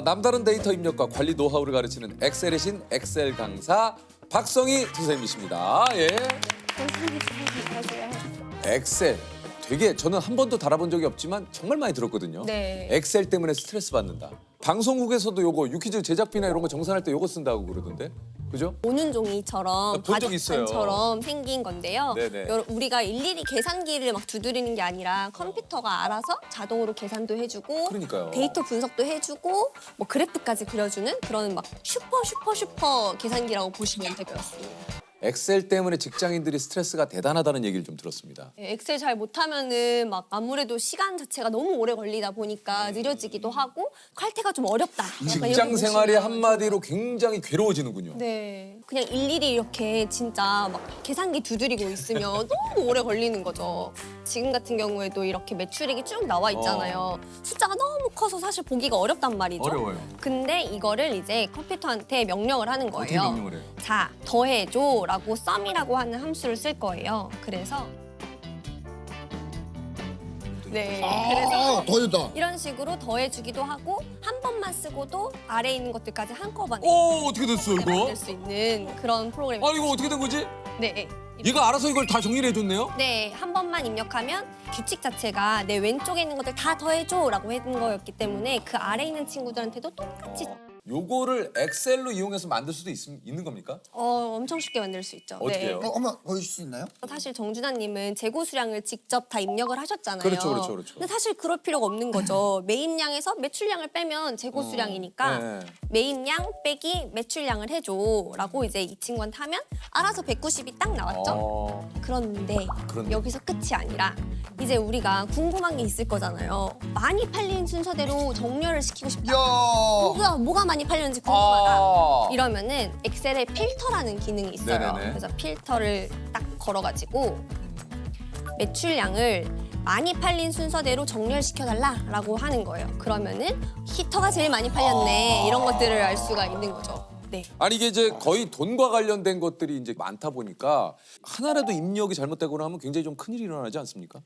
남다른 데이터 입력과 관리 노하우를 가르치는 엑셀의 신 엑셀 강사 박성희 선생님이십니다. 예. 엑셀 되게 저는 한 번도 달아본 적이 없지만 정말 많이 들었거든요. 네. 엑셀 때문에 스트레스 받는다. 방송국에서도 요거 유퀴즈 제작비나 이런 거 정산할 때 요거 쓴다고 그러던데. 그죠? 오는 종이처럼 본적 있어요. 바둑판처럼 생긴 건데요. 네네. 우리가 일일이 계산기를 막 두드리는 게 아니라 컴퓨터가 알아서 자동으로 계산도 해주고 그러니까요. 데이터 분석도 해주고 뭐 그래프까지 그려주는 그런 막 슈퍼 계산기라고 보시면 될 것 같습니다. 엑셀 때문에 직장인들이 스트레스가 대단하다는 얘기를 좀 들었습니다. 네, 엑셀 잘 못하면은 막 아무래도 시간 자체가 너무 오래 걸리다 보니까 느려지기도 하고 칼퇴가 좀 어렵다. 약간 직장 이렇게 생활이 보시면 한마디로 굉장히 괴로워지는군요. 네, 그냥 일일이 이렇게 진짜 막 계산기 두드리고 있으면 너무 오래 걸리는 거죠. 지금 같은 경우에도 이렇게 매출액이 쭉 나와 있잖아요. 숫자가 너무 커서 사실 보기가 어렵단 말이죠. 어려워요. 근데 이거를 이제 컴퓨터한테 명령을 하는 어떻게 거예요. 명령을 해요? 자, 더해줘라고 sum이라고 하는 함수를 쓸 거예요. 그래서 네, 그래서 더해줬다. 이런 식으로 더해주기도 하고 한 번만 쓰고도 아래에 있는 것들까지 한꺼번에 오, 어떻게 됐어 이거? 만들 수 있는 그런 프로그램. 아, 이거 어떻게 된 거지? 네. 얘가 알아서 이걸 다 정리를 해줬네요? 네, 한 번만 입력하면 규칙 자체가 내 왼쪽에 있는 것들 다 더해줘라고 했던 거였기 때문에 그 아래에 있는 친구들한테도 똑같이 요거를 엑셀로 이용해서 만들 수도 있는 겁니까? 엄청 쉽게 만들 수 있죠. 어떻게 해요? 한번 보여줄 수 있나요? 사실 정준하님은 재고 수량을 직접 다 입력을 하셨잖아요. 그렇죠. 근데 사실 그럴 필요가 없는 거죠. 매입량에서 매출량을 빼면 재고 수량이니까 네. 매입량 빼기 매출량을 해줘라고 이제 이 친구한테 하면 알아서 190이 딱 나왔죠. 그런데 여기서 끝이 아니라 이제 우리가 궁금한 게 있을 거잖아요. 많이 팔린 순서대로 정렬을 시키고 싶다. 야. 뭐가 많이 팔렸는지 궁금하다. 아. 이러면은 엑셀에 필터라는 기능이 있어요. 네네네. 그래서 필터를 딱 걸어가지고 매출량을 많이 팔린 순서대로 정렬시켜달라라고 하는 거예요. 그러면은 히터가 제일 많이 팔렸네 이런 것들을 알 수가 있는 거죠. 네. 아니 이게 이제 거의 돈과 관련된 것들이 이제 많다 보니까 하나라도 입력이 잘못되거나 하면 굉장히 좀 큰일이 일어나지 않습니까?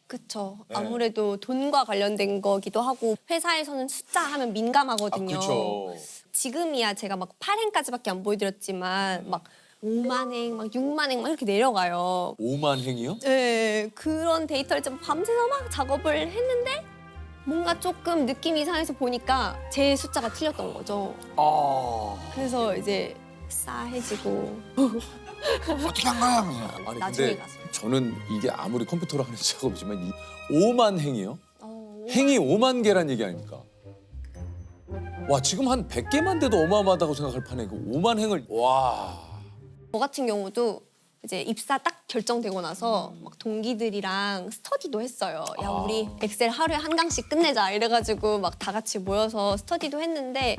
그쵸. 네. 아무래도 돈과 관련된 거기도 하고 회사에서는 숫자 하면 민감하거든요. 그렇죠. 지금이야 제가 막 8행까지밖에 안 보여드렸지만 막 5만 행, 막 6만 행 막 이렇게 내려가요. 5만 행이요? 네, 그런 데이터를 좀 밤새서 막 작업을 했는데 뭔가 조금 느낌이 이상해서 보니까 제 숫자가 틀렸던 거죠. 아. 그래서 이제 싸해지고 어떻게 한 거야? 아니 나중에 근데 가서. 저는 이게 아무리 컴퓨터로 하는 작업이지만 이 5만 행이요? 어, 행이 5만 개란 얘기 아닙니까? 와 지금 한 100개만 돼도 어마어마하다고 생각할 판에 그 5만 행을 와. 저 같은 경우도 이제 입사 딱 결정되고 나서 막 동기들이랑 스터디도 했어요. 야 우리 엑셀 하루에 한 강씩 끝내자 이래가지고 막 다 같이 모여서 스터디도 했는데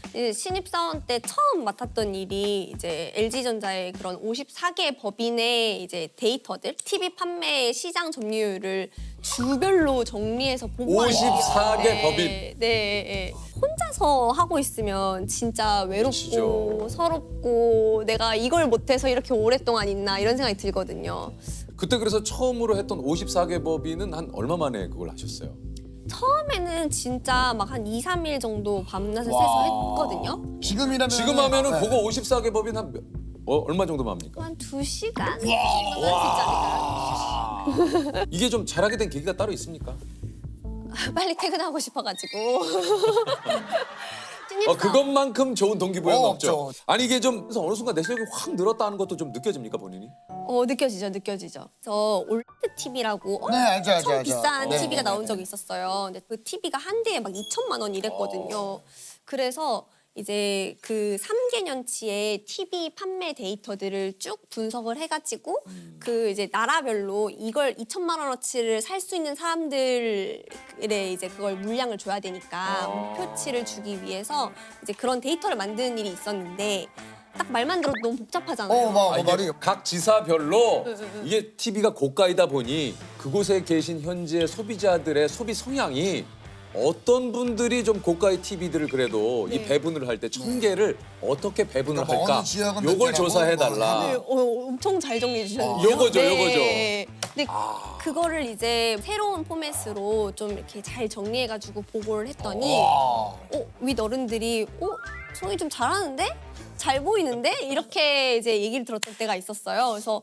이제 신입사원 때 처음 맡았던 일이 이제 LG전자의 그런 54개 법인의 이제 데이터들 TV 판매 시장 점유율을 주별로 정리해서 보고하는 54개 일이었는데 법인. 네, 네. 혼자서 하고 있으면 진짜 외롭고 그치죠. 서럽고 내가 이걸 못해서 이렇게 오랫동안 있나 이런 생각이 들거든요. 그때 그래서 처음으로 했던 54개 법인은 한 얼마 만에 그걸 하셨어요? 처음에는 진짜 막 한 2, 3일 정도 밤낮을 새서 했거든요. 지금이라면 지금 하면은 네. 그거 54개 법인 한 얼마 정도만 합니까? 한 2시간 정도만 했지 이게 좀 잘하게 된 계기가 따로 있습니까? 않을까요? 빨리 퇴근하고 싶어가지고. 신입사원. 그것만큼 좋은 동기부여가 없죠. 없죠. 아니 이게 좀 그래서 어느 순간 내 실력이 확 늘었다는 것도 좀 느껴집니까 본인이? 느껴지죠. 저 올드 TV라고 네, 알죠, 알죠, 엄청 알죠. 비싼 네, TV가 네, 나온 네. 적이 있었어요. 근데 그 TV가 한 대에 막 2천만 원 이랬거든요. 그래서 이제 그 3개년치의 TV 판매 데이터들을 쭉 분석을 해가지고 그 이제 나라별로 이걸 2천만 원어치를 살 수 있는 사람들의 이제 그걸 물량을 줘야 되니까 목표치를 주기 위해서 이제 그런 데이터를 만드는 일이 있었는데 딱 말만 들어도 너무 복잡하잖아요. 이게 말이 각 지사별로 이게 TV가 고가이다 보니 그곳에 계신 현재 소비자들의 소비 성향이 어떤 분들이 좀 고가의 TV들을 그래도 이 네. 배분을 할 때 1000개를 어떻게 배분을 그러니까 뭐 할까? 어느 지역은 몇 요걸 개라고 조사해 뭐 달라. 네, 엄청 잘 정리해 주셨는데요. 요거죠, 네. 근데 그거를 이제 새로운 포맷으로 좀 이렇게 잘 정리해가지고 보고를 했더니 윗 어른들이 송이 좀 잘하는데? 잘 보이는데? 이렇게 이제 얘기를 들었던 때가 있었어요. 그래서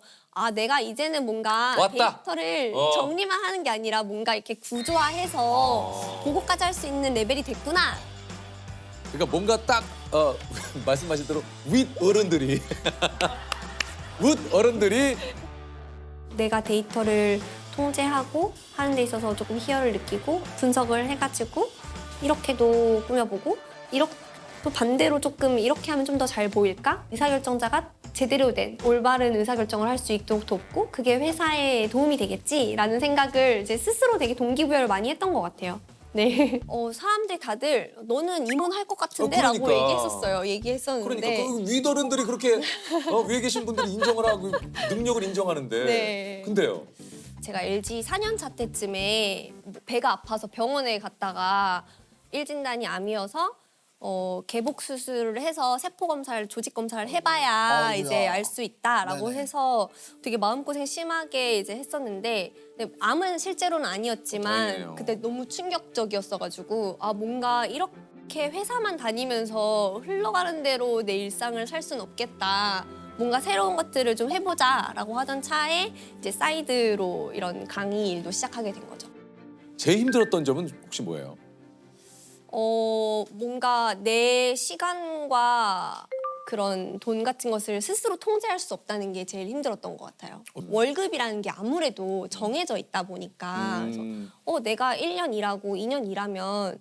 내가 이제는 뭔가 왔다. 데이터를 정리만 하는 게 아니라 뭔가 이렇게 구조화해서 보고까지 할 수 있는 레벨이 됐구나. 그러니까 뭔가 딱 말씀하신 대로 윗 어른들이 윗 어른들이 내가 데이터를 통제하고 하는 데 있어서 조금 희열을 느끼고 분석을 해가지고 이렇게도 꾸며보고 또 반대로 조금 이렇게 하면 좀 더 잘 보일까? 의사결정자가 제대로 된 올바른 의사결정을 할 수 있도록 돕고 그게 회사에 도움이 되겠지라는 생각을 이제 스스로 되게 동기부여를 많이 했던 것 같아요. 네. 사람들 다들 너는 임원할 것 같은데? 라고 그러니까. 얘기했었어요. 얘기했었는데. 그러니까 그 윗 어른들이 그렇게 위에 계신 분들이 인정을 하고 능력을 인정하는데 네. 근데요. 제가 LG 4년 차 때쯤에 배가 아파서 병원에 갔다가 1진단이 암이어서 개복 수술을 해서 세포 검사를 조직 검사를 해봐야 아이고야. 이제 알 수 있다라고 네네. 해서 되게 마음고생 심하게 이제 했었는데 근데 암은 실제로는 아니었지만 다행이네요. 그때 너무 충격적이었어가지고 뭔가 이렇게 회사만 다니면서 흘러가는 대로 내 일상을 살 수는 없겠다. 뭔가 새로운 것들을 좀 해보자라고 하던 차에 이제 사이드로 이런 강의 일도 시작하게 된 거죠. 제일 힘들었던 점은 혹시 뭐예요? 뭔가 내 시간과 그런 돈 같은 것을 스스로 통제할 수 없다는 게 제일 힘들었던 것 같아요. 월급이라는 게 아무래도 정해져 있다 보니까 그래서 내가 1년 일하고 2년 일하면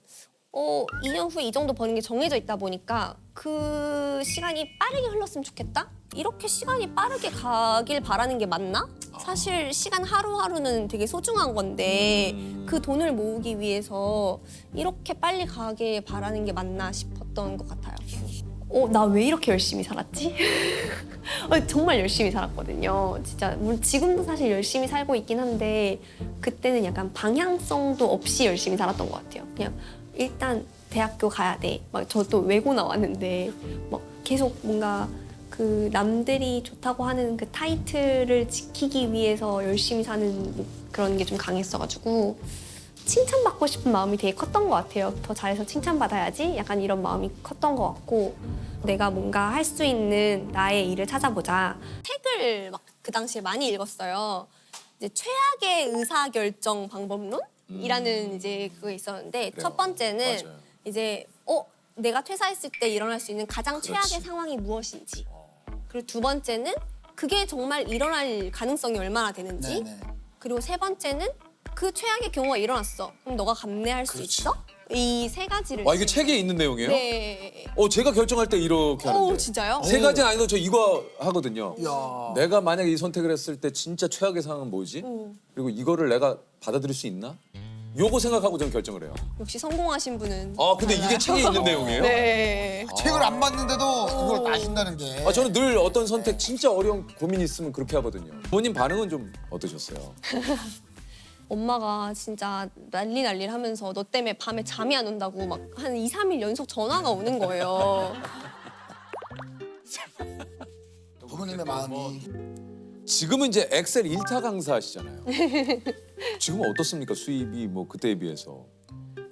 2년 후에 이 정도 버는 게 정해져 있다 보니까 그 시간이 빠르게 흘렀으면 좋겠다? 이렇게 시간이 빠르게 가길 바라는 게 맞나? 사실 시간 하루하루는 되게 소중한 건데 그 돈을 모으기 위해서 이렇게 빨리 가길 바라는 게 맞나 싶었던 것 같아요. 나 왜 이렇게 열심히 살았지? 정말 열심히 살았거든요. 진짜 물론 지금도 사실 열심히 살고 있긴 한데 그때는 약간 방향성도 없이 열심히 살았던 것 같아요. 그냥 일단 대학교 가야 돼. 막 저 또 외고 나왔는데 막 계속 뭔가 그 남들이 좋다고 하는 그 타이틀을 지키기 위해서 열심히 사는 그런 게 좀 강했어가지고 칭찬받고 싶은 마음이 되게 컸던 것 같아요. 더 잘해서 칭찬받아야지 약간 이런 마음이 컸던 것 같고 내가 뭔가 할 수 있는 나의 일을 찾아보자. 책을 막 그 당시에 많이 읽었어요. 이제 최악의 의사결정 방법론이라는 이제 그거 있었는데 그래요. 첫 번째는 맞아요. 이제 내가 퇴사했을 때 일어날 수 있는 가장 최악의 상황이 무엇인지. 그리고 두 번째는 그게 정말 일어날 가능성이 얼마나 되는지. 네네. 그리고 세 번째는 그 최악의 경우가 일어났어. 그럼 너가 감내할 수 그렇지. 있어? 이 세 가지를. 와 이게 책에 있는 내용이에요? 네. 제가 결정할 때 이렇게 하는데. 진짜요? 세 가지는 아니고 저 이거 하거든요. 야. 내가 만약에 이 선택을 했을 때 진짜 최악의 상황은 뭐지? 그리고 이거를 내가 받아들일 수 있나? 요거 생각하고 저는 결정을 해요. 역시 성공하신 분은. 근데 이게 책에 있는 내용이에요? 네. 책을 안 봤는데도 이걸 아신다는 게. 저는 늘 어떤 선택 진짜 어려운 고민이 있으면 그렇게 하거든요. 부모님 반응은 좀 어떠셨어요? 엄마가 진짜 난리를 하면서 너 때문에 밤에 잠이 안 온다고 막 한 2, 3일 연속 전화가 오는 거예요. 부모님의 마음이. 지금은 이제 엑셀 1타 강사시잖아요. 지금은 어떻습니까? 수입이 뭐 그때에 비해서.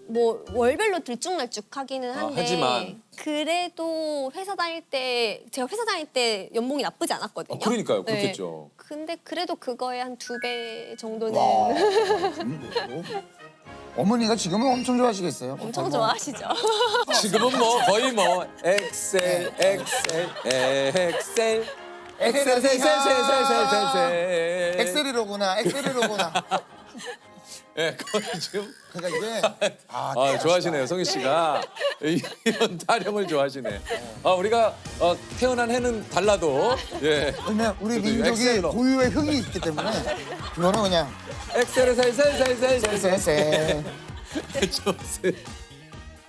뭐 월별로 들쭉날쭉하기는 한데 하지만. 그래도 제가 회사 다닐 때 연봉이 나쁘지 않았거든요. 그러니까요. 네. 그렇겠죠. 근데 그래도 그거에 한 2배 정도는 어머니가 지금은 엄청 좋아하시겠어요? 엄청 좋아하시죠. 지금은 뭐 거의 뭐 엑셀. 엑셀이로구나. 예, 그건 지금 그러니까 이게 좋아하시네요, 성희 씨가 이런 타령을 좋아하시네. 우리가 태어난 해는 달라도 왜냐면 우리 그래도 민족이 엑셀로. 고유의 흙이 있기 때문에 이거는 그냥 엑셀을 셀. 쎄. 좋으세요.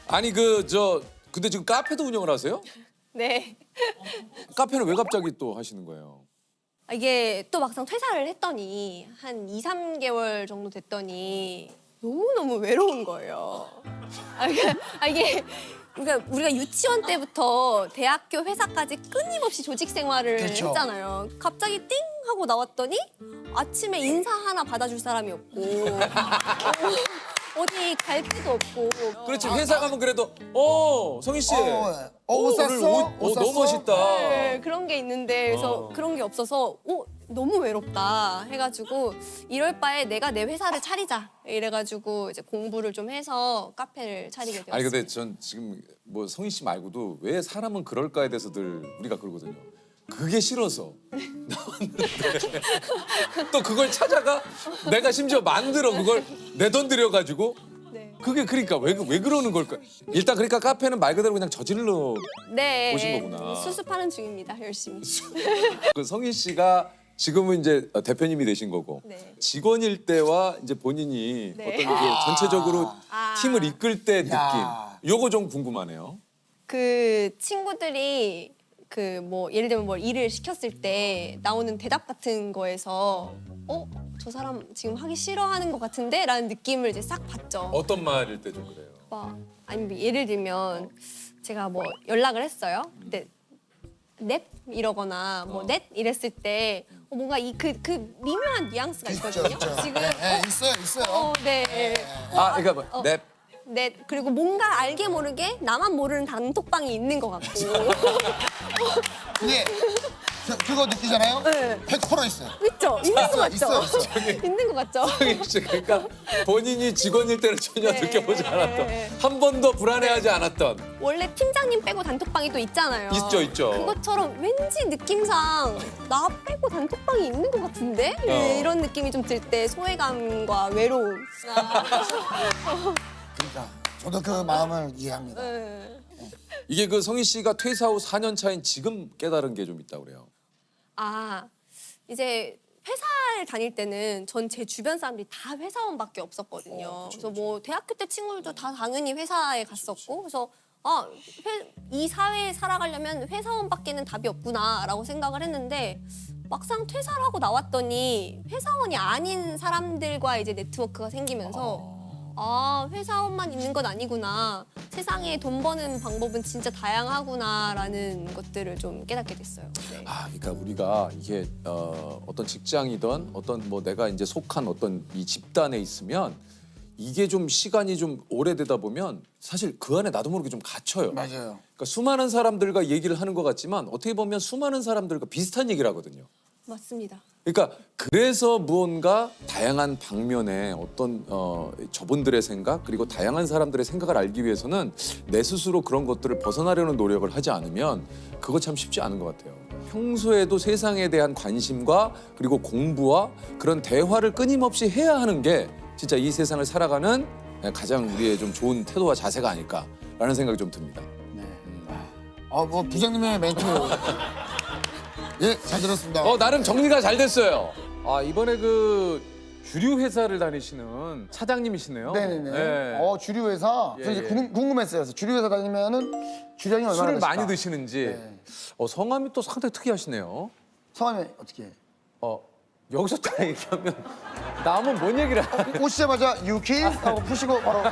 아니 근데 지금 카페도 운영을 하세요? 네. 카페는 왜 갑자기 또 하시는 거예요? 이게 또 막상 퇴사를 했더니 한 2, 3개월 정도 됐더니 너무너무 외로운 거예요. 이게 그러니까 우리가 유치원 때부터 대학교 회사까지 끊임없이 조직 생활을 그렇죠. 했잖아요. 갑자기 띵 하고 나왔더니 아침에 인사 하나 받아줄 사람이 없고 어디 갈 데도 없고. 그렇지 회사 가면 그래도 성희 씨. 옷 오늘 샀어? 옷 옷 너무 샀어? 멋있다. 네, 그런 게 있는데 그래서 그런 게 없어서 너무 외롭다 해가지고 이럴 바에 내가 내 회사를 차리자 이래가지고 이제 공부를 좀 해서 카페를 차리게 되었어요. 아니 근데 전 지금 뭐 성희 씨 말고도 왜 사람은 그럴까에 대해서 늘 우리가 그러거든요. 그게 싫어서 나왔는데 또 그걸 찾아가 내가 심지어 만들어 그걸 내 돈 들여가지고 네. 그게 그러니까 왜 그러는 걸까? 일단 그러니까 카페는 말 그대로 그냥 저질러 네, 보신 거구나. 수습하는 중입니다 열심히. 그 성희 씨가 지금은 이제 대표님이 되신 거고 네. 직원일 때와 이제 본인이 네. 어떤 그 전체적으로 팀을 이끌 때 느낌 야. 요거 좀 궁금하네요. 그 친구들이 그 뭐 예를 들면 뭐 일을 시켰을 때 나오는 대답 같은 거에서 저 사람 지금 하기 싫어하는 것 같은데? 라는 느낌을 이제 싹 받죠. 어떤 말일 때 좀 그래요? 아니 뭐 예를 들면 제가 뭐 연락을 했어요. 근데 넵 이러거나 뭐 넷 이랬을 때 뭔가 이 그 미묘한 뉘앙스가 있거든요. 지금 있어요. 네. 그러니까 뭐 넵. 네, 그리고 뭔가 알게 모르게 나만 모르는 단톡방이 있는 것 같고. 예. 그거 느끼잖아요? 네. 100% 있어요. 있죠? 있는 것 같죠? 있어요. 있는 것 같죠? 성희 씨 그러니까 본인이 직원일 때는 전혀 네. 느껴보지 않았던 네. 한 번도 불안해하지 않았던 원래 팀장님 빼고 단톡방이 또 있잖아요. 있죠. 그것처럼 왠지 느낌상 나 빼고 단톡방이 있는 것 같은데? 이런 느낌이 좀 들 때 소외감과 외로움. 그러니까 저도 그 마음을 이해합니다. 네. 이게 그 성희 씨가 퇴사 후 4년 차인 지금 깨달은 게 좀 있다고 그래요. 이제 회사를 다닐 때는 전 제 주변 사람들이 다 회사원밖에 없었거든요. 그래서 뭐 대학교 때 친구들도 다 당연히 회사에 갔었고 그래서 이 사회에 살아가려면 회사원밖에는 답이 없구나라고 생각을 했는데 막상 퇴사를 하고 나왔더니 회사원이 아닌 사람들과 이제 네트워크가 생기면서 회사원만 있는 건 아니구나. 세상에 돈 버는 방법은 진짜 다양하구나라는 것들을 좀 깨닫게 됐어요. 네. 그러니까 우리가 이게 어떤 직장이든 어떤 뭐 내가 이제 속한 어떤 이 집단에 있으면 이게 좀 시간이 좀 오래되다 보면 사실 그 안에 나도 모르게 좀 갇혀요. 맞아요. 그러니까 수많은 사람들과 얘기를 하는 것 같지만 어떻게 보면 수많은 사람들과 비슷한 얘기를 하거든요. 맞습니다. 그러니까 그래서 무언가 다양한 방면의 어떤 저분들의 생각 그리고 다양한 사람들의 생각을 알기 위해서는 내 스스로 그런 것들을 벗어나려는 노력을 하지 않으면 그거 참 쉽지 않은 것 같아요. 평소에도 세상에 대한 관심과 그리고 공부와 그런 대화를 끊임없이 해야 하는 게 진짜 이 세상을 살아가는 가장 우리의 좀 좋은 태도와 자세가 아닐까라는 생각이 좀 듭니다. 네. 뭐 부장님의 멘트. 예, 잘 들었습니다. 나름 정리가 잘 됐어요. 이번에 그 주류 회사를 다니시는 차장님이시네요. 네네네. 네. 주류 회사. 예, 저 이제 예. 궁금했어요. 그래서 주류 회사 다니면은 주량이 얼마나 술을 되실까? 많이 드시는지. 네. 성함이 또 상당히 특이하시네요. 성함이 어떻게 해? 여기서 딱 얘기하면 남은 뭔 얘기를 하냐. 오시자마자 유키 하고 푸시고 바로.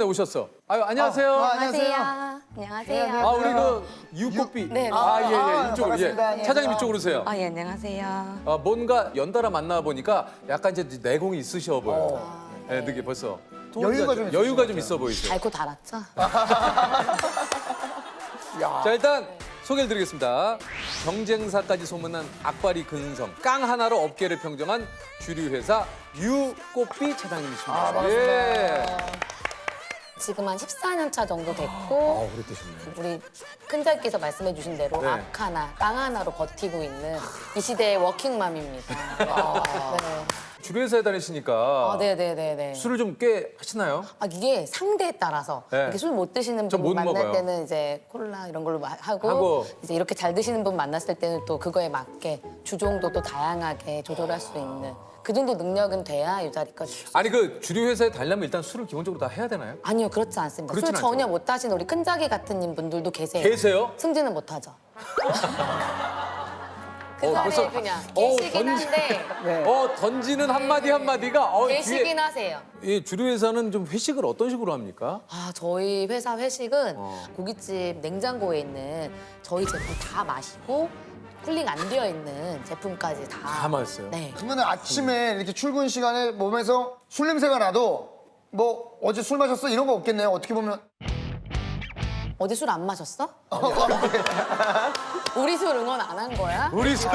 오셨어. 안녕하세요. 안녕하세요. 안녕하세요. 우리 그 유꽃비. 네. 이쪽으로. 반갑습니다. 차장님 이쪽으로 오세요. 예, 안녕하세요. 뭔가 연달아 만나 보니까 약간 이제 내공이 있으셔 보여. 네, 느낌 벌써. 여유가 좀 있어 보이죠. 달고 달았죠? 자 일단 소개를 드리겠습니다. 경쟁사까지 소문난 악바리 근성 깡 하나로 업계를 평정한 주류회사 유꽃비 차장님이십니다. 반갑습니다. 지금 한 14년 차 정도 됐고 오래되셨네. 우리 큰자께서 말씀해 주신 대로 네. 악 하나, 땅 하나로 버티고 있는 이 시대의 워킹맘입니다. 네. 주류회사에 다니시니까 네네네네. 술을 좀 꽤 하시나요? 이게 상대에 따라서 네. 이렇게 술 못 드시는 저 분 못 만날 먹어요. 때는 이제 콜라 이런 걸로 하고 하고. 이제 이렇게 잘 드시는 분 만났을 때는 또 그거에 맞게 주종도 또 다양하게 조절할 수 있는 그 정도 능력은 돼야 이 자리까지. 아니 그 주류회사에 다니려면 일단 술을 기본적으로 다 해야 되나요? 아니요, 그렇지 않습니다. 술 그렇진 전혀 않죠. 못 하시는 우리 큰자기 같은 분들도 계세요. 계세요? 승진은 못 하죠. 그 자리에 벌써- 그냥 어, 계시긴 던지- 한데 네. 던지는 한마디 한마디가 계시긴 하세요. 이 주류 회사는 좀 회식을 어떤 식으로 합니까? 아, 저희 회사 회식은 고깃집 냉장고에 있는 저희 제품 다 마시고 쿨링 안 되어 있는 제품까지 다. 다 마셨어요? 네. 그러면 아침에 이렇게 출근 시간에 몸에서 술 냄새가 나도 뭐 어제 술 마셨어 이런 거 없겠네요. 어떻게 보면 어디 술 안 마셨어? 우리 술 응원 안 한 거야? 우리 술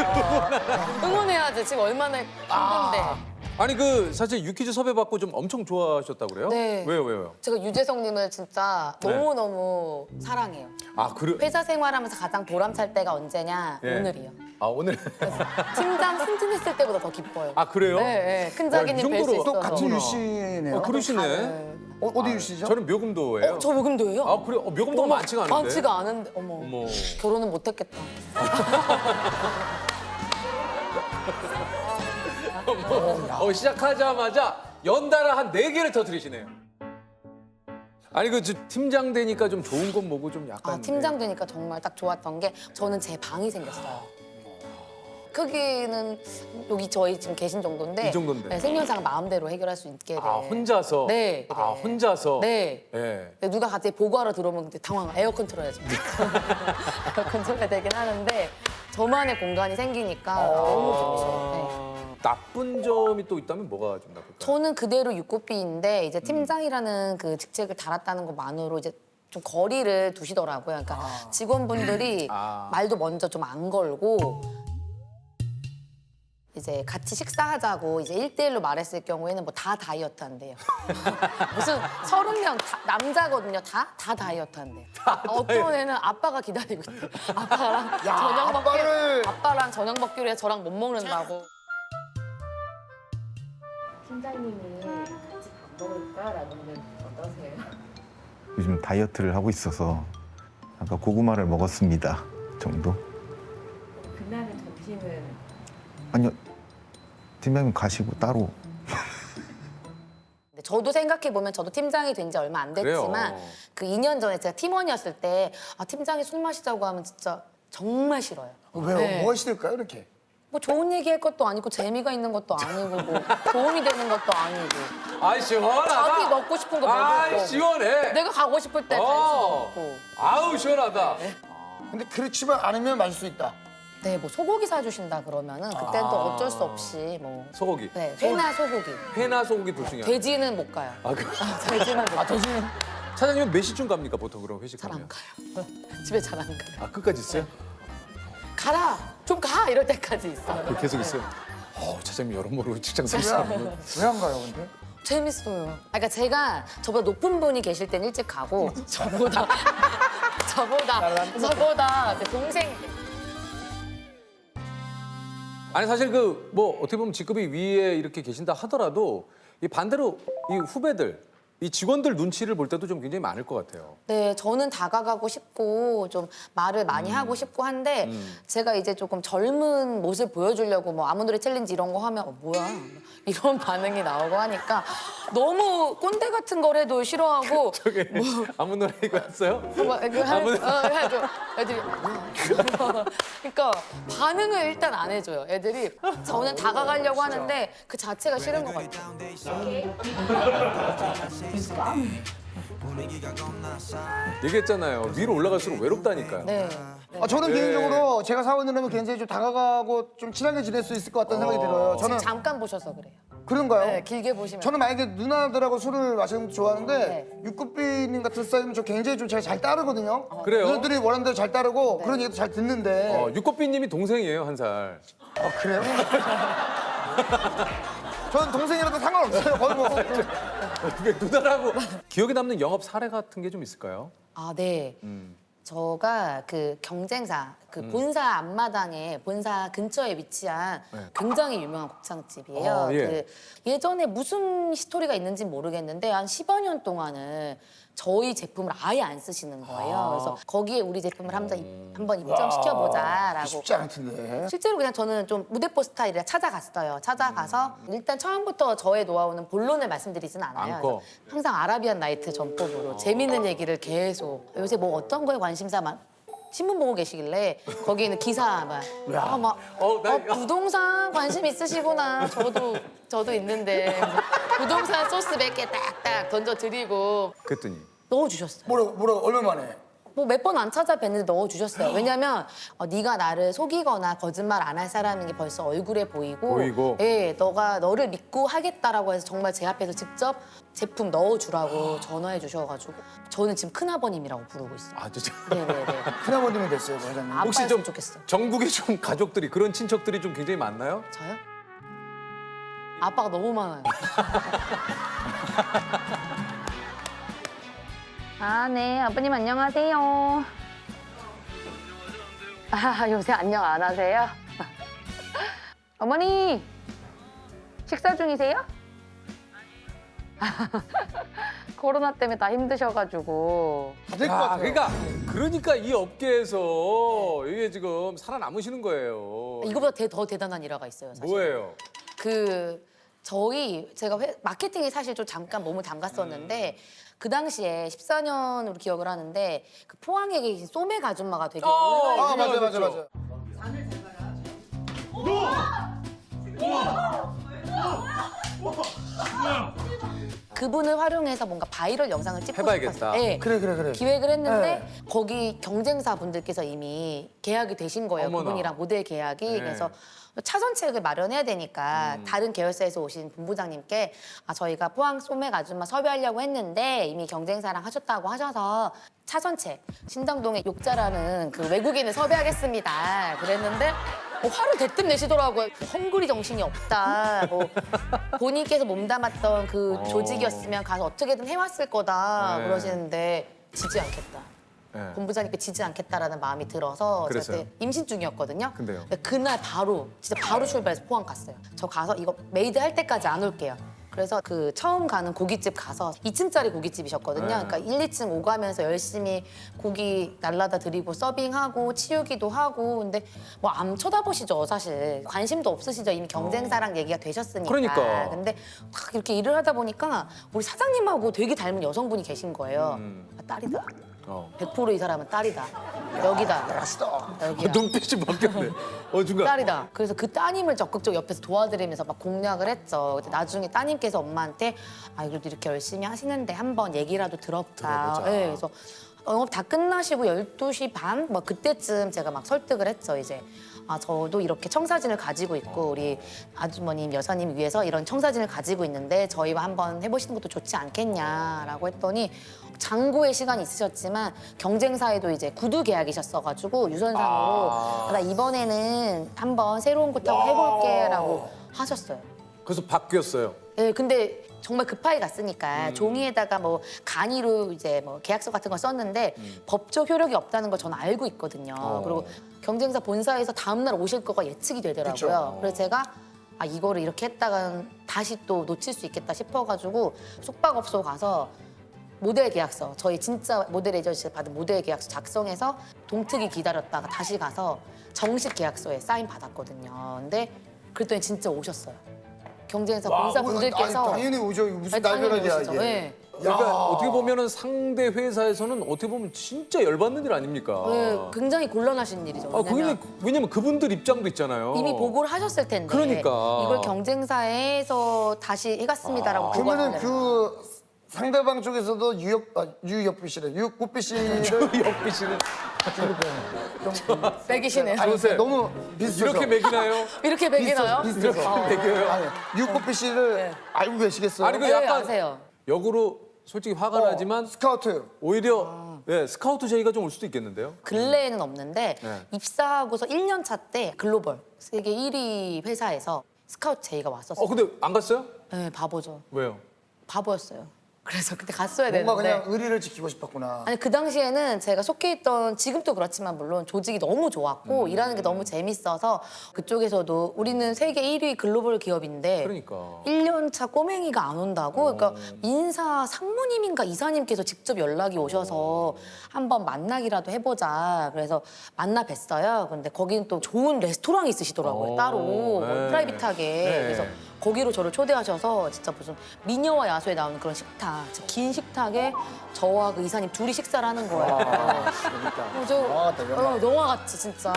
응원해야지. 지금 얼마나 힘든데. 아니 그 사실 유퀴즈 섭외 받고 좀 엄청 좋아하셨다고 그래요? 네. 왜요? 제가 유재석님을 진짜 네. 너무너무 사랑해요. 아 그래? 회사 생활하면서 가장 보람찰 때가 언제냐? 예. 오늘이요. 아 오늘 팀장 승진했을 때보다 더 기뻐요. 아 그래요? 네, 네. 큰 이 자기님 뵐 수 정도로 있어서. 또 같은 유씨네요. 그러시네. 어디 유씨죠? 저는 묘금도예요. 저 묘금도예요? 아 그래? 묘금도가 많지가 않은데. 많지가 않은데. 어머. 어머. 결혼은 못했겠다. 시작하자마자 연달아 한 4개를 터뜨리시네요. 아니 그 팀장 되니까 좀 좋은 건 뭐고 좀 약간 아, 팀장 되니까 정말 딱 좋았던 게 저는 제 방이 생겼어요. 크기는 여기 저희 지금 계신 정도인데 이 정도인데. 네, 생리현상 마음대로 해결할 수 있게 돼. 아 혼자서. 네. 아 네. 혼자서. 네. 예. 근데 누가 갑자기 보고하러 들어오면 그때 당황. 에어컨 틀어야죠. 에어컨 틀어야 되긴 하는데 저만의 공간이 생기니까 너무 좋죠. 네. 나쁜 점이 또 있다면 뭐가 좀 나쁠까요? 저는 그대로 육고삐인데 이제 팀장이라는 그 직책을 달았다는 것만으로 이제 좀 거리를 두시더라고요. 그러니까 직원분들이 아. 말도 먼저 좀 안 걸고 이제 같이 식사하자고 이제 1대1로 말했을 경우에는 뭐 다 다이어트 한대요. 무슨 30명 남자거든요. 다 다이어트 한대요. 어떤 애는 아빠가 기다리고 있대요. 아빠랑 저녁 먹기로 아빠랑 저녁 먹기로 해 저랑 못 먹는다고. 팀장님이 같이 밥 먹을까라는 어떠세요? 요즘 다이어트를 하고 있어서 아까 고구마를 먹었습니다 정도? 그날의 점심은 아니요 팀장님 가시고 따로 근데 저도 생각해 보면 저도 팀장이 된 지 얼마 안 됐지만 그래요. 그 2년 전에 제가 팀원이었을 때 팀장이 술 마시자고 하면 진짜 정말 싫어요. 왜요? 네. 뭐가 싫을까요 이렇게? 뭐 좋은 얘기 할 것도 아니고 재미가 있는 것도 아니고 뭐 도움이 되는 것도 아니고 아이 시원하다. 자기 먹고 싶은 거 먹을 아이 거고 시원해. 내가 가고 싶을 때 갈 수도 없고 아우 시원하다. 근데 그렇지만 않으면 마실 수 있다. 네, 뭐 소고기 사주신다 그러면은 그때는 또 어쩔 수 없이 뭐 소고기. 네, 회나 소고기. 회나 소고기 둘 중에 하나. 돼지는 못 가요. 아, 그, 돼지는 못 가요. 사장님은 몇 시쯤 갑니까 보통 그럼 잘 회식하면? 안 가요. 집에 잘 안 가요. 아 끝까지 있어요? 가라! 좀 가! 이럴 때까지 있어요. 그 계속 있어요? 차장님 여러모로 직장 생활. 왜 안 가요 근데? 재밌어요. 그러니까 제가 저보다 높은 분이 계실 땐 일찍 가고 저보다 제 동생 아니 사실 그 뭐 어떻게 보면 직급이 위에 이렇게 계신다 하더라도 이 반대로 이 후배들, 이 직원들 눈치를 볼 때도 좀 굉장히 많을 것 같아요. 네, 저는 다가가고 싶고 좀 말을 많이 하고 싶고 한데 제가 이제 조금 젊은 모습 보여주려고 뭐 아무노래 챌린지 이런 거 하면 뭐야 이런 반응이 나오고 하니까 너무 꼰대 같은 걸 해도 싫어하고 저게 아무 노래 이거 했어요? 해줘 애들이 그러니까 반응을 일단 안 해줘요. 애들이 저는 다가가려고 하는데 그 자체가 싫은 것 같아요. 얘기했잖아요. 위로 올라갈수록 외롭다니까요. 네. 저는 네. 개인적으로 제가 사원이라면 굉장히 좀 다가가고 좀 친하게 지낼 수 있을 것 같다는 생각이 들어요. 저는 잠깐 보셔서 그래요. 그런가요? 네, 길게 보시면. 저는 만약에 누나들하고 술을 마시는 것도 좋아하는데 네. 육급비님 같은 스타일이면 저 굉장히 좀 제가 잘 따르거든요. 그래요? 누나들이 원하는 대로 잘 따르고 네. 그런 얘기도 잘 듣는데. 육고삐님이 동생이에요, 한 살. 그래요? 저는 동생이라도 상관없어요. 거의 뭐. 누나라고 기억에 남는 영업 사례 같은 게 좀 있을까요? 아, 네. 저가 그 경쟁사, 그 본사 앞마당에 본사 근처에 위치한 네. 굉장히 유명한 곱창집이에요. 예. 그 예전에 무슨 히스토리가 있는지 모르겠는데 한 10여 년 동안은 저희 제품을 아예 안 쓰시는 거예요. 그래서 거기에 우리 제품을 한번 입점시켜보자라고. 쉽지 않을 텐데. 실제로 그냥 저는 좀 무대포 스타일이라 찾아갔어요. 찾아가서 일단 처음부터 저의 노하우는 본론을 말씀드리진 않아요. 않고. 그래서 항상 아라비안 나이트 전법으로 재밌는 얘기를 계속 요새 뭐 어떤 거에 관심사 신문 보고 계시길래 거기 있는 기사만 부동산 관심 있으시구나. 저도 있는데 부동산 소스 몇 개 딱딱 던져드리고 그랬더니 넣어주셨어요. 뭐라고 얼마 만에? 뭐 몇 번 안 찾아뵀는데 넣어주셨어요. 왜냐면 네가 나를 속이거나 거짓말 안 할 사람인 게 벌써 얼굴에 보이고 예, 너를 믿고 하겠다라고 해서 정말 제 앞에서 직접 제품 넣어주라고 전화해 주셔가지고 저는 지금 큰아버님이라고 부르고 있어요. 아 진짜. 네네네. 큰아버님이 됐어요, 뭐 회장님. 혹시 아빠였으면 좀 좋겠어. 전국에 좀 가족들이 그런 친척들이 좀 굉장히 많나요? 저요? 아빠가 너무 많아요. 아, 네. 아버님 안녕하세요. 아, 요새 안녕 안 하세요? 어머니, 식사 중이세요? 코로나 때문에 다 힘드셔가지고. 다 될 것 같아요. 그러니까 이 업계에서 이게 지금 살아남으시는 거예요. 이거보다 더 대단한 일화가 있어요, 사실. 뭐예요? 제가 마케팅에 사실 좀 잠깐 몸을 담갔었는데 그 당시에 14년으로 기억을 하는데 그 포항에 계신 소맥 아줌마가 되게 아, 유명하셨죠? 맞아. 그분을 활용해서 뭔가 바이럴 영상을 찍고 해봐야겠다. 싶었어요. 네. 그래. 기획을 했는데 네. 거기 경쟁사 분들께서 이미 계약이 되신 거예요. 어머나. 그분이랑 모델 계약이. 네. 그래서 차선책을 마련해야 되니까 다른 계열사에서 오신 본부장님께 저희가 포항 소맥 아줌마 섭외하려고 했는데 이미 경쟁사랑 하셨다고 하셔서 차선책 신당동의 욕자라는 그 외국인을 섭외하겠습니다. 그랬는데 화를 대뜸 내시더라고요. 헝그리 정신이 없다. 본인께서 몸담았던 그 조직이었으면 가서 어떻게든 해왔을 거다. 네. 그러시는데 지지 않겠다. 네. 본부장님께 지지 않겠다라는 마음이 들어서 그래서요? 제가 그때 임신 중이었거든요. 근데요? 그날 진짜 바로 출발해서 포항 갔어요. 저 가서 이거 메이드 할 때까지 안 올게요. 그래서 그 처음 가는 고깃집 가서 2층짜리 고깃집이셨거든요. 네. 그러니까 1, 2층 오가면서 열심히 고기 날라다 드리고 서빙하고 치우기도 하고 근데 뭐 안 쳐다보시죠 사실. 관심도 없으시죠. 이미 경쟁사랑 얘기가 되셨으니까. 그러니까. 근데 막 이렇게 일을 하다 보니까 우리 사장님하고 되게 닮은 여성분이 계신 거예요. 딸이다. 100% 이 사람은 딸이다. 여기다. 여기야. 눈빛이 바뀌었네. 중간. 딸이다. 그래서 그 따님을 적극적으로 옆에서 도와드리면서 막 공략을 했죠. 근데 나중에 따님께서 엄마한테 그래도 이렇게 열심히 하시는데 한번 얘기라도 들어보자. 들어보자. 네, 그래서 영업 다 끝나시고 12시 반? 뭐 그때쯤 제가 막 설득을 했죠, 이제. 저도 이렇게 청사진을 가지고 있고 우리 아주머님, 여사님 위해서 이런 청사진을 가지고 있는데 저희와 한번 해보시는 것도 좋지 않겠냐라고 했더니 장고의 시간이 있으셨지만 경쟁사에도 이제 구두 계약이셨어가지고 유선상으로 나 이번에는 한번 새로운 곳하고 해볼게라고 하셨어요. 그래서 바뀌었어요. 네, 근데 정말 급하게 갔으니까 종이에다가 뭐 간이로 이제 뭐 계약서 같은 걸 썼는데 법적 효력이 없다는 걸 저는 알고 있거든요. 그리고 경쟁사 본사에서 다음날 오실 거가 예측이 되더라고요. 그쵸. 그래서 제가 이거를 이렇게 했다간 다시 또 놓칠 수 있겠다 싶어가지고 숙박업소 가서 모델 계약서, 저희 진짜 모델 에이전시에서 받은 모델 계약서 작성해서 동특이 기다렸다가 다시 가서 정식 계약서에 사인 받았거든요. 근데 그랬더니 진짜 오셨어요. 경쟁사 본사 분들께서 당연히 오죠. 이거 무슨 당연히 날벼락이야 오시죠. 이게. 네. 그러니까 어떻게 보면은 상대 회사에서는 어떻게 보면 진짜 열받는 일 아닙니까? 네, 굉장히 곤란하신 일이죠. 왜냐면 그분들 입장도 있잖아요. 이미 보고를 하셨을 텐데 그러니까. 이걸 경쟁사에서 다시 해갔습니다라고 그러면은 보고를 그 상대방 쪽에서도 유역비 씨를 유국비 씨를 역비 씨는 매기시네요. 아니, 조셉. 너무 비슷해서 이렇게 매기나요? 이렇게 매기나요? 비슷해서 매겨요? 아니 유국비 씨를 알고 계시겠어요? 아니, 그 네, 약간 아세요. 역으로 솔직히 화가 나지만 스카우트 오히려 스카우트 제의가 좀 올 수도 있겠는데요? 근래에는 없는데 네. 입사하고서 1년 차 때 글로벌 세계 1위 회사에서 스카우트 제의가 왔었어요. 근데 안 갔어요? 네, 바보죠. 왜요? 바보였어요. 그래서 그때 갔어야 뭔가 되는데 그냥 의리를 지키고 싶었구나. 아니 그 당시에는 제가 속해 있던 지금도 그렇지만 물론 조직이 너무 좋았고 일하는 게 너무 재밌어서 그쪽에서도 우리는 세계 1위 글로벌 기업인데 그러니까. 1년 차 꼬맹이가 안 온다고 그러니까 인사 상무님인가 이사님께서 직접 연락이 오셔서 한번 만나기라도 해보자 그래서 만나 뵀어요. 근데 거기는 또 좋은 레스토랑이 있으시더라고요. 따로 네. 프라이빗하게 네. 그래서 거기로 저를 초대하셔서 진짜 무슨 미녀와 야수에 나오는 그런 식탁, 진짜 긴 식탁에 저와 그 이사님 둘이 식사를 하는 거예요. 재밌다. 저, 영화 같다, 영화. 영화 같지 진짜.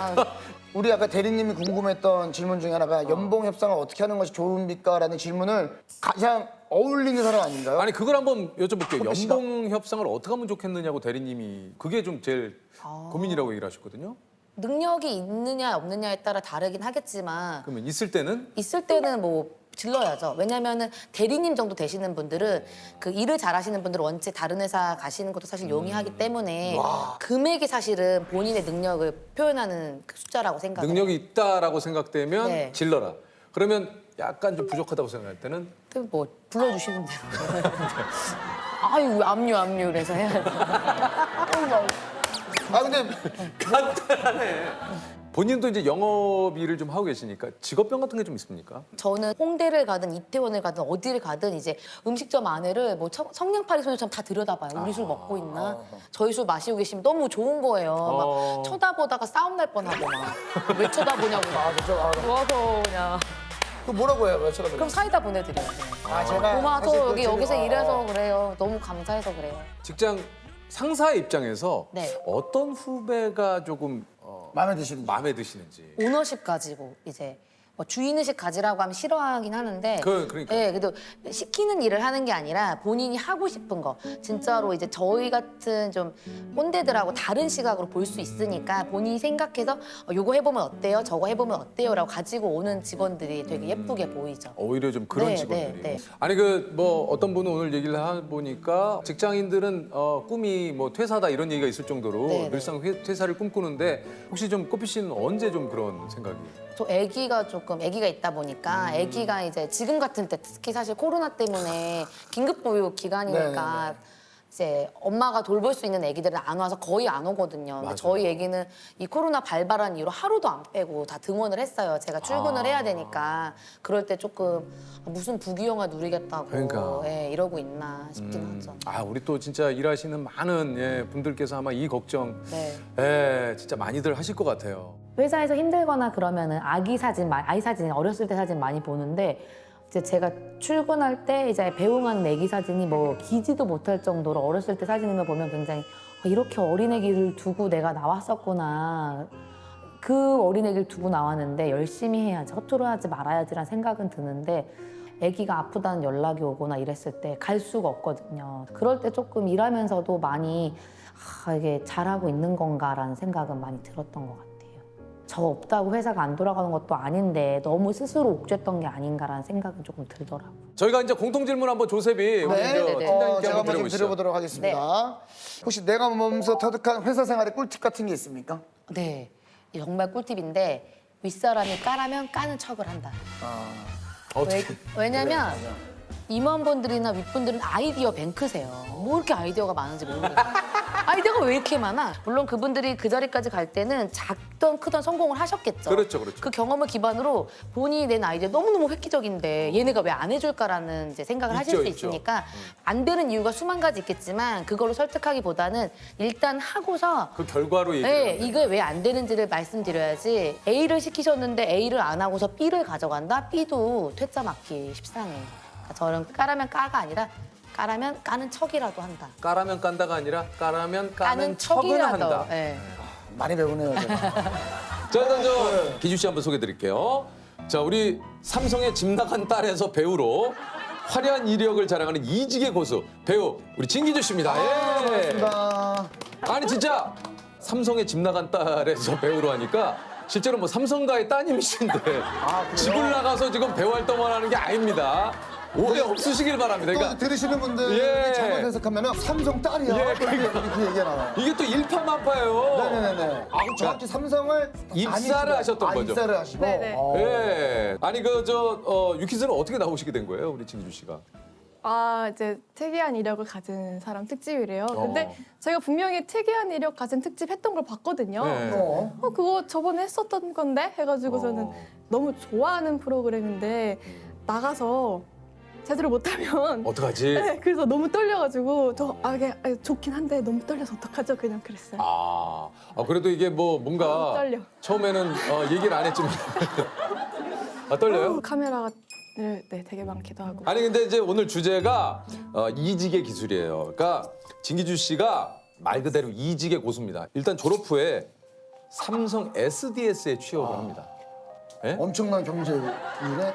우리 아까 대리님이 궁금했던 질문 중에 하나가 연봉 협상을 어떻게 하는 것이 좋습니까?라는 질문을 가장 어울리는 사람 아닌가요? 아니 그걸 한번 여쭤볼게요. 호피 씨가. 연봉 협상을 어떻게 하면 좋겠느냐고 대리님이 그게 좀 제일 고민이라고 얘기를 하셨거든요. 능력이 있느냐 없느냐에 따라 다르긴 하겠지만 그러면 있을 때는 있을 때는 뭐 질러야죠. 왜냐면은 대리님 정도 되시는 분들은 그 일을 잘하시는 분들은 원체 다른 회사 가시는 것도 사실 용이하기 때문에 금액이 사실은 본인의 능력을 표현하는 그 숫자라고 생각해요. 능력이 있다라고 생각되면 네. 질러라. 그러면 약간 좀 부족하다고 생각할 때는 뭐 불러주시는 대로. 아유 압류 그래서 해야지. 아 근데 본인도 이제 영업 일을 좀 하고 계시니까 직업병 같은 게 좀 있습니까? 저는 홍대를 가든 이태원을 가든 어디를 가든 이제 음식점 안에를 뭐 성냥팔이 소녀처럼 다 들여다봐요. 우리 술 먹고 있나? 저희 술 마시고 계시면 너무 좋은 거예요. 막 쳐다보다가 싸움 날 뻔하고 막 왜 쳐다보냐고 막 좋아서 그냥 그 뭐라고 해요? 왜 쳐다보세요? 그럼 사이다 보내드려요. 아 제가 고마워 사실 그 여기서 집에- 일해서 그래요. 너무 감사해서 그래요. 직장 상사의 입장에서 네. 어떤 후배가 조금 마음에 드시는지. 마음에 드시는지. 오너십 가지고 이제 뭐 주인의식 가지라고 하면 싫어하긴 하는데 그러니까. 예, 그래도 시키는 일을 하는 게 아니라 본인이 하고 싶은 거 진짜로 이제 저희 같은 좀 꼰대들하고 다른 시각으로 볼 수 있으니까 본인이 생각해서 요거 해보면 어때요? 저거 해보면 어때요? 라고 가지고 오는 직원들이 되게 예쁘게 보이죠. 오히려 좀 그런 네, 직원들이. 네, 네. 아니 그 뭐 어떤 분은 오늘 얘기를 해보니까 직장인들은 꿈이 뭐 퇴사다 이런 얘기가 있을 정도로 네, 네. 늘상 퇴사를 꿈꾸는데 혹시 좀 꼬피 씨는 언제 좀 그런 생각이? 저 아기가 있다 보니까 아기가 이제 지금 같은 때 특히 사실 코로나 때문에 긴급 보육 기간이니까 네네네. 이제 엄마가 돌볼 수 있는 아기들은 안 와서 거의 안 오거든요. 근데 맞아요. 저희 아기는 이 코로나 발발한 이후로 하루도 안 빼고 다 등원을 했어요. 제가 출근을 해야 되니까 그럴 때 조금 무슨 부귀영화 누리겠다고 그러니까. 예, 이러고 있나 싶긴 하죠. 아 우리 또 진짜 일하시는 많은 분들께서 아마 이 걱정 네. 진짜 많이들 하실 것 같아요. 회사에서 힘들거나 그러면은 아이 사진 어렸을 때 사진 많이 보는데 이제 제가 출근할 때 이제 배웅하는 애기 사진이 뭐 기지도 못할 정도로 어렸을 때 사진을 보면 굉장히 이렇게 어린 애기를 두고 내가 나왔었구나. 그 어린 애기를 두고 나왔는데 열심히 해야지, 허투루 하지 말아야지라는 생각은 드는데 애기가 아프다는 연락이 오거나 이랬을 때 갈 수가 없거든요. 그럴 때 조금 일하면서도 많이 이게 잘하고 있는 건가라는 생각은 많이 들었던 것 같아요. 저 없다고 회사가 안 돌아가는 것도 아닌데 너무 스스로 옥죄했던 게 아닌가라는 생각은 조금 들더라고요. 저희가 이제 공통 질문 한번 조셉이 우리 네, 저 네, 네. 팀장님께 제가 한번 한번 좀 드려보시죠. 드려보도록 하겠습니다. 혹시 내가 몸소 터득한 회사 생활의 꿀팁 같은 게 있습니까? 네, 이게 정말 꿀팁인데 윗사람이 까라면 까는 척을 한다. 어떻게? 왜냐면 임원분들이나 윗분들은 아이디어 뱅크세요. 뭐 이렇게 아이디어가 많은지 모르겠어요. 아이디어가 왜 이렇게 많아? 물론 그분들이 그 자리까지 갈 때는 작던 크던 성공을 하셨겠죠. 그렇죠, 그렇죠. 그 경험을 기반으로 본인이 낸 아이디어 너무너무 획기적인데 얘네가 왜 안 해줄까라는 이제 생각을 하실 있죠, 수 있죠. 있으니까 안 되는 이유가 수만 가지 있겠지만 그걸로 설득하기보다는 일단 하고서 그 결과로 얘기를 네, 하는 이게 왜 안 되는지를 말씀드려야지 A를 시키셨는데 A를 안 하고서 B를 가져간다? B도 퇴짜 맞기 십상해. 그러니까 저는 까라면 까가 아니라 까라면 까는 척이라도 한다. 까라면 깐다가 아니라 까라면 까는 까는 척은 척이라도. 한다. 예. 많이 배우네요, 제가. 자, 일단 저 기주 씨 한번 소개해 드릴게요. 자, 우리 삼성의 집 나간 딸에서 배우로 화려한 이력을 자랑하는 이직의 고수 배우 우리 진기주 씨입니다. 예. 반갑습니다. 아니 진짜 삼성의 집 나간 딸에서 배우로 하니까 실제로 뭐 삼성가의 따님이신데 그래요? 집을 나가서 지금 배우 활동을 하는 게 아닙니다. 오해 없으시길 바랍니다. 또 그러니까 들으시는 분들이 예. 잘못 해석하면 삼성 딸이야. 예, 이렇게 얘기가 나와요. 이게 또 일파만파예요. 네네네. 정확히 삼성을 입사를 하셨던 거죠? 입사를 하시고. 네네. 예. 아니 그 저 유퀴즈는 어떻게 나오시게 된 거예요, 우리 진기주 씨가? 이제 특이한 이력을 가진 사람 특집이래요. 근데 어. 제가 분명히 특이한 이력 가진 특집 했던 걸 봤거든요. 네. 그거 저번에 했었던 건데? 해가지고서는 어. 너무 좋아하는 프로그램인데 나가서 제대로 못하면 어떡하지? 네, 그래서 너무 떨려가지고 이게 좋긴 한데 너무 떨려서 어떡하죠? 그냥 그랬어요. 그래도 이게 뭐 뭔가 너무 떨려. 처음에는 얘기를 안 했지만 떨려요? 카메라가 네, 되게 많기도 하고. 아니 근데 이제 오늘 주제가 이직의 기술이에요. 그러니까 진기주 씨가 말 그대로 이직의 고수입니다. 일단 졸업 후에 삼성 SDS에 취업을 합니다. 예? 엄청난 경제 일에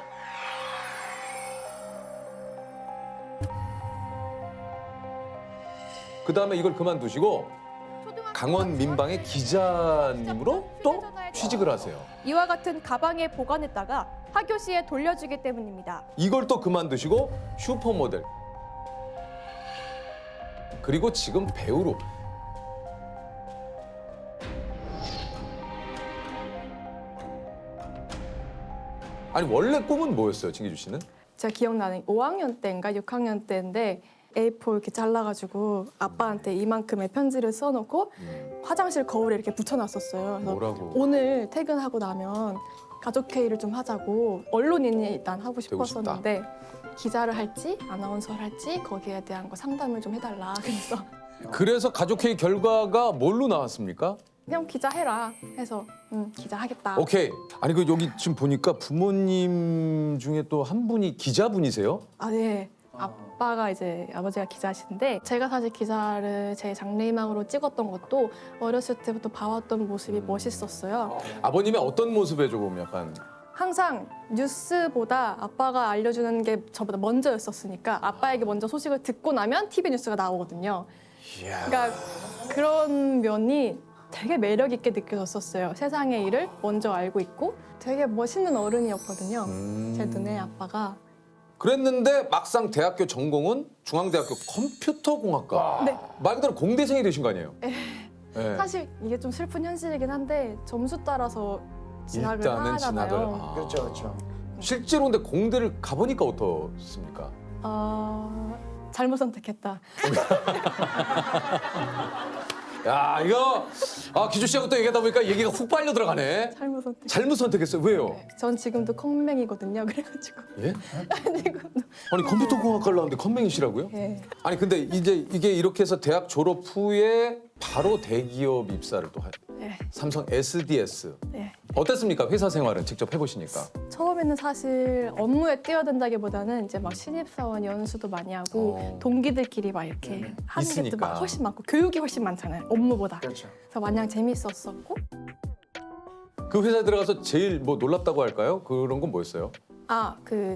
그 다음에 이걸 그만두시고 강원 민방의 기자님으로 또 취직을 하세요. 이와 같은 가방에 보관했다가 하교 시에 돌려주기 때문입니다. 이걸 또 그만두시고 슈퍼모델 그리고 지금 배우로. 아니 원래 꿈은 뭐였어요, 진기주 씨는? 제가 기억나는 5학년 때인가 6학년 때인데 A4 이렇게 잘라가지고 아빠한테 이만큼의 편지를 써놓고 화장실 거울에 이렇게 붙여놨었어요. 그래서 뭐라고? 오늘 퇴근하고 나면 가족 회의를 좀 하자고 언론인이 일단 하고 되고 싶었었는데 기자를 할지 아나운서를 할지 거기에 대한 거 상담을 좀 해달라. 그래서 가족회의 결과가 뭘로 나왔습니까? 그냥 기자 해라 해서 기자 하겠다. 오케이. 아니 그 여기 지금 보니까 부모님 중에 또 한 분이 기자분이세요? 아, 네. 아빠가 이제 아버지가 기자신데 제가 사실 기자를 제 장래희망으로 찍었던 것도 어렸을 때부터 봐왔던 모습이 멋있었어요. 아버님의 어떤 모습에 조금 약간 항상 뉴스보다 아빠가 알려주는 게 저보다 먼저였었으니까 아빠에게 먼저 소식을 듣고 나면 TV 뉴스가 나오거든요. 그러니까 그런 면이 되게 매력 있게 느껴졌었어요. 세상의 일을 먼저 알고 있고 되게 멋있는 어른이었거든요. 제 눈에 아빠가. 그랬는데 막상 대학교 전공은 중앙대학교 컴퓨터공학과. 네. 말 그대로 공대생이 되신 거 아니에요? 네. 사실 이게 좀 슬픈 현실이긴 한데 점수 따라서 진학을 일단은 하잖아요. 진학을. 아. 그렇죠, 그렇죠. 실제로 근데 공대를 가보니까 어떻습니까? 잘못 선택했다. 야 이거 기주 씨하고 또 얘기하다 보니까 얘기가 훅 빨려 들어가네. 잘못 선택. 잘못 선택했어요. 왜요? 전 지금도 컴맹이거든요. 그래가지고 예? 지금도 아니 컴퓨터공학과를 나왔는데 컴맹이시라고요? 예. 아니 근데 이제 이게 이렇게 해서 대학 졸업 후에 바로 대기업 입사를 또 예. 삼성 SDS. 예. 어땠습니까? 회사 생활은 직접 해보시니까. 처음에는 사실 업무에 뛰어든다기보다는 이제 막 신입사원 연수도 많이 하고 동기들끼리 막 이렇게 하는 게 또 있으니까. 막 훨씬 많고 교육이 훨씬 많잖아요. 업무보다. 그렇죠. 그래서 마냥 재밌었었고 그 회사에 들어가서 제일 뭐 놀랍다고 할까요? 그런 건 뭐였어요?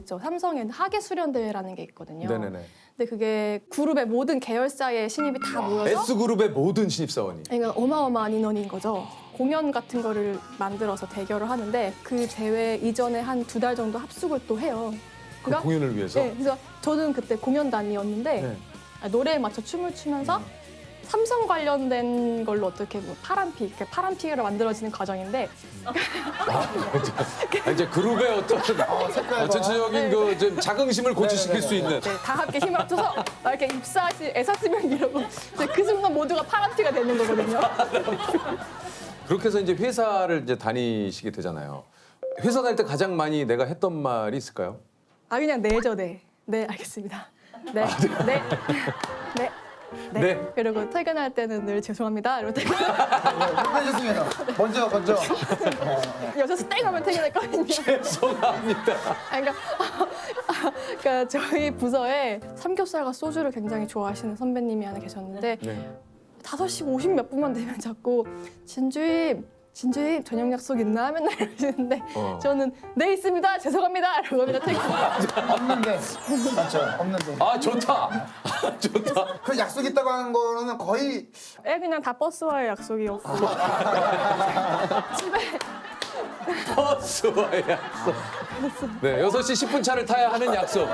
저 삼성에는 하계 수련 대회라는 게 있거든요. 네네네. 근데 그게 그룹의 모든 계열사의 신입이 다 모여서 S그룹의 모든 신입사원이. 그러니까 어마어마한 인원인 거죠. 공연 같은 거를 만들어서 대결을 하는데 그 대회 이전에 한 2달 정도 합숙을 또 해요. 그 공연을 위해서? 네, 그래서 저는 그때 공연단이었는데 네. 노래에 맞춰 춤을 추면서 삼성 관련된 걸로 어떻게 뭐 파란피, 파란피가 만들어지는 과정인데 이제 그룹의 어떤 색깔과. 전체적인 그 좀 자긍심을 고취시킬 수 있는. 네, 다 함께 힘을 합쳐서 막 이렇게 입사하시 애사스명 이러고 이제 그 순간 모두가 파란피가 되는 거거든요. 그렇게 해서 이제 회사를 이제 다니시게 되잖아요. 회사 다닐 때 가장 많이 내가 했던 말이 있을까요? 그냥 네죠, 네. 네, 알겠습니다. 네, 네, 네. 네. 네. 그리고 퇴근할 때는 늘 죄송합니다. 이러고 퇴근. 끝내셨으면 먼저. 6시 땡 하면 퇴근했거든요. 죄송합니다. 그러니까 저희 부서에 삼겹살과 소주를 굉장히 좋아하시는 선배님이 하나 계셨는데 네. 5시 50 몇 분만 되면 자꾸 진주임 저녁 약속 있나? 맨날 이러시는데 저는 네 있습니다. 죄송합니다. 이러고 그냥 퇴근. 없는데. 맞죠, 없는데. 아 좋다. 좋다. 그 약속 있다고 하는 거는 거의 그냥 다 버스와의 약속이었고 집에 버스와 약속. 네, 6시 10분 차를 타야 하는 약속.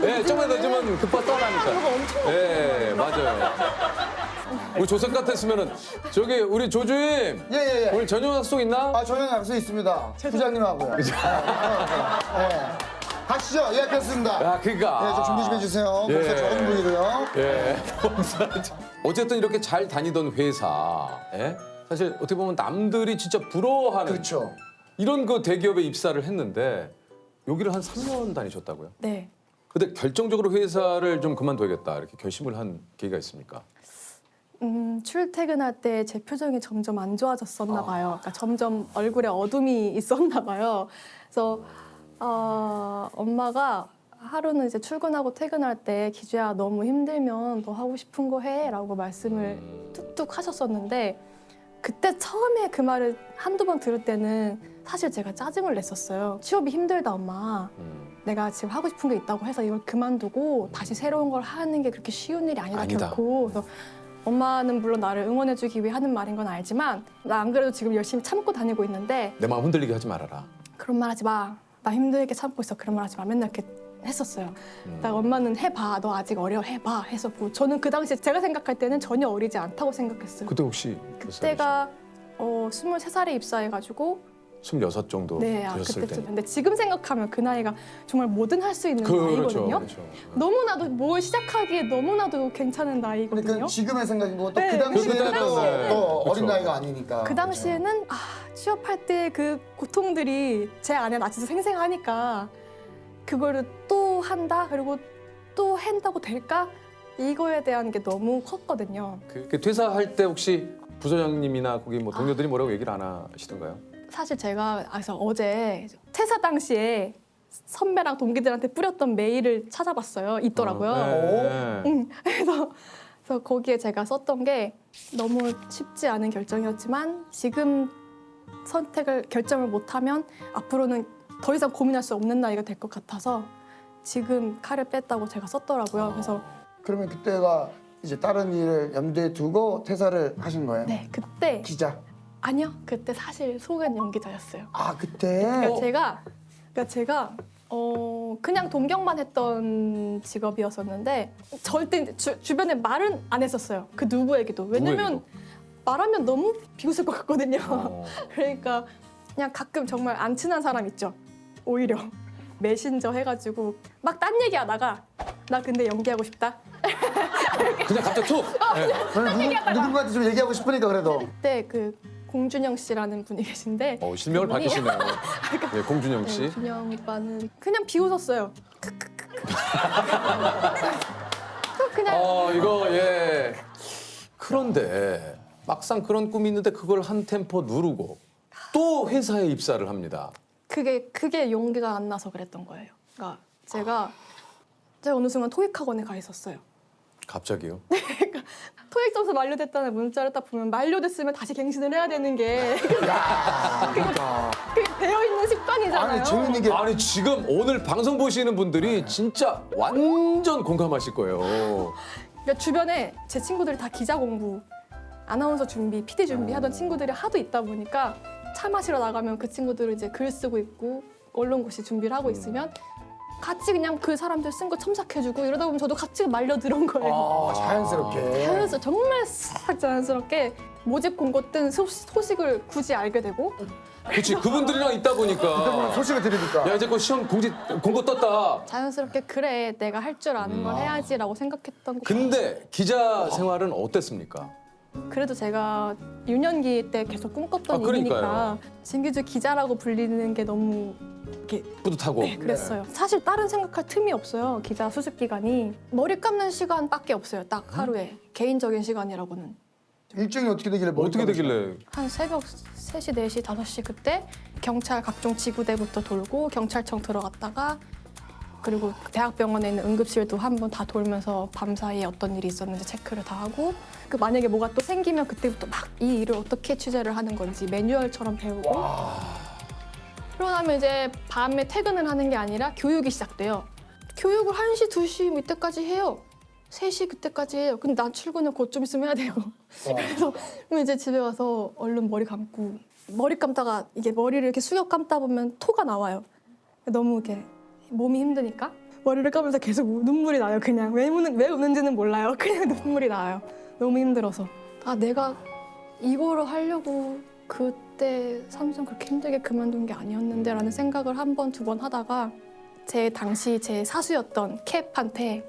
네, 조금만 늦으면 급하 떠나니까. 네, 맞아요. 우리 조선 같았으면은 저기 우리 조주임 예. 오늘 저녁 약속 있나? 저녁 약속 있습니다. 부장님하고요. 네. 가시죠. 예약했습니다. 야, 그러니까. 네, 좀 준비 좀 해주세요. 예. 목사 적은 분이고요. 예. 어쨌든 이렇게 잘 다니던 회사, 예? 사실 어떻게 보면 남들이 진짜 부러워하는 그렇죠. 이런 그 대기업에 입사를 했는데 여기를 한 3년 다니셨다고요? 네. 근데 결정적으로 회사를 좀 그만둬야겠다 이렇게 결심을 한 계기가 있습니까? 출퇴근할 때 제 표정이 점점 안 좋아졌었나 봐요. 그러니까 점점 얼굴에 어둠이 있었나 봐요. 그래서 엄마가 하루는 이제 출근하고 퇴근할 때 기주야 너무 힘들면 너 하고 싶은 거 해라고 말씀을 뚝뚝 하셨었는데 그때 처음에 그 말을 한두 번 들을 때는 사실 제가 짜증을 냈었어요. 취업이 힘들다 엄마. 내가 지금 하고 싶은 게 있다고 해서 이걸 그만두고 다시 새로운 걸 하는 게 그렇게 쉬운 일이 아니다. 결코. 그래서 엄마는 물론 나를 응원해주기 위해 하는 말인 건 알지만 나 안 그래도 지금 열심히 참고 다니고 있는데 내 마음 흔들리게 하지 말아라. 그런 말 하지 마. 나 힘들게 참고 있어. 그런 말 하지 마. 맨날 이렇게 했었어요. 나 엄마는 해봐. 너 아직 어려. 해봐. 했었고 저는 그 당시에 제가 생각할 때는 전혀 어리지 않다고 생각했어요. 그때 혹시 몇 살이시죠? 그때가 23살에 입사해가지고 26 정도 네, 되셨을 때. 그때쯤. 근데 지금 생각하면 그 나이가 정말 뭐든 할 수 있는 그렇죠. 나이거든요. 그렇죠. 너무나도 뭘 시작하기에 너무나도 괜찮은 나이거든요. 그러니까 지금의 생각인 거고 또 네, 그 당시에는 그 당시에는 또 그렇죠. 어린 나이가 아니니까. 그 당시에는 취업할 때 그 고통들이 제 안에 아직도 생생하니까 그거를 또 한다 그리고 또 한다고 될까 이거에 대한 게 너무 컸거든요. 그 퇴사할 때 혹시 부서장님이나 거기 뭐 동료들이 뭐라고 얘기를 안 하시던가요? 사실 제가 그래서 어제 퇴사 당시에 선배랑 동기들한테 뿌렸던 메일을 찾아봤어요. 있더라고요. 네. 그래서 거기에 제가 썼던 게 너무 쉽지 않은 결정이었지만 지금 결정을 못하면 앞으로는 더 이상 고민할 수 없는 나이가 될 것 같아서 지금 칼을 뺐다고 제가 썼더라고요. 그래서 그러면 그때가 이제 다른 일을 염두에 두고 퇴사를 하신 거예요? 네 그때 기자. 아니요 그때 사실 소극 연기자였어요. 아 그때. 그러니까 제가 그냥 동경만 했던 직업이었었는데 절대 주변에 말은 안 했었어요. 그 누구에게도. 왜냐면 말하면 너무 비웃을 것 같거든요. 그러니까 그냥 가끔 정말 안 친한 사람 있죠. 오히려 메신저 해가지고 막 딴 얘기하다가 나 근데 연기하고 싶다. 그냥 갑자기 툭. 네. 누군가한테 좀 얘기하고 싶으니까 그래도. 그때 그 공준영 씨라는 분이 계신데 실명을 그분이- 밝히시네요. 네, 공준영 씨. 네, 준영 오빠는 그냥 비웃었어요. 또 그냥 이거 예. 그런데 막상 그런 꿈이 있는데 그걸 한 템포 누르고 또 회사에 입사를 합니다. 그게 용기가 안 나서 그랬던 거예요. 그러니까 제가 어느 순간 토익 학원에 가 있었어요. 갑자기요? 토익 점수 만료됐다는 문자를 딱 보면 만료됐으면 다시 갱신을 해야 되는 게 그게 배어 있는 습관이잖아요. 아니 재밌는 게 아니 지금 오늘 방송 보시는 분들이 진짜 완전 공감하실 거예요. 그러니까 주변에 제 친구들이 다 기자 공부, 아나운서 준비, PD 준비 하던 친구들이 하도 있다 보니까 차 마시러 나가면 그 친구들은 이제 글 쓰고 있고 언론고시 준비를 하고 있으면 같이 그냥 그 사람들 쓴 거 첨삭해주고 이러다 보면 저도 같이 말려 들어온 거예요. 자연스럽게. 자연스럽게 정말 싹 자연스럽게 모집 공고 뜬 소식을 굳이 알게 되고 그렇지 그분들이랑 있다 보니까 소식을 들으니까. 야 이제 그 시험 공고 떴다. 자연스럽게 그래 내가 할 줄 아는 걸 해야지라고 생각했던 거. 근데 기자 생활은 어땠습니까? 그래도 제가 유년기 때 계속 꿈꿨던 그러니까요. 일이니까 진기주 기자라고 불리는 게 너무 이렇게 뿌듯하고. 그랬어요. 사실 다른 생각할 틈이 없어요. 기자 수습 기간이 머리 감는 시간밖에 없어요. 딱 하루에 개인적인 시간이라고는. 일정이 어떻게 되길래 어떻게 되길래? 한 새벽 3시, 4시, 5시 그때 경찰 각종 지구대부터 돌고 경찰청 들어갔다가 그리고 대학병원에 있는 응급실도 한번 다 돌면서 밤사이에 어떤 일이 있었는지 체크를 다 하고 그 만약에 뭐가 또 생기면 그때부터 막 이 일을 어떻게 취재를 하는 건지 매뉴얼처럼 배우고 그러고 나면 이제 밤에 퇴근을 하는 게 아니라 교육이 시작돼요. 교육을 1시, 2시 이때까지 해요. 3시 그때까지 해요. 근데 난 출근을 곧 좀 있으면 해야 돼요. 그래서 그럼 이제 집에 와서 얼른 머리 감고 머리 감다가 이게 머리를 이렇게 숙여 감다 보면 토가 나와요. 너무 이렇게 몸이 힘드니까 머리를 감으면서 계속 눈물이 나요. 그냥 왜 우는지는 몰라요. 그냥 눈물이 나요. 너무 힘들어서. 내가 이거를 하려고 그때 삼성 그렇게 힘들게 그만둔 게 아니었는데 라는 생각을 한 번, 두 번 하다가 당시 제 사수였던 캡한테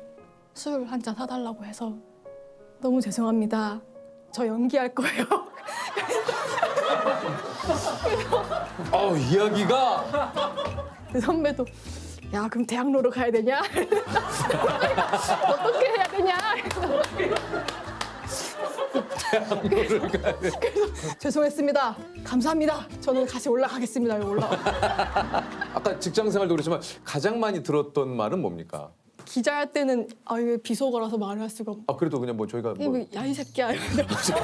술 한 잔 사달라고 해서 너무 죄송합니다. 저 연기할 거예요. 이야기가 그 선배도 야 그럼 대학로로 가야 되냐? 어떻게 해야 되냐? 대학로를 가야 돼. 죄송했습니다. 감사합니다. 저는 다시 올라가겠습니다. 올라가. 아까 직장 생활도 그렇지만 가장 많이 들었던 말은 뭡니까? 기자할 때는 왜 비속어라서 말을 할 수가 없. 아 그래도 그냥 뭐 저희가 뭐 야이 새끼야. 이러면서.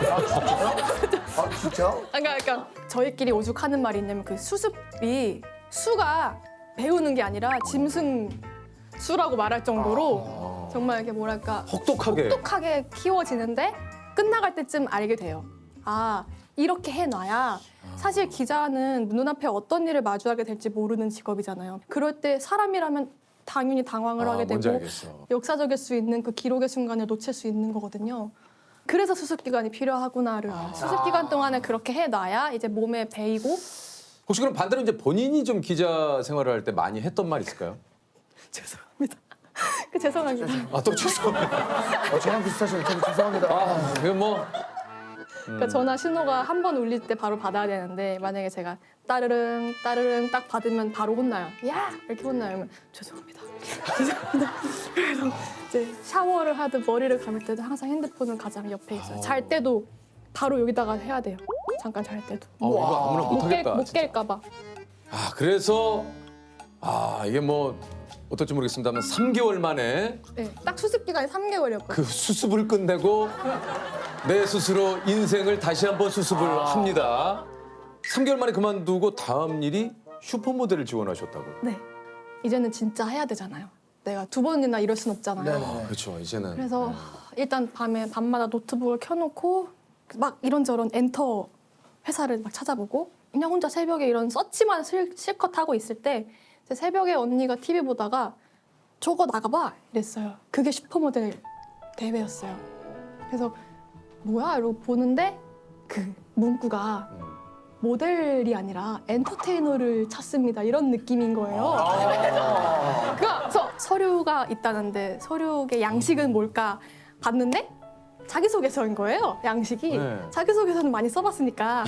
아 진짜? 그러니까 저희끼리 오죽하는 말이 있냐면 그 수습이 수가 배우는 게 아니라 짐승수라고 말할 정도로 정말 이게 뭐랄까 혹독하게 키워지는데 끝나갈 때쯤 알게 돼요. 아 이렇게 해놔야 사실 기자는 눈앞에 어떤 일을 마주하게 될지 모르는 직업이잖아요. 그럴 때 사람이라면 당연히 당황을 하게 뭔지 되고 알겠어. 역사적일 수 있는 그 기록의 순간을 놓칠 수 있는 거거든요. 그래서 수습 기간이 필요하구나를 알아요. 수습 기간 동안에 그렇게 해놔야 이제 몸에 배이고. 혹시 그럼 반대로 이제 본인이 좀 기자 생활을 할 때 많이 했던 말 있을까요? 죄송합니다. 죄송합니다. 아 또 죄송합니다. 저랑 비슷하시네. 저도 죄송합니다. 아 그게 뭐 그러니까 전화 신호가 한 번 울릴 때 바로 받아야 되는데 만약에 제가 따르릉 따르릉 딱 받으면 바로 혼나요. 야 이렇게 혼나요. 그러면 죄송합니다. 죄송합니다. 그래서 이제 샤워를 하든 머리를 감을 때도 항상 핸드폰은 가장 옆에 있어요. 잘 때도 바로 여기다가 해야 돼요. 잠깐 잘 때도. 이거 아무나 못하겠다. 못 깰까 봐. 아 그래서 이게 뭐 어떨지 모르겠습니다만 3개월 만에 네, 딱 수습 기간이 3개월이었거든요. 그 수습을 끝내고 내 스스로 인생을 다시 한번 수습을 합니다. 3개월 만에 그만두고 다음 일이 슈퍼모델을 지원하셨다고. 네. 이제는 진짜 해야 되잖아요. 내가 두 번이나 이럴 순 없잖아요. 네. 그렇죠. 이제는. 그래서 일단 밤마다 노트북을 켜놓고 막 이런저런 엔터 회사를 막 찾아보고 그냥 혼자 새벽에 이런 서치만 실컷 하고 있을 때 이제 새벽에 언니가 TV 보다가 저거 나가봐 이랬어요. 그게 슈퍼모델 대회였어요. 그래서 뭐야 이러고 보는데 그 문구가 모델이 아니라 엔터테이너를 찾습니다 이런 느낌인 거예요. 그래서 서류가 있다는데 서류의 양식은 뭘까 봤는데 자기소개서인 거예요. 양식이. 네. 자기소개서는 많이 써봤으니까.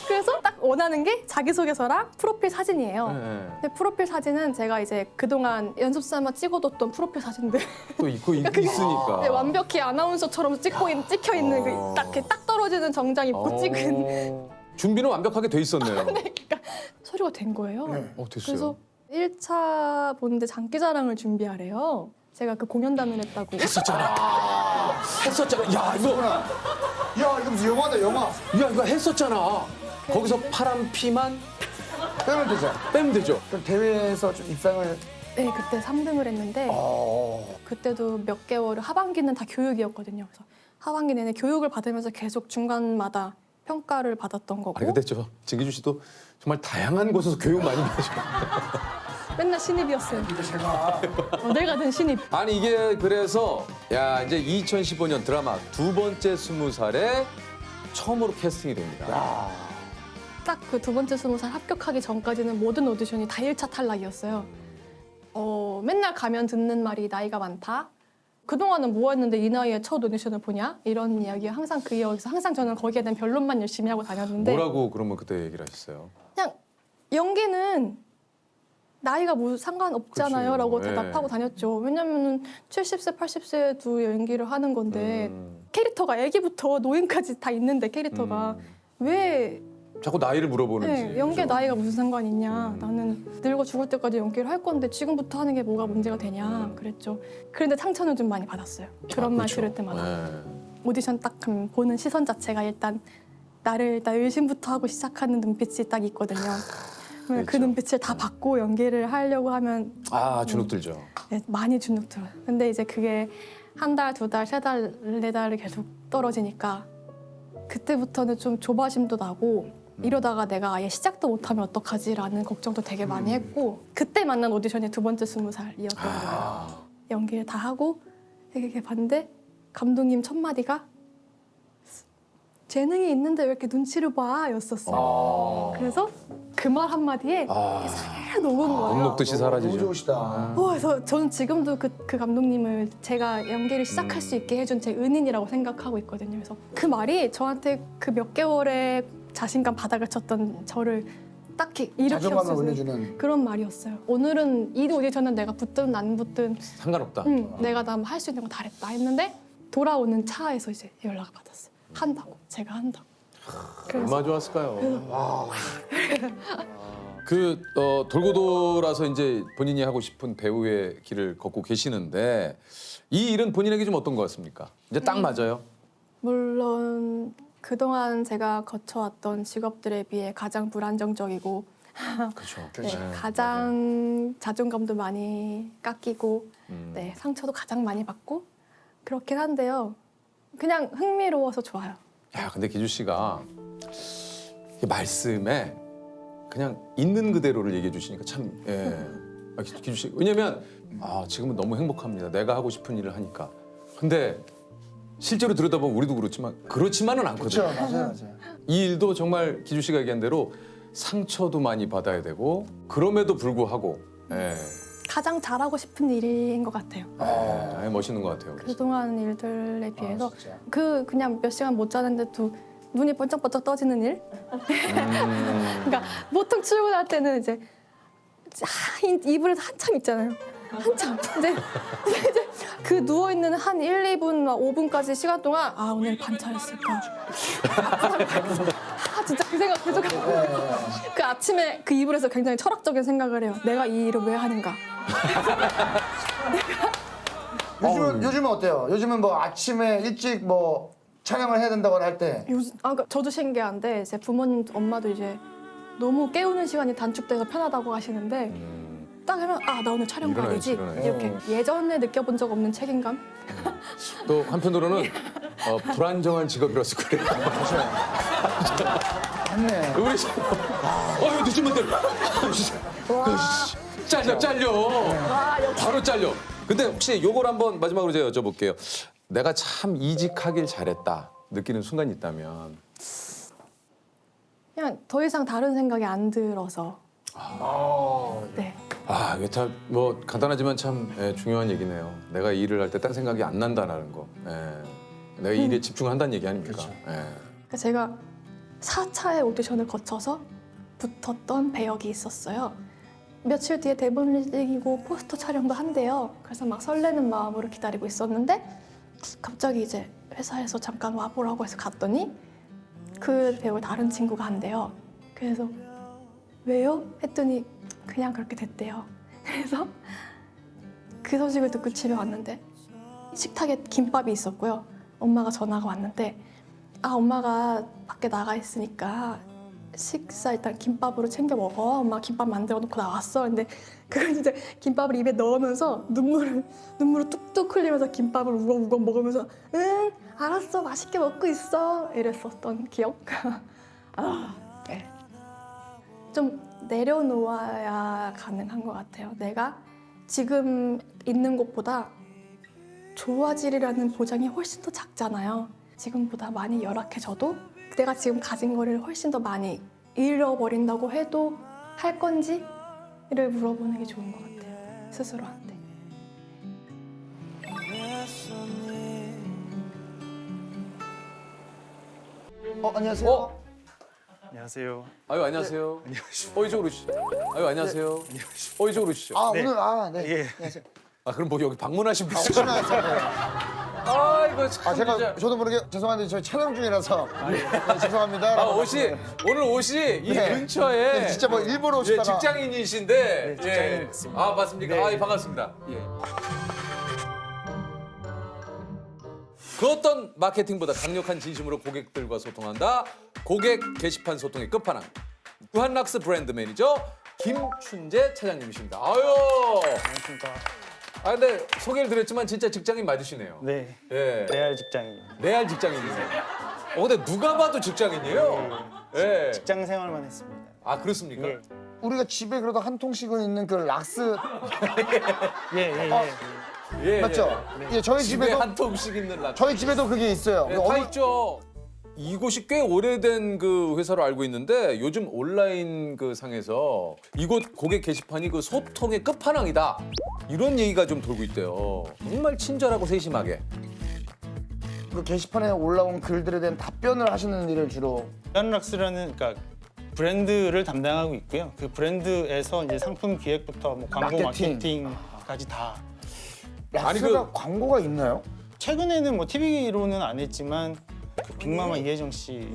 그래서 딱 원하는 게 자기소개서랑 프로필 사진이에요. 네. 근데 프로필 사진은 제가 이제 그동안 연습 삼아 찍어뒀던 프로필 사진들. 또 있고 있으니까. 네, 완벽히 아나운서처럼 찍혀 있는 그 딱 떨어지는 정장 입고 찍은. 준비는 완벽하게 돼 있었네요. 그러니까 서류가 된 거예요. 됐어요. 그래서 1차 보는데 장기자랑을 준비하래요. 제가 그 공연단을 했다고. 했었잖아. 야 이거 무슨 영화다 영화. 이거 했었잖아. 거기서 파란 피만 빼면 되죠. 빼면 되죠. 그럼 대회에서 좀 입상을. 네, 그때 3등을 했는데 그때도 몇 개월을 하반기는 다 교육이었거든요. 그래서 하반기 내내 교육을 받으면서 계속 중간마다 평가를 받았던 거고. 근데 진기주 씨도 정말 다양한 곳에서 교육 많이 받으셨어요. 맨날 신입이었어요. 어딜 가든 신입. 아니 이게 그래서 이제 2015년 드라마 두 번째 20살에 처음으로 캐스팅이 됩니다. 딱 그 두 번째 20살 합격하기 전까지는 모든 오디션이 다 1차 탈락이었어요. 맨날 가면 듣는 말이 나이가 많다. 그동안은 뭐 했는데 이 나이에 첫 오디션을 보냐? 이런 이야기 항상 그 이야기에서 항상 저는 거기에 대한 변론만 열심히 하고 다녔는데 뭐라고 그러면 그때 얘기를 하셨어요? 그냥 연기는 나이가 뭐 상관없잖아요 그치, 라고 네. 대답하고 다녔죠. 왜냐면은 70세, 80세도 연기를 하는 건데 캐릭터가 애기부터 노인까지 다 있는데 캐릭터가 왜 자꾸 나이를 물어보는지. 네, 연기에 그죠? 나이가 무슨 상관이 있냐. 나는 늙어 죽을 때까지 연기를 할 건데 지금부터 하는 게 뭐가 문제가 되냐 그랬죠. 그런데 상처는 좀 많이 받았어요. 그런 말 그렇죠. 들을 때마다. 네. 오디션 딱 하면 보는 시선 자체가 일단 나를 의심부터 하고 시작하는 눈빛이 딱 있거든요. 그 그렇죠. 눈빛을 다 받고 연기를 하려고 하면 주눅 들죠. 네, 많이 주눅 들어요. 근데 이제 그게 한 달, 두 달, 세 달, 네 달을 계속 떨어지니까 그때부터는 좀 조바심도 나고 이러다가 내가 아예 시작도 못하면 어떡하지라는 걱정도 되게 많이 했고 그때 만난 오디션이 두 번째 20살이었던 거예요. 연기를 다 하고 이렇게 봤는데 감독님 첫 마디가 재능이 있는데 왜 이렇게 눈치를 봐? 였었어요. 그래서 그 말 한마디에 이렇게 살 녹은 거예요. 목 녹듯이 사라지죠. 너무 좋으시다. 그래서 저는 지금도 그 감독님을 제가 연기를 시작할 수 있게 해준 제 은인이라고 생각하고 있거든요. 그래서 그 말이 저한테 그 몇 개월의 자신감 바닥을 쳤던 저를 딱히 자존감을 일으켰어요. 올려주는. 그런 말이었어요. 오늘은 이 오디션은 내가 붙든 안 붙든 상관없다. 내가 다 할 수 있는 거 다 했다 했는데 돌아오는 차에서 이제 연락을 받았어요. 한다고. 제가 한다고. 그래서 얼마나 좋았을까요? 돌고 돌아서 이제 본인이 하고 싶은 배우의 길을 걷고 계시는데 이 일은 본인에게 좀 어떤 것 같습니까? 이제 딱 맞아요? 물론 그동안 제가 거쳐왔던 직업들에 비해 가장 불안정적이고 그렇죠. 네, 가장 자존감도 많이 깎이고 음. 네, 상처도 가장 많이 받고 그렇긴 한데요. 그냥 흥미로워서 좋아요. 야, 근데 기주 씨가 이 말씀에 그냥 있는 그대로를 얘기해 주시니까 참, 예. 기주 씨, 왜냐면 지금은 너무 행복합니다. 내가 하고 싶은 일을 하니까. 근데 실제로 들여다보면 우리도 그렇지만은 않거든요. 그렇죠, 맞아요, 맞아요. 이 일도 정말 기주 씨가 얘기한 대로 상처도 많이 받아야 되고 그럼에도 불구하고 예, 가장 잘하고 싶은 일인 것 같아요. 멋있는 것 같아요. 그동안 일들에 비해서 진짜. 그냥 몇 시간 못 자는데도 눈이 번쩍번쩍 떠지는 일? 그러니까 보통 출근할 때는 이제 이불에서 한참 있잖아요. 한참. 이제 그 누워 있는 한 1, 2분, 5분까지 시간 동안 오늘 반차였을까? 진짜 그 생각 계속 하고 그 아침에 그 이불에서 굉장히 철학적인 생각을 해요. 내가 이 일을 왜 하는가? 요즘은 어때요? 요즘은 뭐 아침에 일찍 뭐 촬영을 해야 된다거나 할 때 그러니까 저도 신기한데 제 부모님, 엄마도 이제 너무 깨우는 시간이 단축돼서 편하다고 하시는데 딱 하면 나 오늘 촬영 가야 되지 일어나야지. 이렇게 예전에 느껴본 적 없는 책임감. 또 한편으로는 불안정한 직업이라서 그래요. 맞네. 우리 씨, 이거 늦으면 돼. 잘려. 바로 잘려. 근데 혹시 요걸 한번 마지막으로 제가 여쭤볼게요. 내가 참 이직하길 잘했다 느끼는 순간이 있다면 그냥 더 이상 다른 생각이 안 들어서. 네. 이게 참 뭐 간단하지만 참 중요한 얘기네요. 내가 이 일을 할 때 딴 생각이 안 난다는 거. 내가 이 일에 집중한다는 얘기 아닙니까? 그러니까 제가 4차의 오디션을 거쳐서 붙었던 배역이 있었어요. 며칠 뒤에 대본 리딩이고 포스터 촬영도 한대요. 그래서 막 설레는 마음으로 기다리고 있었는데 갑자기 이제 회사에서 잠깐 와보라고 해서 갔더니 그 배우를 다른 친구가 한대요. 그래서 왜요? 했더니 그냥 그렇게 됐대요. 그래서 그 소식을 듣고 집에 왔는데 식탁에 김밥이 있었고요. 엄마가 전화가 왔는데 엄마가 밖에 나가 있으니까 식사 일단 김밥으로 챙겨 먹어. 엄마 김밥 만들어 놓고 나왔어. 근데 그걸 이제 김밥을 입에 넣으면서 눈물을 뚝뚝 흘리면서 김밥을 우거우거 먹으면서 응 알았어 맛있게 먹고 있어 이랬었던 기억. 네. 좀 내려놓아야 가능한 것 같아요. 내가 지금 있는 곳보다 좋아지리라는 보장이 훨씬 더 작잖아요. 지금보다 많이 열악해져도 내가 지금 가진 거를 훨씬 더 많이 잃어버린다고 해도 할 건지를 물어보는 게 좋은 것 같아요. 스스로한테. 안녕하세요. 안녕하세요. 안녕하세요. 이쪽으로 오시죠. 안녕하세요. 이쪽으로 오시죠. 오늘 네. 예. 안녕하세요. 그럼 뭐 여기 방문하신 분 혹시나 해서 이거 참 제가 진짜. 저도 모르게 죄송한데 저희 촬영 중이라서 네, 죄송합니다. 오늘 옷이 이 네. 근처에 네, 진짜 뭐 일부러 예, 오시다가 직장인이신데 직장인 맞습니다. 맞습니까? 네. 반갑습니다. 그 어떤 마케팅보다 강력한 진심으로 고객들과 소통한다. 고객 게시판 소통의 끝판왕. 무한락스 브랜드 매니저 김춘재 차장님이십니다. 안녕하십니까. 근데 소개를 드렸지만 진짜 직장인 맞으시네요. 네. 예. 레알 직장입니다. 레알 직장인이세요. 근데 누가 봐도 직장인이에요. 예. 직장 생활만 했습니다. 그렇습니까? 예. 우리가 집에 그래도 한 통씩은 있는 그 락스 예. 예. 맞죠? 예, 저희 집에 집에도 한 통씩 있는 락. 저희 집에도 그게 있어요. 네, 다 있죠. 이곳이 꽤 오래된 그 회사로 알고 있는데 요즘 온라인 그 상에서 이곳 고객 게시판이 그 소통의 끝판왕이다. 이런 얘기가 좀 돌고 있대요. 정말 친절하고 세심하게. 그 게시판에 올라온 글들에 대한 답변을 하시는 일을 주로 란락스라는 그러니까 브랜드를 담당하고 있고요. 그 브랜드에서 이제 상품 기획부터 뭐 광고 마케팅까지 다. 락스가 광고가 있나요? 최근에는 뭐 TV로는 안 했지만 그 빅마마 이혜정 씨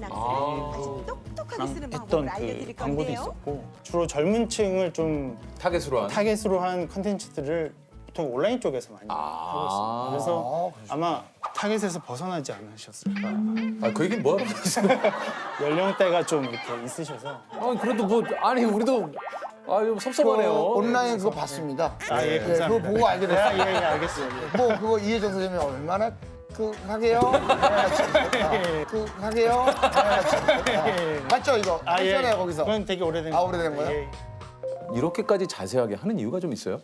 했던 그 광고도 있었고 주로 젊은 층을 좀 타겟으로 한 컨텐츠들을 보통 온라인 쪽에서 많이 하고 있습니다. 그래서 아마 타겟에서 벗어나지 않으셨을까. 그 얘기는 뭐야? 연령대가 좀 이렇게 있으셔서. 그래도 뭐 아니 우리도 좀 섭섭하네요. 온라인 그거 봤습니다. 예, 감사합니다. 그거 보고 알게 됐어요. 예, 알겠습니다. 뭐 그거 이혜정 선생님이 얼마나 그 하게요? 그 하게요? 맞죠 이거? 하잖아요 거기서. 그건 되게 오래된 오래된 거예요? 예. 이렇게까지 자세하게 하는 이유가 좀 있어요?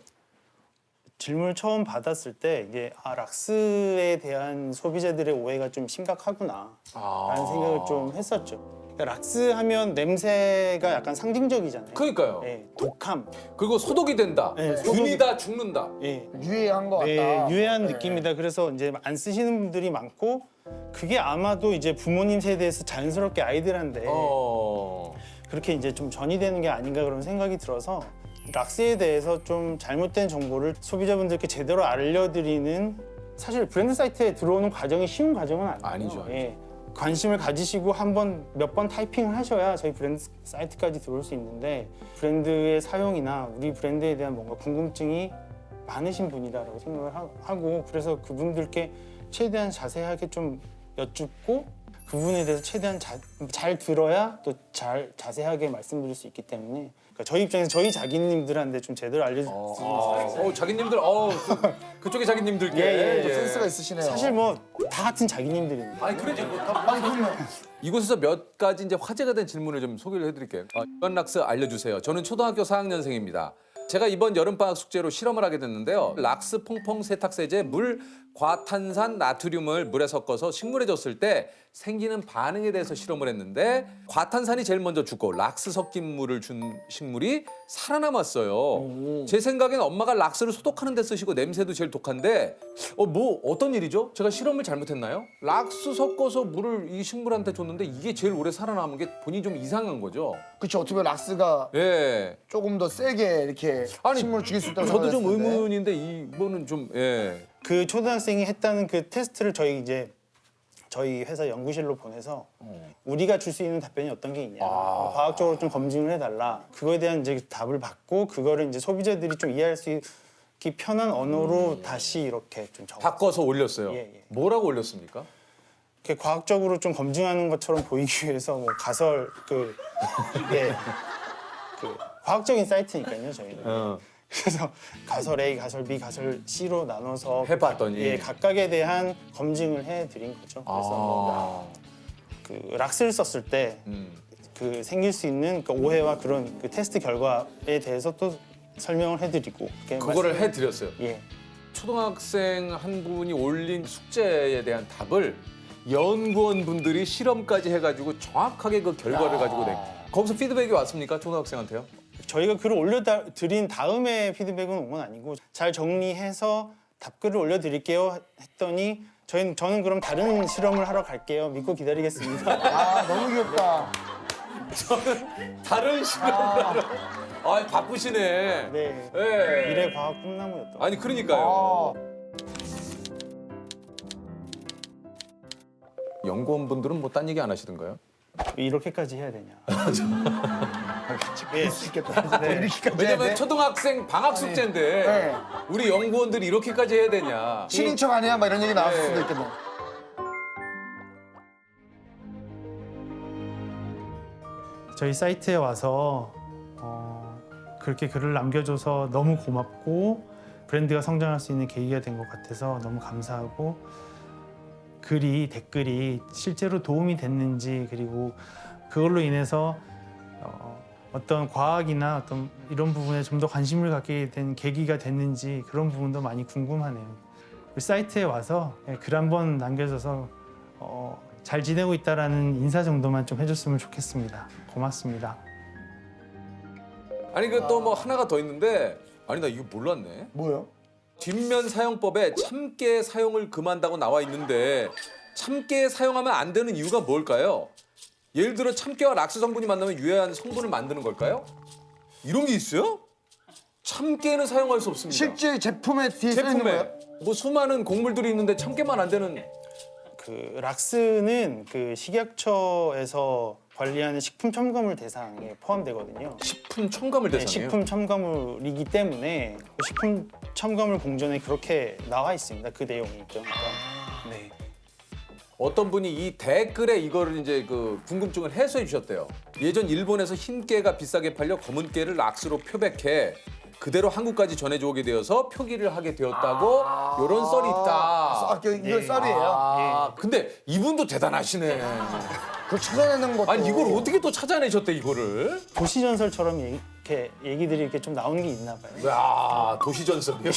질문을 처음 받았을 때 이게 락스에 대한 소비자들의 오해가 좀 심각하구나 라는 생각을 좀 했었죠. 그러니까 락스 하면 냄새가 약간 상징적이잖아요. 그러니까요. 예, 독함, 그리고 소독이 된다. 균이다 죽는다. 예, 유해한 거 같다. 예, 유해한 느낌이다. 그래서 이제 안 쓰시는 분들이 많고 그게 아마도 이제 부모님 세대에서 자연스럽게 아이들한테 그렇게 이제 좀 전이되는 게 아닌가 그런 생각이 들어서 락스에 대해서 좀 잘못된 정보를 소비자분들께 제대로 알려드리는 사실 브랜드 사이트에 들어오는 과정이 쉬운 과정은 아니에요. 아니죠. 예. 관심을 가지시고 몇 번 타이핑을 하셔야 저희 브랜드 사이트까지 들어올 수 있는데 브랜드의 사용이나 우리 브랜드에 대한 뭔가 궁금증이 많으신 분이다라고 생각을 하고 그래서 그분들께 최대한 자세하게 좀 여쭙고 그 부분에 대해서 최대한 잘 들어야 또 자세하게 말씀드릴 수 있기 때문에 그러니까 저희 입장에서 저희 자기님들한테 좀 제대로 알려줄 수 있어요. 자기님들 그쪽에 자기님들께 예. 센스가 있으시네요. 사실 뭐 다 같은 자기님들입니다. 아니 그러지 이곳에서 몇 가지 이제 화제가 된 질문을 좀 소개를 해드릴게요. 이번 락스 알려주세요. 저는 초등학교 4학년생입니다. 제가 이번 여름방학 숙제로 실험을 하게 됐는데요. 락스 퐁퐁 세탁세제 물 과탄산 나트륨을 물에 섞어서 식물에 줬을 때 생기는 반응에 대해서 실험을 했는데 과탄산이 제일 먼저 죽고 락스 섞인 물을 준 식물이 살아남았어요. 제 생각엔 엄마가 락스를 소독하는 데 쓰시고 냄새도 제일 독한데 어떤 일이죠? 제가 실험을 잘못했나요? 락스 섞어서 물을 이 식물한테 줬는데 이게 제일 오래 살아남은 게 본인이 좀 이상한 거죠. 그렇죠. 어떻게 보면 락스가 예. 조금 더 세게 이렇게 식물을 죽일 수 있다고 저도 좀 생각했는데. 의문인데 이거는 좀 그 초등학생이 했다는 그 테스트를 저희 회사 연구실로 보내서 우리가 줄 수 있는 답변이 어떤 게 있냐 과학적으로 좀 검증을 해달라 그거에 대한 이제 답을 받고 그거를 이제 소비자들이 좀 이해할 수 있기 편한 언어로 다시 이렇게 좀 바꿔서 올렸어요. 예. 뭐라고 올렸습니까? 이렇게 과학적으로 좀 검증하는 것처럼 보이기 위해서 뭐 가설 그 과학적인 사이트니까요 저희는. 그래서 가설 A, 가설 B, 가설 C로 나눠서 해봤더니 각각에 대한 검증을 해드린 거죠. 그래서 그 락스를 썼을 때 그 생길 수 있는 그 오해와 그런 그 테스트 결과에 대해서 또 설명을 해드리고 그거를 해드렸어요. 예. 초등학생 한 분이 올린 숙제에 대한 답을 연구원 분들이 실험까지 해가지고 정확하게 그 결과를 가지고 거기서 피드백이 왔습니까? 초등학생한테요? 저희가 글을 올려드린 다음에 피드백은 온 건 아니고 잘 정리해서 답글을 올려드릴게요 했더니 저는 그럼 다른 실험을 하러 갈게요. 믿고 기다리겠습니다. 너무 귀엽다. 저는 다른 실험을 하러 바쁘시네. 네. 예. 미래 과학 꿈나무였던. 아니 그러니까요. 연구원 분들은 뭐 딴 얘기 안 하시던가요? 이렇게까지 해야 되냐. 그럴 수 있겠다. 이렇게까지 해야 왜냐면 돼? 초등학생 방학 숙제인데 우리 연구원들이 이렇게까지 해야 되냐. 신인척 아니야? 막 이런 얘기 나왔을 수도 있겠네. 저희 사이트에 와서 그렇게 글을 남겨줘서 너무 고맙고 브랜드가 성장할 수 있는 계기가 된 것 같아서 너무 감사하고 댓글이 실제로 도움이 됐는지 그리고 그걸로 인해서 어떤 과학이나 어떤 이런 부분에 좀 더 관심을 갖게 된 계기가 됐는지 그런 부분도 많이 궁금하네요. 우리 사이트에 와서 글 한번 남겨줘서 잘 지내고 있다라는 인사 정도만 좀 해줬으면 좋겠습니다. 고맙습니다. 아니 그 또 뭐 하나가 더 있는데 아니 나 이거 몰랐네. 뭐요? 뒷면 사용법에 참깨 사용을 금한다고 나와 있는데 참깨 사용하면 안 되는 이유가 뭘까요? 예를 들어 참깨와 락스 성분이 만나면 유해한 성분을 만드는 걸까요? 이런 게 있어요? 참깨는 사용할 수 없습니다. 실제 제품에 뒤에 써 있는 거예요? 뭐 수많은 곡물들이 있는데 참깨만 안 되는 그 락스는 그 식약처에서 관리하는 식품 첨가물 대상에 포함되거든요. 식품 첨가물 네, 대상이에요. 식품 첨가물이기 때문에 그 식품 첨가물 공전에 그렇게 나와 있습니다. 그 내용이 있죠. 그러니까, 네. 어떤 분이 이 댓글에 이거를 이제 그 궁금증을 해소해 주셨대요. 예전 일본에서 흰 깨가 비싸게 팔려 검은 깨를 락스로 표백해 그대로 한국까지 전해져 오게 되어서 표기를 하게 되었다고 이런 썰이 있다. 이거 썰이에요. 아, 근데 이분도 대단하시네. 그 찾아내는 것도. 아니 이걸 어떻게 또 찾아내셨대 이거를? 도시 전설처럼 이렇게 얘기들이 이렇게 좀 나오는 게 있나 봐요. 야 도시전설이요.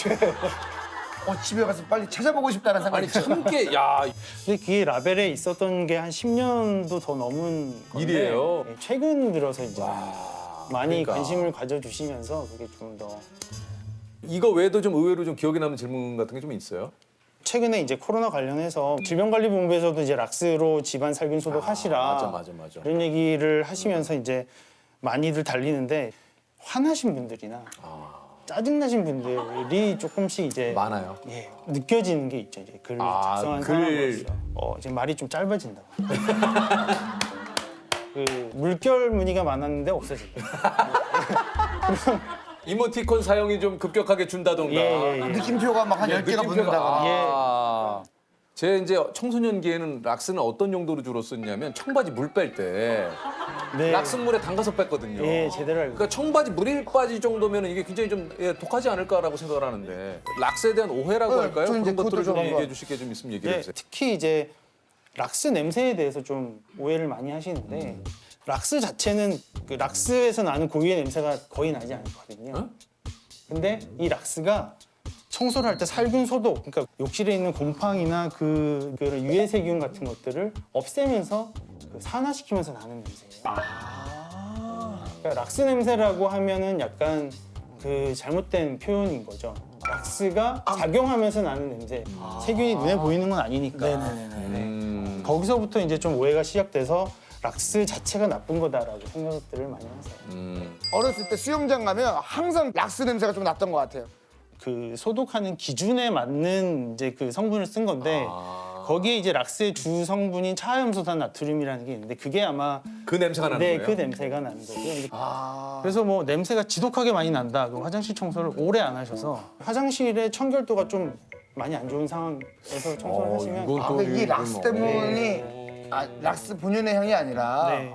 집에 가서 빨리 찾아보고 싶다는 생각이 아니 참깨 야 근데 그게 라벨에 있었던 게 한 10년도 더 넘은 건데 일이에요? 네, 최근 들어서 이제 많이 그러니까. 관심을 가져주시면서 그게 좀 더 이거 외에도 좀 의외로 좀 기억에 남는 질문 같은 게 좀 있어요? 최근에 이제 코로나 관련해서 질병관리본부에서도 이제 락스로 집안 살균 소독 하시라 맞아. 이런 얘기를 하시면서 이제 많이들 달리는데 화나신 분들이나 짜증나신 분들이 조금씩 이제 많아요. 예, 느껴지는 게 있죠. 이제 글을 작성한 글. 사람으로서 이제 말이 좀 짧아진다. 그 물결 무늬가 많았는데 없어진다. 이모티콘 사용이 좀 급격하게 준다던가. 예. 느낌표가 막 한 10개가 붙는다거나. 아. 제 이제 청소년기에는 락스는 어떤 용도로 주로 썼냐면 청바지 물 뺄 때 네. 락스물에 담가서 뺐거든요. 예, 제대로 알고. 그러니까 청바지 물이 빠질 정도면 이게 굉장히 좀 독하지 않을까라고 생각을 하는데 락스에 대한 오해라고 네, 할까요? 저는 이제 그런 것들을 좀 그것도 얘기해 주실 게 좀 있으면 얘기해 네, 주세요. 특히 이제 락스 냄새에 대해서 좀 오해를 많이 하시는데 락스 자체는 그 락스에서 나는 고유의 냄새가 거의 나지 않거든요. 어? 근데 이 락스가 청소를 할 때 살균 소독, 그러니까 욕실에 있는 곰팡이나 그런 유해 세균 같은 것들을 없애면서 그 산화시키면서 나는 냄새예요. 그러니까 락스 냄새라고 하면은 약간 그 잘못된 표현인 거죠. 락스가 작용하면서 나는 냄새. 세균이 눈에 보이는 건 아니니까. 거기서부터 이제 좀 오해가 시작돼서 락스 자체가 나쁜 거다라고 생각들을 많이 하세요. 어렸을 때 수영장 가면 항상 락스 냄새가 좀 났던 것 같아요. 그 소독하는 기준에 맞는 이제 그 성분을 쓴 건데 거기에 이제 락스의 주 성분인 차하염소산 나트륨이라는 게 있는데 그게 아마 그 냄새가 나는 네, 거예요? 그 냄새가 나는 거고요. 그래서 뭐 냄새가 지독하게 많이 난다. 그럼 화장실 청소를 오래 안 하셔서 화장실의 청결도가 좀 많이 안 좋은 상황에서 청소를 하시면 이 락스 때문이 락스 본연의 향이 아니라. 네.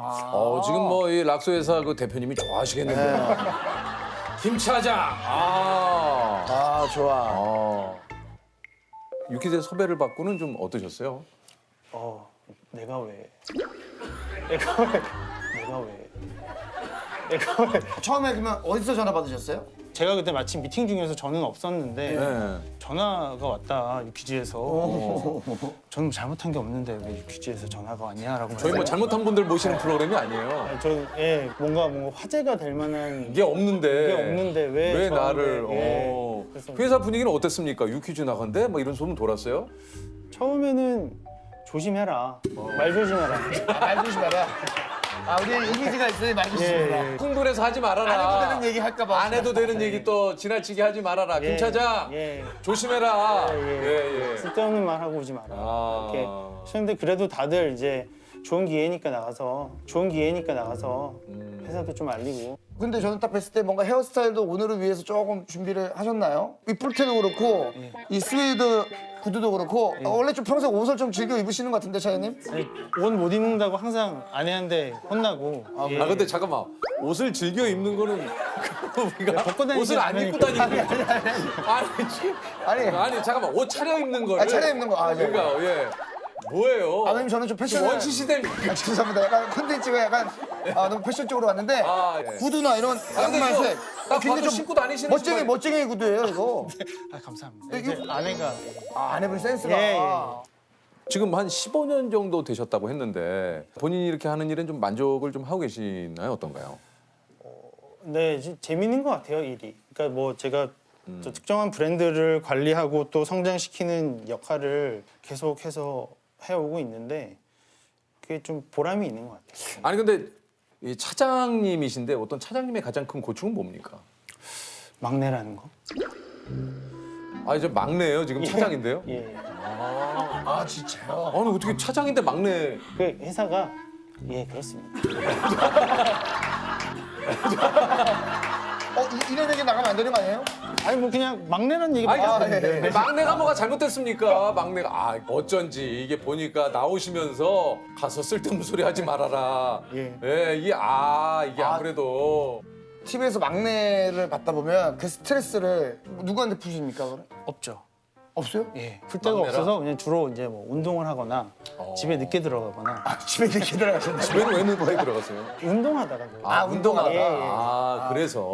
지금 뭐 이 락스 회사 그 대표님이 좋아하시겠는데요. 김 차장. 좋아. 유키즈 섭외를 받고는 좀 어떠셨어요? 내가 왜 처음에 그러면 어디서 전화 받으셨어요? 제가 그때 마침 미팅 중이어서 저는 없었는데 네. 전화가 왔다 유퀴즈에서 저는 잘못한 게 없는데 왜 유퀴즈에서 전화가 왔냐라고 저희 뭐 잘못한 분들 모시는 프로그램이 아니에요. 예, 뭔가 화제가 될 만한 이게 없는데. 이게 없는데 왜 저한테, 나를? 예. 그래서 회사 분위기는 어땠습니까? 유퀴즈 나간대? 뭐 이런 소문 돌았어요? 처음에는 조심해라 말 조심해라 말 조심해라. 우리 이미지가 있으니 말 조심해라. 흥분해서 하지 말아라. 안 해도 되는 얘기 할까 봐. 안 해도 되는 얘기 또 지나치게 하지 말아라. 김 차장 조심해라. 예. 쓸데없는 말 하고 오지 마라 이렇게 하셨는데 그래도 다들 이제 좋은 기회니까 나가서 회사도 좀 알리고 근데 저는 딱 뵀을 때 뭔가 헤어스타일도 오늘을 위해서 조금 준비를 하셨나요? 이 뿔테도 그렇고 이 스웨이드 구두도 그렇고 원래 좀 평소에 옷을 좀 즐겨 입으시는 것 같은데 차장님? 옷 못 입는다고 항상 아내한테 혼나고 근데 잠깐만. 옷을 즐겨 입는 거는 우리가 벗고 다니지 옷을 안 입고 않으니까. 다니는 아니 잠깐만. 옷 차려 입는 거를. 차려 입는 거. 네. 그러니까 예. 뭐예요? 왜냐면 저는 좀 패션 원시 시대. 죄송합니다. 약간 콘텐츠가 약간 너무 패션 쪽으로 왔는데 예. 구두나 이런 양말색 딱 봐도 신고 다니시는 멋쟁이 구두예요 이거. 감사합니다. 이제 아내가 아내분 센스가. 예. 지금 한 15년 정도 되셨다고 했는데 본인이 이렇게 하는 일은 좀 만족을 좀 하고 계시나요? 어떤가요? 네, 재밌는 것 같아요, 일이. 그러니까 뭐 제가 또 특정한 브랜드를 관리하고 또 성장시키는 역할을 계속해서 해오고 있는데 그게 좀 보람이 있는 것 같아요. 아니 근데 이 차장님이신데 어떤 차장님의 가장 큰 고충은 뭡니까? 막내라는 거. 이제 막내예요 지금 차장인데요? 예. 아 진짜요? 아니 어떻게 차장인데 막내? 그 회사가 예 그렇습니다. 이런 얘기 나가면 안 되는 거 아니에요? 아니 뭐 그냥 막내란 얘기 아니, 많았는데 막내가 뭐가 잘못됐습니까? 막내가 어쩐지 이게 보니까 나오시면서 가서 쓸데없는 소리 하지 말아라. 예. 이게 아무래도 TV에서 막내를 받다 보면 그 스트레스를 누구한테 푸십니까 그럼? 없죠. 없어요? 예, 풀 데가 막내라? 없어서 그냥 주로 이제 뭐 운동을 하거나 집에 늦게 들어가거나 집에 이렇게 들어가셨나? 집에는 왜 늦게 들어갔어요? 운동하다가 운동하다가. 예, 예. 그래서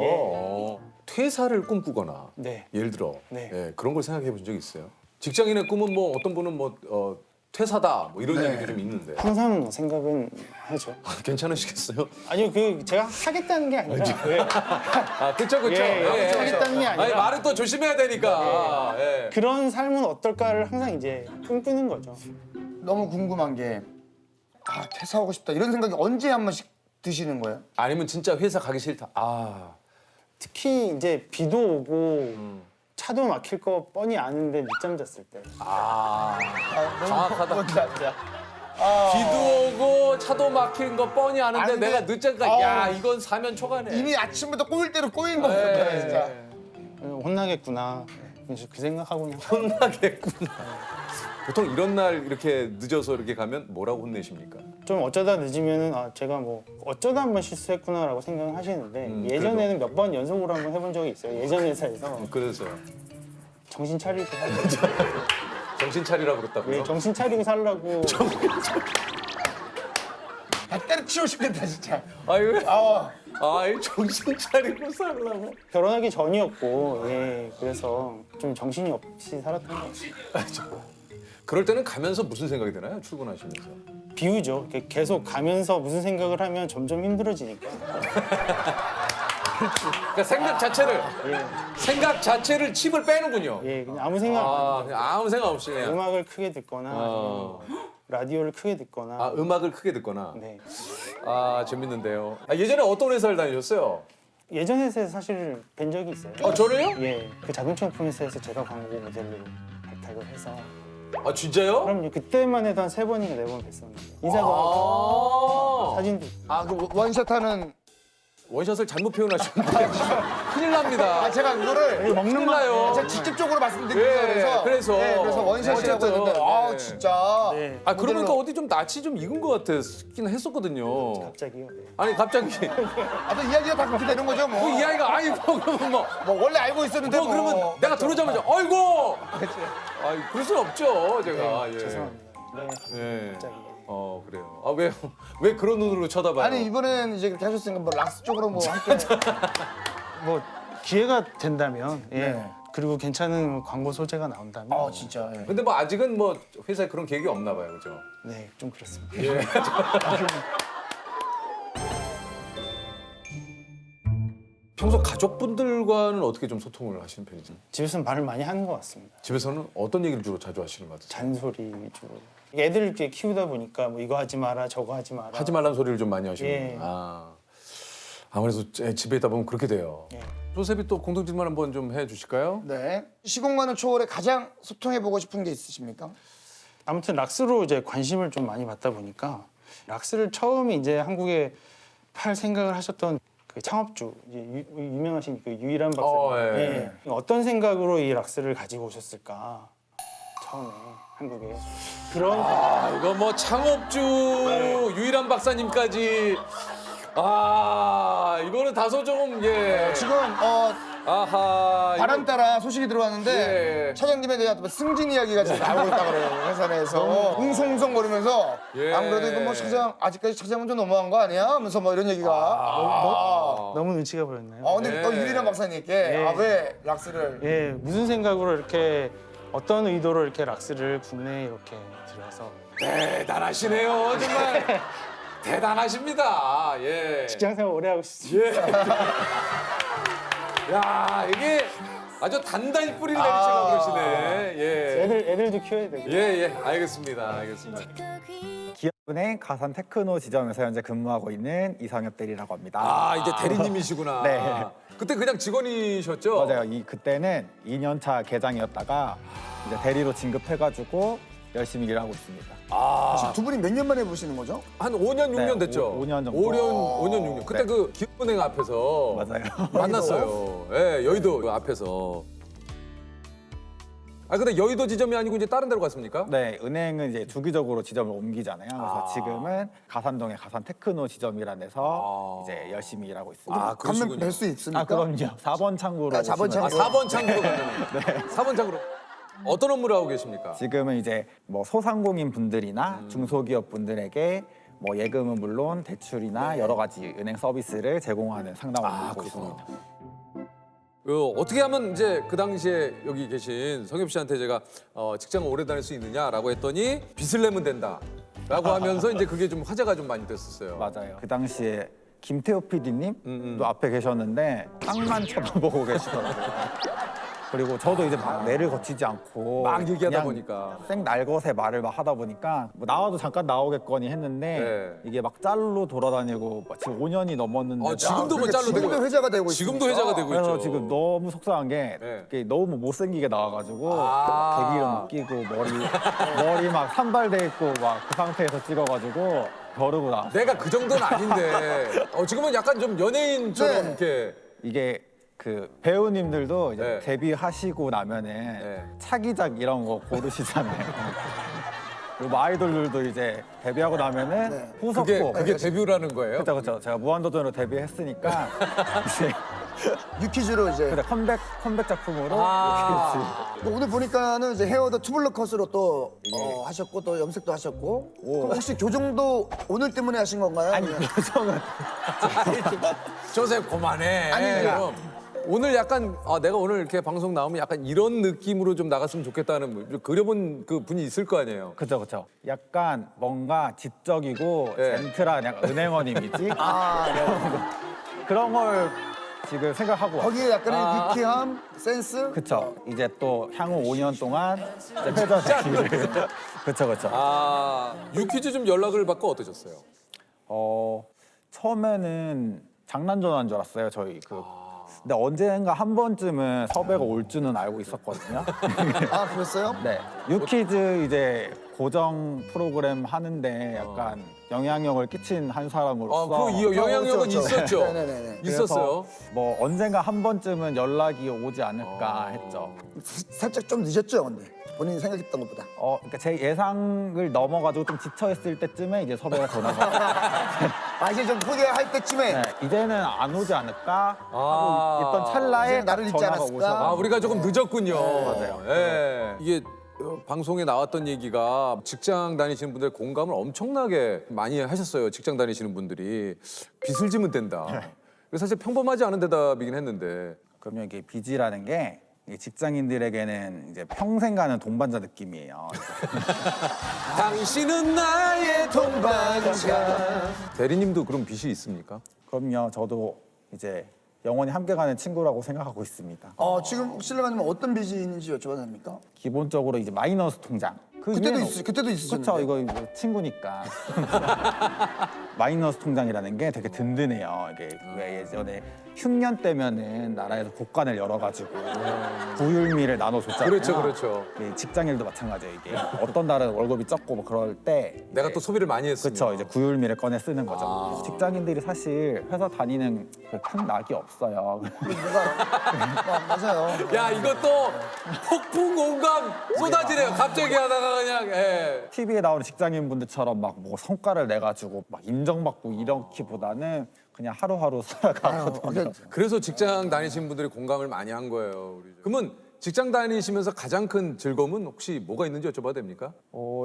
퇴사를 꿈꾸거나 네. 예를 들어 네. 예, 그런 걸 생각해 본 적 있어요? 직장인의 꿈은 뭐 어떤 분은 퇴사다 뭐 이런 얘기도 좀 있는데 항상 생각은 하죠. 괜찮으시겠어요? 아니요, 그 제가 하겠다는 게 아니라 그렇죠. 예, 하겠다는 게 아니라 아니, 말은 또 조심해야 되니까. 예. 그런 삶은 어떨까를 항상 이제 꿈꾸는 거죠. 너무 궁금한 게 퇴사하고 싶다 이런 생각이 언제 한 번씩 드시는 거예요? 아니면 진짜 회사 가기 싫다. 특히 이제 비도 오고 차도 막힐 거 뻔히 아는데 늦잠 잤을 때. 정확하다. 뭔지 알죠? 비도 오고 차도 막힌 거 뻔히 아는데 아는데, 내가 늦잠까 야 이건 사면 초과네. 이미 아침부터 꼬일 대로 꼬인 거거든요 진짜. 혼나겠구나. 그래서 그 생각하고 그냥 혼나겠구나. 보통 이런 날 이렇게 늦어서 이렇게 가면 뭐라고 혼내십니까? 좀 어쩌다 늦으면은 제가 뭐 어쩌다 한 번 실수했구나라고 생각을 하시는데 예전에는 몇 번 연속으로 한번 해본 적이 있어요. 예전 회사에서 그래서 정신 차리고 정신 차리라고 그랬다고요? 예, 정신 차리고 살라고 때려치우고 싶겠다 진짜. 아유, 아, 정신 차리고 살라고. 결혼하기 전이었고 예, 그래서 좀 정신이 없이 살았던 것 같습니다. 그럴 때는 가면서 무슨 생각이 드나요? 출근하시면서. 비우죠. 이렇게 계속 가면서 무슨 생각을 하면 점점 힘들어지니까. 그러니까 생각 자체를 칩을 빼는군요. 예, 그냥 아무 생각 안 합니다. 그냥 아무 생각 없이 그냥. 음악을 크게 듣거나 아니면 라디오를 크게 듣거나. 음악을 크게 듣거나. 네. 재밌는데요. 예전에 어떤 회사를 다니셨어요? 예전 회사에서 사실 뵌 적이 있어요. 저를요? 예, 그 자동차 회사에서 제가 광고 모델로 발탁을 해서. 진짜요? 그럼요. 그때만 해도 한 3번인가 4번 뵀었는데 인사도 하고 사진도 있고. 그 원샷 하는. 원샷을 잘못 표현하셨는데 큰일 납니다. 제가 그거를 먹는 나요. 제가 직접적으로 말씀드리려고 그래서. 그래서 원샷이라고 어쨌든, 했는데 네. 진짜. 네. 그러고 보니까 모델로. 어디 좀 낯이 좀 익은 것 같긴 했었거든요. 갑자기요. 네. 아니 갑자기 또 이야기가 다 그렇게 되는 거죠 뭐. 그 이야기가 그러면 뭐 원래 알고 있었는데 그러면 내가 들어오자마자 아이고. 그럴 순 없죠 제가. 예. 죄송합니다. 네. 예. 갑자기. 그래요. 왜 그런 눈으로 쳐다봐요? 아니 이번엔 이제 그렇게 하셨으니까 뭐 락스 쪽으로 뭐 함께. 뭐 기회가 된다면 예. 네. 그리고 괜찮은 광고 소재가 나온다면 진짜. 예. 근데 뭐 아직은 뭐 회사에 그런 계획이 없나 봐요, 그죠? 네, 좀 그렇습니다. 평소 가족분들과는 어떻게 좀 소통을 하시는 편이죠? 집에서는 말을 많이 하는 것 같습니다. 집에서는 어떤 얘기를 주로 자주 하시는 것 같아요? 잔소리 위주로. 애들 이렇게 키우다 보니까 뭐 이거 하지 마라, 저거 하지 마라. 하지 말라는 소리를 좀 많이 하시는 예. 아무래도 집에 있다 보면 그렇게 돼요. 예. 조셉이 또 공통 질문 한번 좀 해주실까요? 네. 시공간을 초월해 가장 소통해보고 싶은 게 있으십니까? 아무튼 락스로 이제 관심을 좀 많이 받다 보니까 락스를 처음에 이제 한국에 팔 생각을 하셨던 그 창업주 이제 유명하신 그 유일한 박사님 예. 어떤 생각으로 이 락스를 가지고 오셨을까 처음에 한국에 그런 이거 뭐 창업주 유일한 박사님까지 이거는 다소 좀 지금 아하 바람 따라 소식이 들어왔는데 예. 차장님에 대한 승진 이야기가 지금 나오고 있다 그래요 회사 내에서 웅성웅성거리면서 예. 안 그래도 이거 뭐 차장 아직까지 차장은 좀 너무한 거 아니야? 하면서 뭐 이런 얘기가 너무 눈치가 보였나요? 근데 예. 또 유일한 박사님께 예. 왜 락스를 예, 무슨 생각으로 이렇게 어떤 의도로 이렇게 락스를 국내에 이렇게 들여서 대단하시네요 정말 대단하십니다. 예. 직장생활 오래 하고 싶습니다. 야 이게 아주 단단히 뿌리를 내리시고 그러시네. 예. 애들도 키워야 되고. 예. 알겠습니다. 기업은행 가산 테크노 지점에서 현재 근무하고 있는 이상엽 대리라고 합니다. 이제 대리님이시구나. 네. 그때 그냥 직원이셨죠? 맞아요. 그때는 2년차 계장이었다가 이제 대리로 진급해가지고 열심히 일하고 있습니다. 아, 두 분이 몇 년 만에 보시는 거죠? 한 5년, 6년 네, 됐죠? 5년 정도. 5년, 6년. 그때 네. 그 기업은행 앞에서 맞아요. 만났어요. 예, 여의도 앞에서. 아, 근데 여의도 지점이 아니고 이제 다른 데로 갔습니까? 네, 은행은 이제 주기적으로 지점을 옮기잖아요. 그래서 아. 지금은 가산동의 가산 테크노 지점이라는 데서 아. 이제 열심히 일하고 있습니다. 아, 가면 그러시군요. 뵐 수 있습니까? 아, 그럼요. 4번 창구로. 아, 4번 오시면 아, 창구. 4번 창구로 가면. 네. 4번 창구로. 어떤 업무를 하고 계십니까? 지금은 이제 뭐 소상공인 분들이나 중소기업 분들에게 뭐 예금은 물론 대출이나 여러 가지 은행 서비스를 제공하는 상담 업무를 하고 있습니다. 어떻게 하면 이제 그 당시에 여기 계신 성엽 씨한테 제가 직장을 오래 다닐 수 있느냐라고 했더니 빚을 내면 된다라고 하면서 이제 그게 좀 화제가 좀 많이 됐었어요. 맞아요. 그 당시에 김태호 PD님도 앞에 계셨는데 땅만 쳐다보고 계시더라고요. 그리고 저도 이제 막 내를 거치지 않고 막 얘기하다 그냥 보니까. 생 날것의 말을 막 하다 보니까 뭐 나와도 잠깐 나오겠거니 했는데 네. 이게 막 짤로 돌아다니고 막 지금 5년이 넘었는데 지금도 뭐 그러니까 짤로 지금도 되고 회자가 되고 지금도 있으니까. 회자가 되고 그래서 있죠. 지금 너무 속상한 게 네. 이게 너무 못생기게 나와가지고 아. 대기름 끼고 머리 막 산발돼 있고 막 그 상태에서 찍어가지고 벼르고 나왔어요. 내가 그 정도는 아닌데 지금은 약간 좀 연예인처럼 네. 이렇게 이게 그 배우님들도 이제 네. 데뷔하시고 나면은 네. 차기작 이런 거 고르시잖아요. 그리고 아이돌들도 이제 데뷔하고 나면은 네. 후속곡. 그게 데뷔라는 거예요? 그렇죠, 그렇죠. 제가 무한도전으로 데뷔했으니까 이제 유퀴즈로 이제 그때 컴백 작품으로 아. 이렇게 오늘 보니까는 이제 헤어더 투블럭 컷으로 또 하셨고 또 염색도 하셨고 그럼 혹시 교정도 오늘 때문에 하신 건가요? 아니 아니면- 표정은 조셉 그만해. 아니, 그럼 오늘 약간 내가 오늘 이렇게 방송 나오면 약간 이런 느낌으로 좀 나갔으면 좋겠다는 그려본 그 분이 있을 거 아니에요. 그렇죠, 그렇죠. 약간 뭔가 지적이고 네. 젠틀한 약간 은행원 이미지 아, 네. 그런 걸 지금 생각하고 왔어요. 거기에 약간의 유쾌함, 센스. 그쵸. 이제 또 향후 5년 동안 이제 회자 되기를. 그쵸, 그쵸. 아, 유퀴즈 좀 연락을 받고 어떠셨어요? 처음에는 장난 전화인 줄 알았어요, 저희 근데 언젠가 한 번쯤은 섭외가 올 줄은 알고 있었거든요. 아, 그랬어요? 네. 유퀴즈 이제 고정 프로그램 하는데 약간 영향력을 끼친 한 사람으로서 그 영향력은 그렇죠, 그렇죠. 있었죠. 네네네. 그래서 있었어요. 뭐 언젠가 한 번쯤은 연락이 오지 않을까 했죠. 살짝 좀 늦었죠, 근데 본인이 생각했던 것보다. 그러니까 제 예상을 넘어가지고 좀 지쳐있을 때쯤에 이제 섭외가 전화가 아, 이제 좀 포기할 때쯤에 네, 이제는 안 오지 않을까 아. 하고 있던 찰나에 이제 나를 딱 잊지 전화가 않았을까? 오셔서 우리가 조금 늦었군요. 맞아요. 예. 이게 방송에 나왔던 얘기가 직장 다니시는 분들 공감을 엄청나게 많이 하셨어요. 직장 다니시는 분들이 빚을 지면 된다. 그게 사실 평범하지 않은 대답이긴 했는데. 그러면 이게 빚이라는 게 이 직장인들에게는 이제 평생 가는 동반자 느낌이에요. 당신은 나의 동반자. 대리님도 그런 빚이 있습니까? 그럼요. 저도 이제 영원히 함께 가는 친구라고 생각하고 있습니다. 지금 실례가지면 어떤 빚이 있는지 여쭤봐도 됩니까? 기본적으로 이제 마이너스 통장. 그때도 있으셨는데. 그렇죠. 이거 뭐 친구니까. 마이너스 통장이라는 게 되게 든든해요. 이게 왜 예전에 흉년 때면은 나라에서 복관을 열어가지고 구율미를 나눠줬잖아요. 그렇죠, 그렇죠. 이게 직장일도 마찬가지예요. 이게 어떤 달은 월급이 적고 뭐 그럴 때 내가 또 소비를 많이 했으면. 그렇죠. 이제 구율미를 꺼내 쓰는 거죠. 아. 그래서 직장인들이 사실 회사 다니는 큰 낙이 없어요. 맞아요. 야, 이것도 폭풍 공감 쏟아지네요. 갑자기 하다가 그냥. 예. TV에 나오는 직장인분들처럼 막 뭐 성과를 내가지고 막 인정받고 이렇기보다는 그냥 하루하루 살아가거든요. 그래서 직장 다니시는 분들이 공감을 많이 한 거예요. 그러면 직장 다니시면서 가장 큰 즐거움은 혹시 뭐가 있는지 여쭤봐도 됩니까?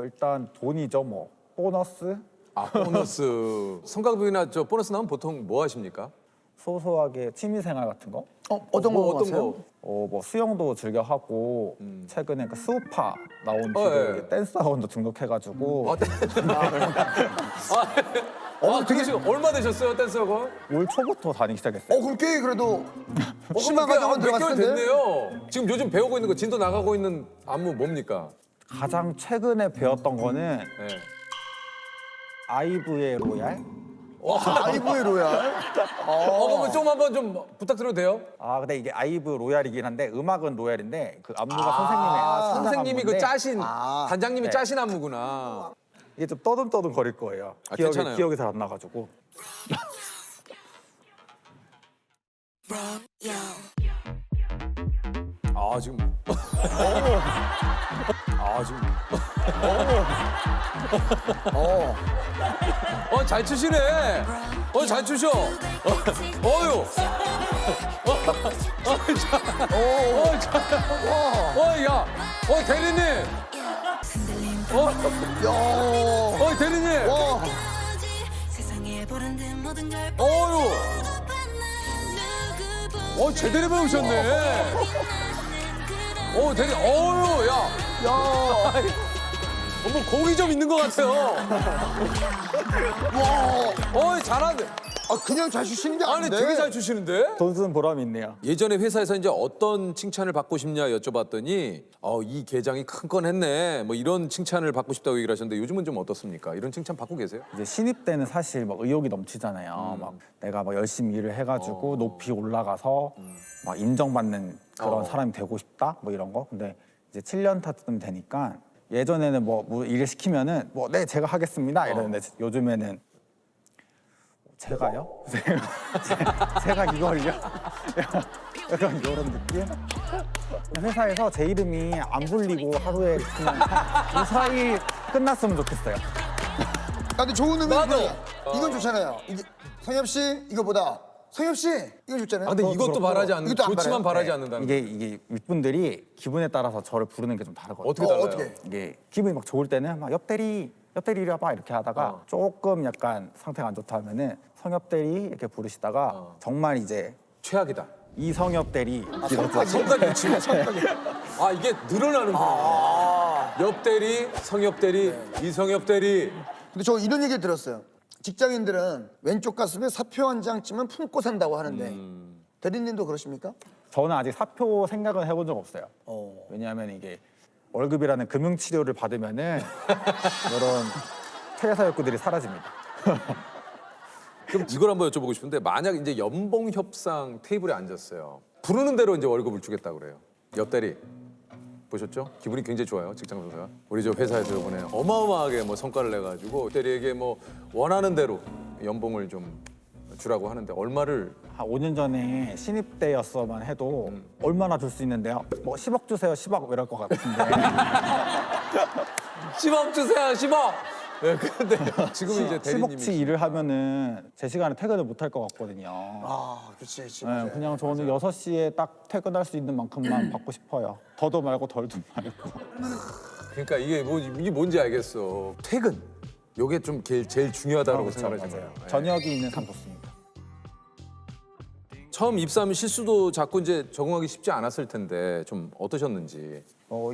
일단 돈이죠, 뭐 보너스 보너스. 성과급이나 보너스 나오면 보통 뭐 하십니까? 소소하게 취미생활 같은 거. 어떤 거 어떤 하세요? 거? 뭐 수영도 즐겨 하고 최근에 그 수우파 나온 예. 뒤로 댄스 학원도 등록해가지고 되게 얼마 되셨어요, 댄스 학원? 올 초부터 다니기 시작했어요. 그럼 꽤 그래도 그럼 심한 꽤 과정은 몇 개월 들어갔을 텐데. 됐네요. 지금 요즘 배우고 있는 거, 진도 나가고 있는 안무 뭡니까? 가장 최근에 배웠던 거는 네. 아이브의 로얄. 아이브의 로얄. 그러면 좀 한번 좀 부탁드려도 돼요? 아 근데 이게 아이브 로얄이긴 한데 음악은 로얄인데 그 안무가 선생님이 그 안무인데 짜신 단장님이 네. 짜신 안무구나. 이게 좀 떠듬떠듬 거릴 거예요. 괜찮아요. 기억이 잘 안 나가지고. 지금. 지금. 잘 추시네. 잘 추셔. 어유. 야. 대리님. 대리님. 어유. 제대로 배우셨네. 대리. 야. 뭐 공이 좀 있는 것 같아요. 잘하네. 그냥 잘 추시는 게 아니 아닌데. 되게 잘 추시는데? 돈 쓰는 보람이 있네요. 예전에 회사에서 이제 어떤 칭찬을 받고 싶냐 여쭤봤더니 이 계장이 큰 건 했네. 뭐 이런 칭찬을 받고 싶다고 얘기를 하셨는데 요즘은 좀 어떻습니까? 이런 칭찬 받고 계세요? 이제 신입 때는 사실 막 의욕이 넘치잖아요. 막 내가 막 열심히 일을 해가지고 높이 올라가서 막 인정받는 그런 사람이 되고 싶다 뭐 이런 거. 근데 이제 7년 타쯤 되니까 예전에는 뭐 일을 시키면은 네 제가 하겠습니다 이러는데 요즘에는 제가요? 제가 이걸요? 약간 이런 느낌? 회사에서 제 이름이 안 불리고 하루에 그냥 무사히 끝났으면 좋겠어요. 근데 좋은 의미. 나도. 이건 좋잖아요. 이게 성엽 씨 이거보다 성엽 씨 이거 좋잖아요. 근데 이것도 그렇고, 바라지 않는 이것도 안 좋지만 바라요? 바라지 않는다는 이게 윗분들이 기분에 따라서 저를 부르는 게 좀 다르거든요. 어떻게 달라요? 어떻게? 이게 기분이 막 좋을 때는 막 옆대리 이리 와봐 이렇게 하다가 조금 약간 상태가 안 좋다 하면은 성엽 대리 이렇게 부르시다가 정말 이제 최악이다. 이성엽 대리 성까지 붙이면 이게 늘어나는구나. 옆 대리, 성엽 대리, 이성엽 대리. 근데 저 이런 얘기 들었어요. 직장인들은 왼쪽 가슴에 사표 한 장 쯤은 품고 산다고 하는데 대리님도 그러십니까? 저는 아직 사표 생각은 해본 적 없어요. 왜냐하면 이게 월급이라는 금융치료를 받으면은 이런 퇴사 욕구들이 사라집니다. 그럼 이걸 한번 여쭤보고 싶은데 만약 이제 연봉 협상 테이블에 앉았어요. 부르는 대로 이제 월급을 주겠다고 그래요. 옆 대리 보셨죠? 기분이 굉장히 좋아요. 직장 상사가. 우리 저 회사에서 이번에 어마어마하게 뭐 성과를 내가지고 대리에게 뭐 원하는 대로 연봉을 좀 주라고 하는데 얼마를 한 5년 전에 신입 때였어만 해도 얼마나 줄 수 있는데요? 뭐 10억 주세요, 10억 이럴 것 같은데 10억 주세요, 10억. 네, 근데 지금 이제 대리님이 10억치 일을 하면은 제 시간에 퇴근을 못 할 것 같거든요. 그렇지. 네, 그냥 저는 6시에 딱 퇴근할 수 있는 만큼만 받고 싶어요. 더도 말고 덜도 말고. 그러니까 이게 뭔지 알겠어. 퇴근. 요게 좀 제일 중요하다고 생각하시네요. 저녁이 있는 삶 좋습니다. 처음 입사하면 실수도 자꾸 이제 적응하기 쉽지 않았을 텐데 좀 어떠셨는지.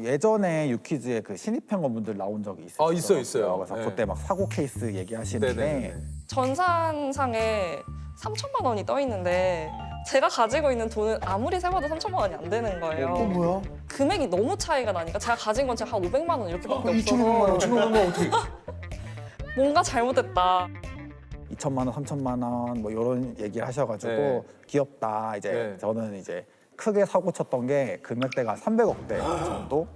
예전에 유퀴즈에 그 신입행원분들 나온 적이 있어요. 있어요. 그래서 네. 그때 막 사고 케이스 얘기하시는데 네네네. 전산상에 3천만 원이 떠 있는데 제가 가지고 있는 돈은 아무리 세봐도 3천만 원이 안 되는 거예요. 뭐야? 금액이 너무 차이가 나니까 제가 가진 건 제가 한 500만 원 이렇게밖에 2,500만 원, 없어서 5,500만 원 어떻게? 뭔가 잘못됐다. 2천만 원, 3천만 원 뭐 이런 얘기를 하셔가지고 네. 귀엽다. 이제 네. 저는 이제 크게 사고 쳤던 게 금액대가 300억대 정도.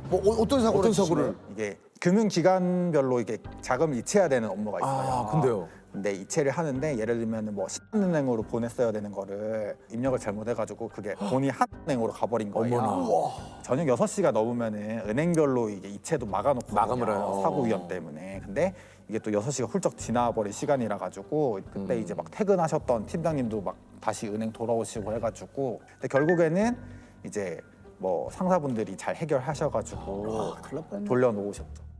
뭐 어떤 사고를? 이게 금융기관별로 이게 자금을 이체해야 되는 업무가 있어요. 근데요? 근데 이체를 하는데 예를 들면 뭐 신한은행으로 보냈어야 되는 거를 입력을 잘못해가지고 그게 돈이 한은행으로 가버린 거예요. 저녁 6시가 넘으면은 은행별로 이게 이체도 막아놓고 마감을 해요. 사고 위험 때문에. 근데 이게 또 6시가 훌쩍 지나버린 시간이라 가지고 그때 이제 막 퇴근하셨던 팀장님도 막 다시 은행 돌아오시고 해가지고 근데 결국에는 이제 뭐 상사분들이 잘 해결하셔가지고 돌려놓으셨죠.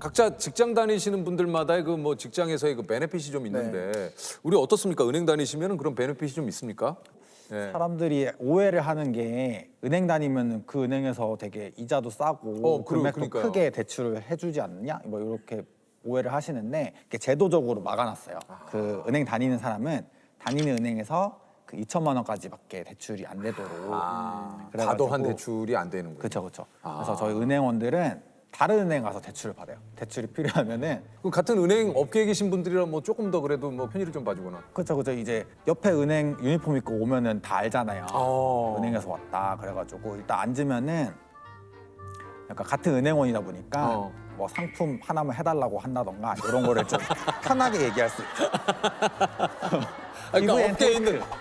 각자 직장 다니시는 분들마다의 그 뭐 직장에서의 그 베네핏이 좀 있는데 우리 어떻습니까? 은행 다니시면 그런 베네핏이 좀 있습니까? 네. 사람들이 오해를 하는 게 은행 다니면 그 은행에서 되게 이자도 싸고 금액도 그러니까요. 크게 대출을 해주지 않느냐 뭐 이렇게 오해를 하시는데 그게 제도적으로 막아놨어요. 그 은행 다니는 사람은 다니는 은행에서 그 2천만 원까지밖에 대출이 안 되도록. 그래가지고 과도한 대출이 안 되는 거예요. 그렇죠. 그래서 저희 은행원들은 다른 은행 가서 대출을 받아요. 대출이 필요하면은 그럼 같은 은행 업계에 계신 분들이랑 뭐 조금 더 그래도 뭐 편의를 좀 봐주거나. 그렇죠. 이제 옆에 은행 유니폼 입고 오면은 다 알잖아요. 은행에서 왔다. 그래가지고 일단 앉으면은 약간 같은 은행원이다 보니까 뭐 상품 하나만 해달라고 한다던가 이런 거를 좀 편하게 얘기할 수 있죠. 그러니까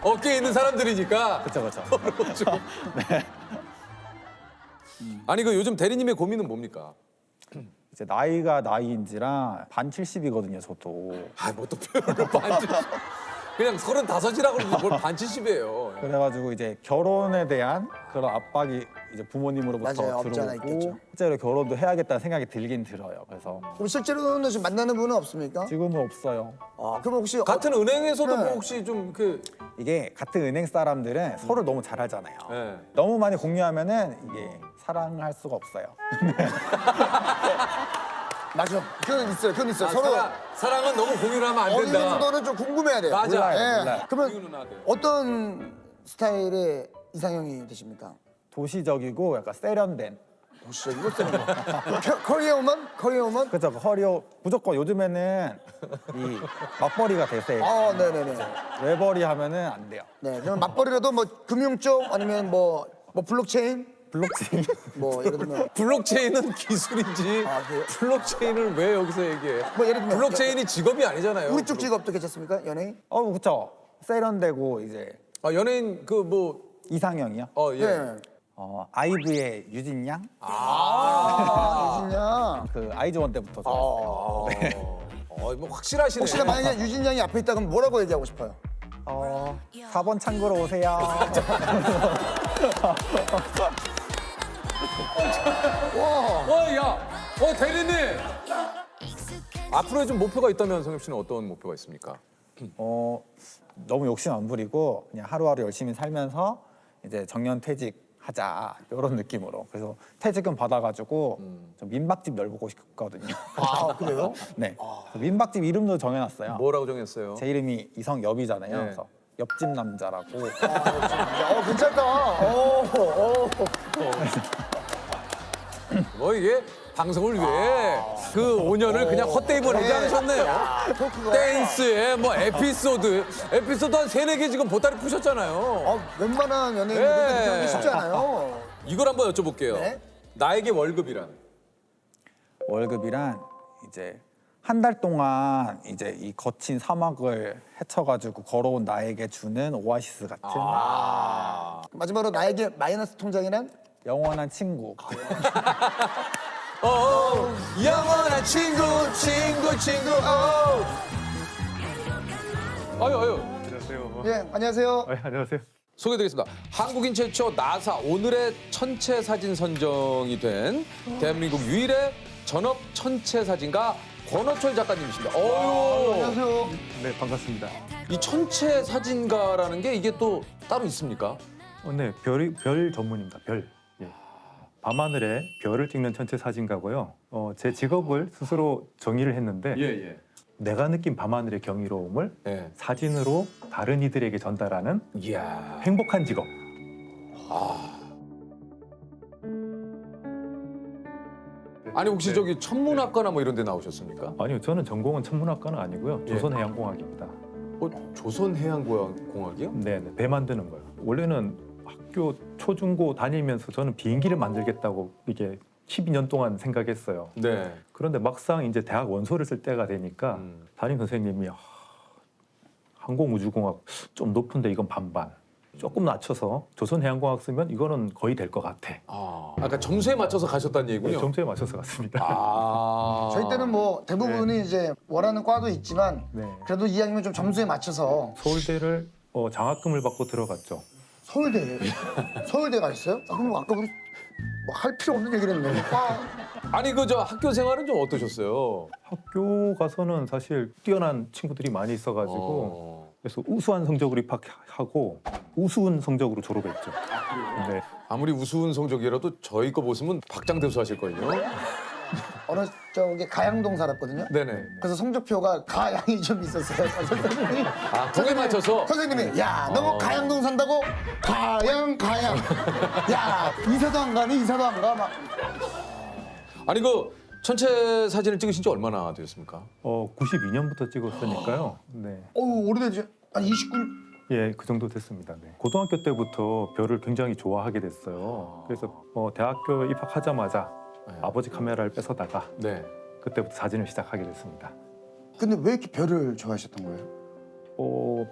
업계에 있는 사람들이니까. 그렇죠. 네. 아니 그 요즘 대리님의 고민은 뭡니까? 이제 나이가 나이인지라 반 70이거든요, 저도. 뭐 또 표현을 반 70. 그냥 35이라고 그러지 뭘 반 70이에요. 그래가지고 이제 결혼에 대한 그런 압박이 이제 부모님으로부터 맞아요. 없지 않아 들어오고 있겠죠. 실제로 결혼도 해야겠다는 생각이 들긴 들어요. 그래서 그럼 실제로는 지금 만나는 분은 없습니까? 지금은 없어요. 그럼 혹시 같은 은행에서도 네. 뭐 혹시 좀 그 이게 같은 은행 사람들은 서로 너무 잘 알잖아요. 네. 너무 많이 공유하면은 이게 사랑할 수가 없어요. 맞아. 그건 있어요. 서로 사랑은 너무 공유를 하면 안 어느 된다. 정도는 좀 궁금해야 돼요. 맞아. 몰라요. 그러면 이유는 아들. 어떤 스타일의 이상형이 되십니까? 도시적이고 약간 세련된. 보시죠. 이거 쓰는 거. 커리어우먼? 커리어우먼? 그죠? 허리ও 무조건 요즘에는 이 맞벌이가 대세예요. 네네네. 외벌이 하면은 안 돼요. 네, 그럼 맞벌이라도 뭐 금융 쪽 아니면 뭐 블록체인? 블록체인. 뭐 예를 들면 블록체인은 기술이지. 그래요? 블록체인을 왜 여기서 얘기해? 뭐 예를 들면 블록체인이 직업이 아니잖아요. 우리 쪽 직업도 괜찮습니까? 연예인? 그쵸. 세련되고 이제 연예인 그 뭐 이상형이요? 예. 네. 아이브의 유진 양? 유진양. 그 아이즈원 때부터 좋아했어요. 뭐 확실하시네. 혹시나 만약에 유진양이 앞에 있다 그러면 뭐라고 얘기하고 싶어요? 4번 창구로 오세요. 대리님. 앞으로의 좀 목표가 있다면 성엽 씨는 어떤 목표가 있습니까? 너무 욕심 안 부리고 그냥 하루하루 열심히 살면서 이제 정년 퇴직하자 이런 느낌으로. 그래서 퇴직금 받아가지고 저 민박집 열보고 싶거든요. 그래요? 네. 그래서 민박집 이름도 정해놨어요. 뭐라고 정했어요? 제 이름이 이성엽이잖아요. 네. 그래서 옆집 남자라고. 괜찮다. 뭐 이게 방송을 위해 그 5년을 그냥 헛되이 보내지 않으셨네요. 댄스에 뭐 에피소드 한 3-4개 지금 보따리 푸셨잖아요. 웬만한 연예인들은 네. 그렇게 하기 쉽지 않아요. 이걸 한번 여쭤볼게요. 네. 나에게 월급이란? 월급이란 이제 한 달 동안 이제 이 거친 사막을 헤쳐가지고 걸어온 나에게 주는 오아시스 같은 마지막으로 나에게 마이너스 통장이란? 영원한 친구. 영원한 친구. 아유. 예, 안녕하세요. 안녕하세요. 소개드리겠습니다. 한국인 최초 나사 오늘의 천체 사진 선정이 된 대한민국 유일의 전업 천체 사진가 권호철 작가님이십니다. 안녕하세요. 네, 반갑습니다. 이 천체 사진가라는 게 이게 또 따로 있습니까? 네, 별 전문입니다. 별. 예. 밤하늘에 별을 찍는 천체 사진가고요. 제 직업을 스스로 정의를 했는데 예. 내가 느낀 밤하늘의 경이로움을 예. 사진으로 다른 이들에게 전달하는 이야. 행복한 직업. 아니 혹시 저기 천문학과나 뭐 이런 데 나오셨습니까? 아니요, 저는 전공은 천문학과는 아니고요. 조선해양공학입니다. 조선해양공학이요? 네, 배 만드는 거요. 원래는 학교 초중고 다니면서 저는 비행기를 만들겠다고 이게 12년 동안 생각했어요. 네. 그런데 막상 이제 대학 원서를 쓸 때가 되니까 담임 선생님이 항공우주공학 좀 높은데 이건 반반. 조금 낮춰서 조선해양공학 쓰면 이거는 거의 될 것 같아. 아까 점수에 맞춰서 가셨다는 얘기군요. 네, 점수에 맞춰서 갔습니다. 저희 때는 뭐 대부분이 이제 원하는 과도 있지만 네. 그래도 이왕이면 좀 점수에 맞춰서 서울대를 장학금을 받고 들어갔죠. 서울대가 있어요? 그럼 아까 우리 뭐 할 필요 없는 얘기를 했네. 아니 그 저 학교 생활은 좀 어떠셨어요? 학교 가서는 사실 뛰어난 친구들이 많이 있어가지고 그래서 우수한 성적으로 입학하고 우스운 성적으로 졸업했죠. 네. 아무리 우스운 성적이라도 저희 거 보시면 박장대소 하실걸요? 어느 쪽에 가양동 살았거든요. 네네. 그래서 성적표가 가양이 좀 있었어요. 선생님이 거기에 맞춰서? 선생님이 야 너 뭐 가양동 산다고? 가양 야 이사도 안 가니 이사도 안 가? 막 아니 그 전체 사진을 찍으신 지 얼마나 되셨습니까? 92년부터 찍었으니까요. 네. 오래되지. 한 29. 예, 그 정도 됐습니다. 네. 고등학교 때부터 별을 굉장히 좋아하게 됐어요. 그래서 대학교 입학하자마자 네. 아버지 카메라를 뺏어다가 네. 그때부터 사진을 시작하게 됐습니다. 근데 왜 이렇게 별을 좋아하셨던 거예요?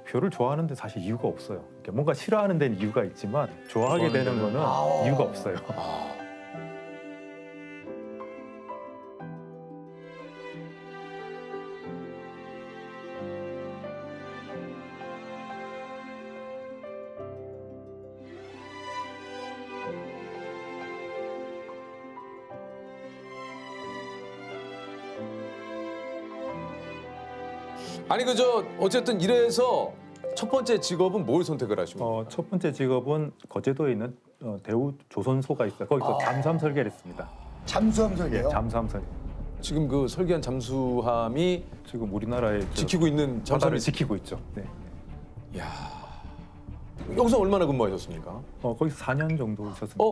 별을 좋아하는데 사실 이유가 없어요. 이렇게 뭔가 싫어하는 데는 이유가 있지만 좋아하게 되는 거는 이유가 없어요. 아니 그저 어쨌든 이래서 첫 번째 직업은 뭘 선택을 하신 거예요? 첫 번째 직업은 거제도에 있는 대우 조선소가 있어요. 거기서 잠수함 설계를 했습니다. 잠수함 설계요? 예, 잠수함 설계. 지금 그 설계한 잠수함이 지금 우리나라에 지키고 있는 바다를 잠수함을 지키고 있죠. 네. 야 여기서 얼마나 근무하셨습니까? 거기서 4년 정도 있었습니다.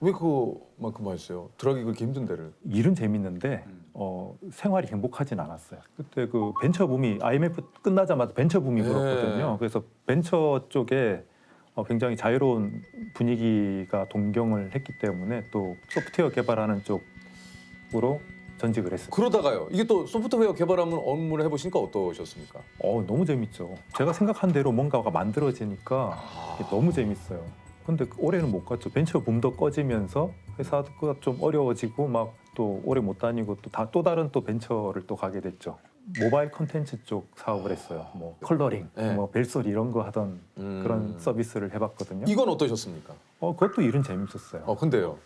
왜 그거만 근무하셨어요? 들어가기 그렇게 힘든 데를. 일은 재밌는데 생활이 행복하진 않았어요. 그때 그 벤처붐이 IMF 끝나자마자 벤처붐이 불었거든요. 그래서 벤처 쪽에 굉장히 자유로운 분위기가 동경을 했기 때문에 또 소프트웨어 개발하는 쪽으로 전직을 했습니다. 그러다가요. 이게 또 소프트웨어 개발하는 업무를 해보시니까 어떠셨습니까? 너무 재밌죠. 제가 생각한 대로 뭔가가 만들어지니까 이게 너무 재밌어요. 근데 올해는 못 갔죠. 벤처 붐도 꺼지면서 회사가 좀 어려워지고 막 또 오래 못 다니고 또 다른 또 벤처를 또 가게 됐죠. 모바일 컨텐츠 쪽 사업을 했어요. 뭐 컬러링, 네. 뭐 벨소리 이런 거 하던 그런 서비스를 해봤거든요. 이건 어떠셨습니까? 그것도 일은 재밌었어요. 근데요.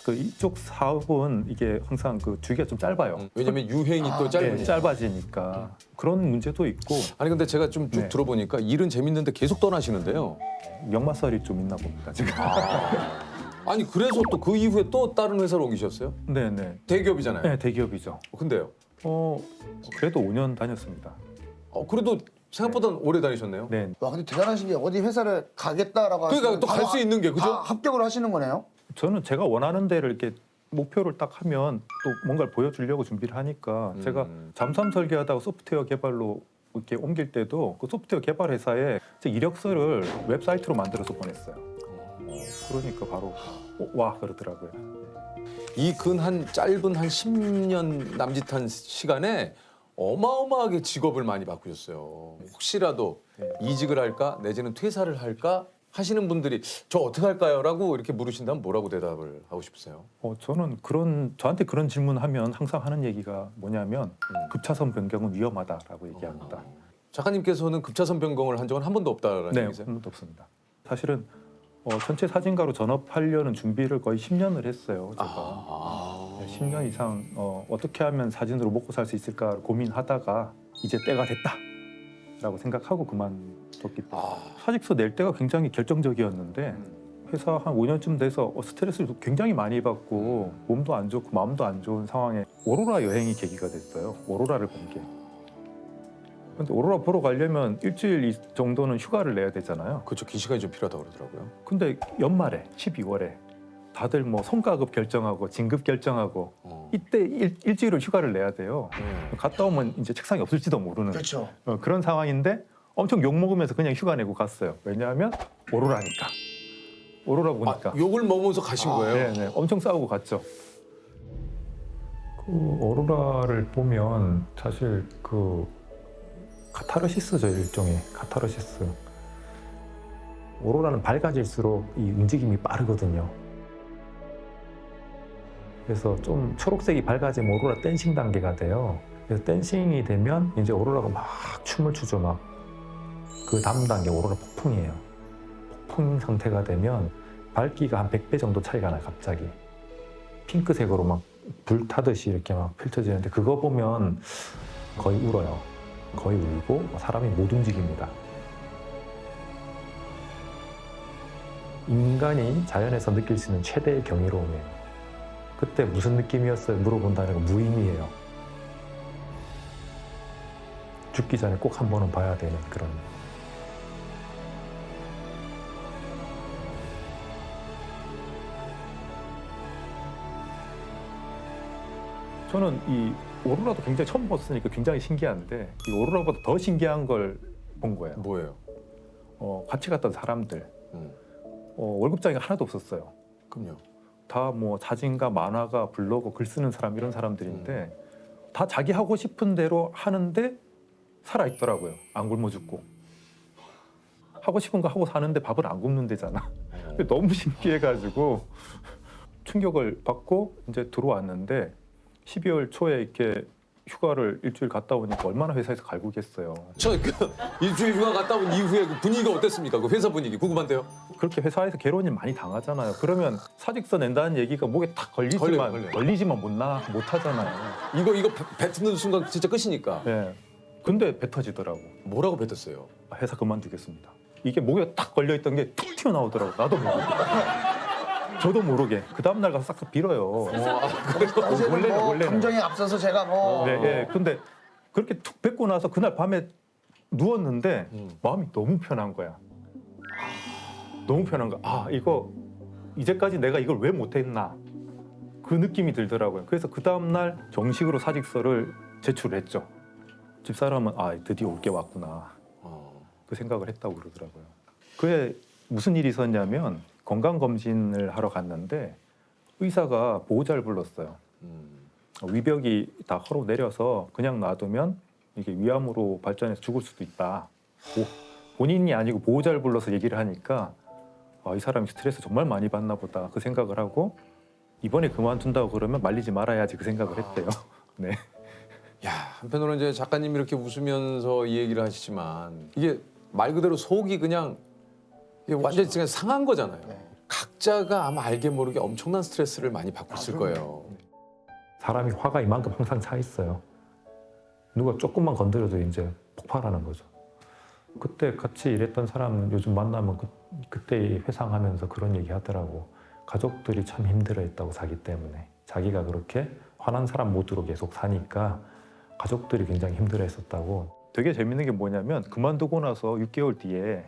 그 이쪽 사업은 이게 항상 그 주기가 좀 짧아요. 왜냐면 유행이 또 짧으니까. 짧아지니까 그런 문제도 있고. 아니 근데 제가 좀 쭉 들어보니까 일은 재밌는데 계속 떠나시는데요. 역마살이 좀 있나 봅니다 지금. 아니 그래서 또 그 이후에 또 다른 회사로 옮기셨어요? 네네. 대기업이잖아요. 네, 대기업이죠. 근데요? 그래도 5년 다녔습니다. 그래도 생각보다 오래 다니셨네요. 네. 와 근데 대단하신 게 어디 회사를 가겠다라고 그러니까 또 갈 수 있는 게 그죠? 합격을 하시는 거네요. 저는 제가 원하는 데를 이렇게 목표를 딱 하면 또 뭔가를 보여주려고 준비를 하니까 제가 잠수함 설계하다가 소프트웨어 개발로 이렇게 옮길 때도 그 소프트웨어 개발 회사에 제 이력서를 웹사이트로 만들어서 보냈어요. 그러니까 바로 와 그러더라고요. 이 근 한 짧은 한 10년 남짓한 시간에 어마어마하게 직업을 많이 바꾸셨어요. 혹시라도 이직을 할까 내지는 퇴사를 할까 하시는 분들이 저 어떻게 할까요? 라고 이렇게 물으신다면 뭐라고 대답을 하고 싶으세요? 저는 저한테 그런 질문하면 항상 하는 얘기가 뭐냐면 급차선 변경은 위험하다라고 얘기합니다. 작가님께서는 급차선 변경을 한 적은 한 번도 없다라는 네, 얘기세요? 한 번도 없습니다. 사실은 전체 사진가로 전업하려는 준비를 거의 10년을 했어요. 제가 10년 이상 어떻게 하면 사진으로 먹고 살 수 있을까 고민하다가 이제 때가 됐다라고 생각하고 그만뒀기 때문에 사직서 낼 때가 굉장히 결정적이었는데 회사 한 5년쯤 돼서 스트레스를 굉장히 많이 받고 몸도 안 좋고 마음도 안 좋은 상황에 오로라 여행이 계기가 됐어요. 오로라를 본 게. 근데 오로라 보러 가려면 일주일 정도는 휴가를 내야 되잖아요. 그렇죠. 긴 시간이 좀 필요하다고 그러더라고요. 근데 연말에 12월에 다들 뭐 성과급 결정하고 진급 결정하고 이때 일주일을 휴가를 내야 돼요. 갔다 오면 이제 책상이 없을지도 모르는 그렇죠. 그런 상황인데 엄청 욕 먹으면서 그냥 휴가 내고 갔어요. 왜냐하면 오로라니까. 오로라 보니까. 욕을 먹으면서 가신 거예요? 네, 엄청 싸우고 갔죠. 그 오로라를 보면 사실 그 카타르시스죠, 일종의 카타르시스. 오로라는 밝아질수록 이 움직임이 빠르거든요. 그래서 좀 초록색이 밝아지면 오로라 댄싱 단계가 돼요. 그래서 댄싱이 되면 이제 오로라가 막 춤을 추죠, 막. 그 다음 단계 오로라 폭풍이에요. 폭풍 상태가 되면 밝기가 한 100배 정도 차이가 나요, 갑자기. 핑크색으로 막 불 타듯이 이렇게 막 펼쳐지는데 그거 보면 거의 울어요. 거의 울고 사람이 못 움직입니다. 인간이 자연에서 느낄 수 있는 최대의 경이로움이에요. 그때 무슨 느낌이었어요? 물어본다는 건 무의미해요. 죽기 전에 꼭 한 번은 봐야 되는 그런. 저는 이 오로라도 굉장히 처음 봤으니까 굉장히 신기한데 이 오로라보다 더 신기한 걸 본 거예요. 뭐예요? 같이 갔던 사람들 음. 월급장이 하나도 없었어요. 그럼요. 다 뭐 사진가, 만화가, 블로거, 글 쓰는 사람 이런 사람들인데 다 자기 하고 싶은 대로 하는데 살아 있더라고요. 안 굶어 죽고. 하고 싶은 거 하고 사는데 밥을 안 굶는 데잖아. 너무 신기해가지고 충격을 받고 이제 들어왔는데 12월 초에 이렇게 휴가를 일주일 갔다 오니까 얼마나 회사에서 갈구겠어요. 일주일 휴가 갔다 온 이후에 그 분위기가 어땠습니까? 그 회사 분위기 궁금한데요. 그렇게 회사에서 괴로운 일 많이 당하잖아요. 그러면 사직서 낸다는 얘기가 목에 탁 걸리지만 걸리지만 못 하잖아요. 이거 뱉는 순간 진짜 끝이니까. 네. 근데 뱉어지더라고. 뭐라고 뱉었어요? 회사 그만두겠습니다. 이게 목에 딱 걸려있던 게 툭 튀어나오더라고. 나도 모르게. 저도 모르게. 그 다음날 가서 싹싹 빌어요. 원래는 뭐 감정이 앞서서 제가 뭐 네, 네. 근데 그렇게 툭 뱉고 나서 그날 밤에 누웠는데 마음이 너무 편한 거야. 너무 편한 거야. 아, 이거 이제까지 내가 이걸 왜 못했나. 그 느낌이 들더라고요. 그래서 그 다음날 정식으로 사직서를 제출했죠. 집사람은 드디어 올 게 왔구나. 그 생각을 했다고 그러더라고요. 그에 무슨 일이 있었냐면 건강검진을 하러 갔는데 의사가 보호자를 불렀어요. 위벽이 다 허로 내려서 그냥 놔두면 이게 위암으로 발전해서 죽을 수도 있다. 본인이 아니고 보호자를 불러서 얘기를 하니까 이 사람이 스트레스 정말 많이 받나 보다 그 생각을 하고 이번에 그만둔다고 그러면 말리지 말아야지 그 생각을 했대요. 네. 야, 한편으로는 이제 작가님이 이렇게 웃으면서 이 얘기를 하시지만 이게 말 그대로 속이 그냥 이게 완전히 그냥 상한 거잖아요. 각자가 아마 알게 모르게 엄청난 스트레스를 많이 받고 있을 거예요. 사람이 화가 이만큼 항상 차 있어요. 누가 조금만 건드려도 이제 폭발하는 거죠. 그때 같이 일했던 사람 요즘 만나면 그때 회상하면서 그런 얘기 하더라고. 가족들이 참 힘들어했다고 자기 때문에. 자기가 그렇게 화난 사람 모드로 계속 사니까 가족들이 굉장히 힘들어했었다고. 되게 재밌는 게 뭐냐면 그만두고 나서 6개월 뒤에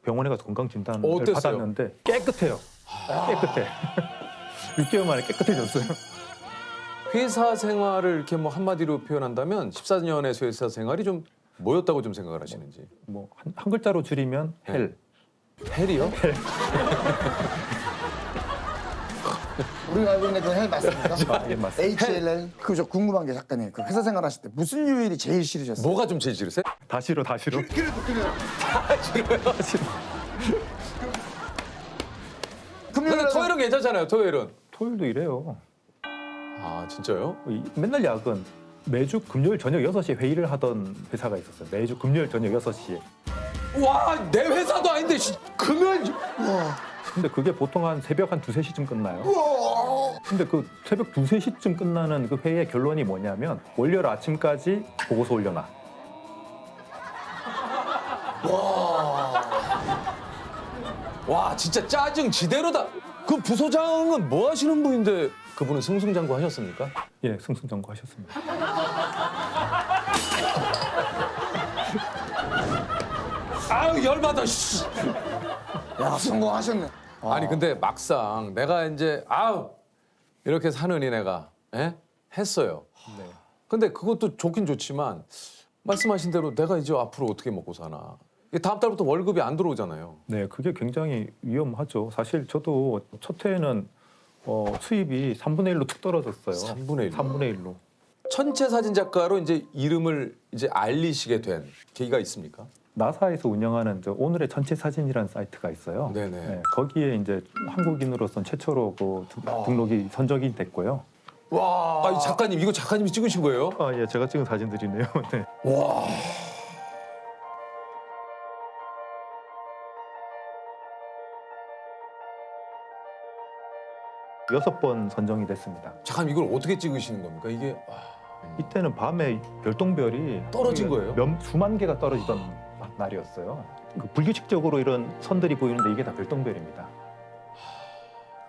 병원에 가서 건강진단을 받았는데 깨끗해요. 깨끗해. 6개월 만에 깨끗해졌어요. 회사 생활을 이렇게 뭐 한마디로 표현한다면 14년의 회사 생활이 좀 뭐였다고 좀 생각을 하시는지. 뭐 한 글자로 줄이면 헬. 헬이요? 헬. 우리가 알고 있는 그 헬 맞습니까? 예, 맞습니다. HLL. 저 궁금한 게 작가님 그 회사 생활 하실 때 무슨 요일이 제일 싫으셨어요? 뭐가 좀 제일 싫으세요? 다 싫어. 다 싫어요? 근데 토요일은 괜찮잖아요. 토요일도 이래요. 아, 진짜요? 맨날 야근. 매주 금요일 저녁 6시에 회의를 하던 회사가 있었어요. 매주 금요일 저녁 6시에. 와, 내 회사도 아닌데 금요일. 근데 그게 보통 한 새벽 한 2, 3시쯤 끝나요. 근데 그 새벽 2, 3시쯤 끝나는 그 회의의 결론이 뭐냐면 월요일 아침까지 보고서 올려놔. 와, 진짜 짜증 지대로다. 그 부소장은 뭐 하시는 분인데 그분은 승승장구 하셨습니까? 예, 승승장구 하셨습니다. 아유, 열받아. 야, 성공하셨네. 아니 근데 막상 내가 이제 이렇게 사느니 내가 했어요. 네. 근데 그것도 좋긴 좋지만 말씀하신 대로 내가 이제 앞으로 어떻게 먹고 사나. 이게 다음 달부터 월급이 안 들어오잖아요. 네, 그게 굉장히 위험하죠. 사실 저도 첫 해에는 수입이 3분의 1로 툭 떨어졌어요. 3분의 1로. 3분의 1로. 천체 사진 작가로 이제 이름을 이제 알리시게 된 계기가 있습니까? 나사에서 운영하는 오늘의 전체 사진이라는 사이트가 있어요. 네네. 네, 거기에 이제 한국인으로서 최초로 등록이 선정이 됐고요. 와, 작가님 이거 작가님이 찍으신 거예요? 예, 제가 찍은 사진들이네요. 네. 와. 여섯 번 선정이 됐습니다. 작가님 이걸 어떻게 찍으시는 겁니까? 이게 이때는 밤에 별똥별이 떨어진 거예요? 수만 개가 떨어지던 날이었어요. 그 불규칙적으로 이런 선들이 보이는데 이게 다 별똥별입니다.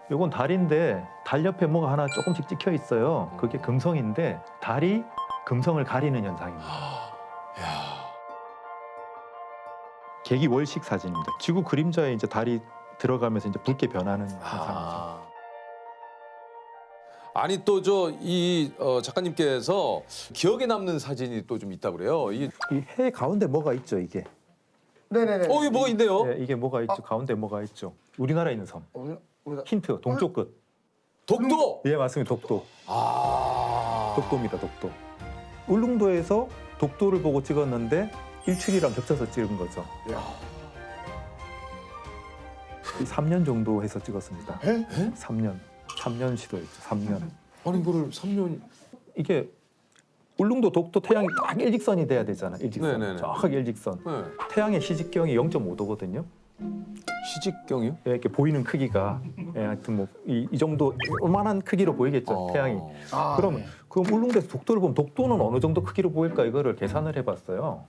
요건 달인데 달 옆에 뭐가 하나 조금씩 찍혀 있어요. 그게 금성인데 달이 금성을 가리는 현상입니다. 계기 월식 사진입니다. 지구 그림자에 이제 달이 들어가면서 이제 붉게 변하는 현상이죠. 아니 또 이 작가님께서 기억에 남는 사진이 또 좀 있다 그래요. 이 해 가운데 뭐가 있죠, 이게? 네네네. 이게 뭐가 있네요. 네, 이게 뭐가 있죠? 가운데 뭐가 있죠? 우리나라에 있는 섬. 우리가 힌트, 동쪽 끝. 독도. 예, 맞습니다. 독도. 아. 독도입니다, 독도. 울릉도에서 독도를 보고 찍었는데 일출이랑 겹쳐서 찍은 거죠. 3년 정도 해서 찍었습니다. 3년 시도했죠. 3년. 아니 이거를 3년. 이게 울릉도 독도 태양이 딱 일직선이 돼야 되잖아. 일직선. 네네네. 정확하게 일직선. 네. 태양의 시직경이 0.5도거든요. 시직경이요? 예, 이렇게 보이는 크기가 하여튼 뭐 이 정도 요만한 크기로 보이겠죠. 태양이. 그럼 울릉도에서 독도를 보면 독도는 어느 정도 크기로 보일까 이거를 계산을 해봤어요.